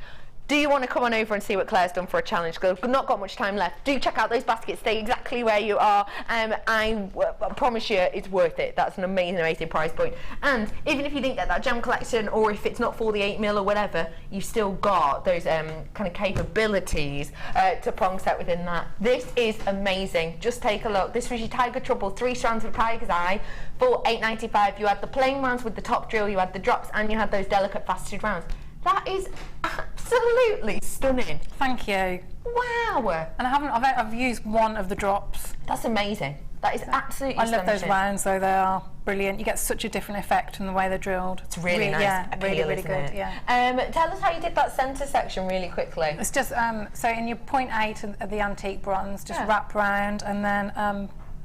Do you want to come on over and see what Claire's done for a challenge? Because I've not got much time left. Do check out those baskets. Stay exactly where you are. I promise you it's worth it. That's an amazing price point. And even if you didn't get that gem collection, or if it's not for the 8mm or whatever, you've still got those kind of capabilities to prong set within that. This is amazing. Just take a look. This was your Tiger Trouble 3 strands of Tiger's Eye for £8.95. You had the plain rounds with the top drill, you had the drops, and you had those delicate faceted rounds. That is absolutely stunning. Thank you. Wow. And I've used one of the drops. That's amazing. That is absolutely I love astonishing. those rounds though, they are brilliant. You get such a different effect from the way they're drilled. It's really nice. Yeah, appeal, really good. it? Yeah. Tell us how you did that centre section really quickly. It's just so in your 0.8 of the antique bronze, just wrap round and then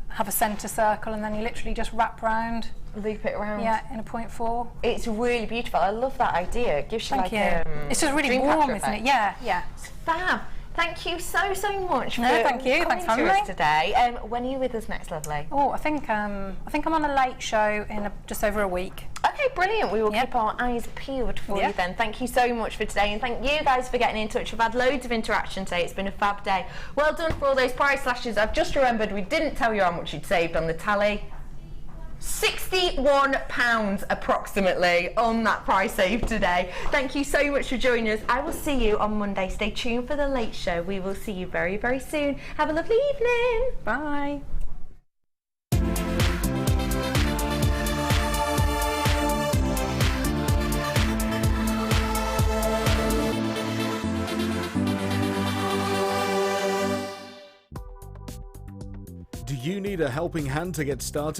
have a centre circle, and then you literally just wrap round. Loop it around. Yeah, in a 0.4. It's really beautiful. I love that idea. It gives you Thank you. It's just really warm, isn't it? Yeah. It's fab. Thank you so much for thank you. Thanks for having me today. When are you with us next, lovely? Oh, I think I'm on a late show in just over a week. Okay, brilliant. We will keep our eyes peeled for you then. Thank you so much for today, and thank you guys for getting in touch. We've had loads of interaction today. It's been a fab day. Well done for all those price slashes. I've just remembered we didn't tell you how much you'd saved on the tally. £61 approximately on that price save today. Thank you so much for joining us. I will see you on Monday. Stay tuned for the late show. We will see you very soon. Have a lovely evening. Bye. Do you need a helping hand to get started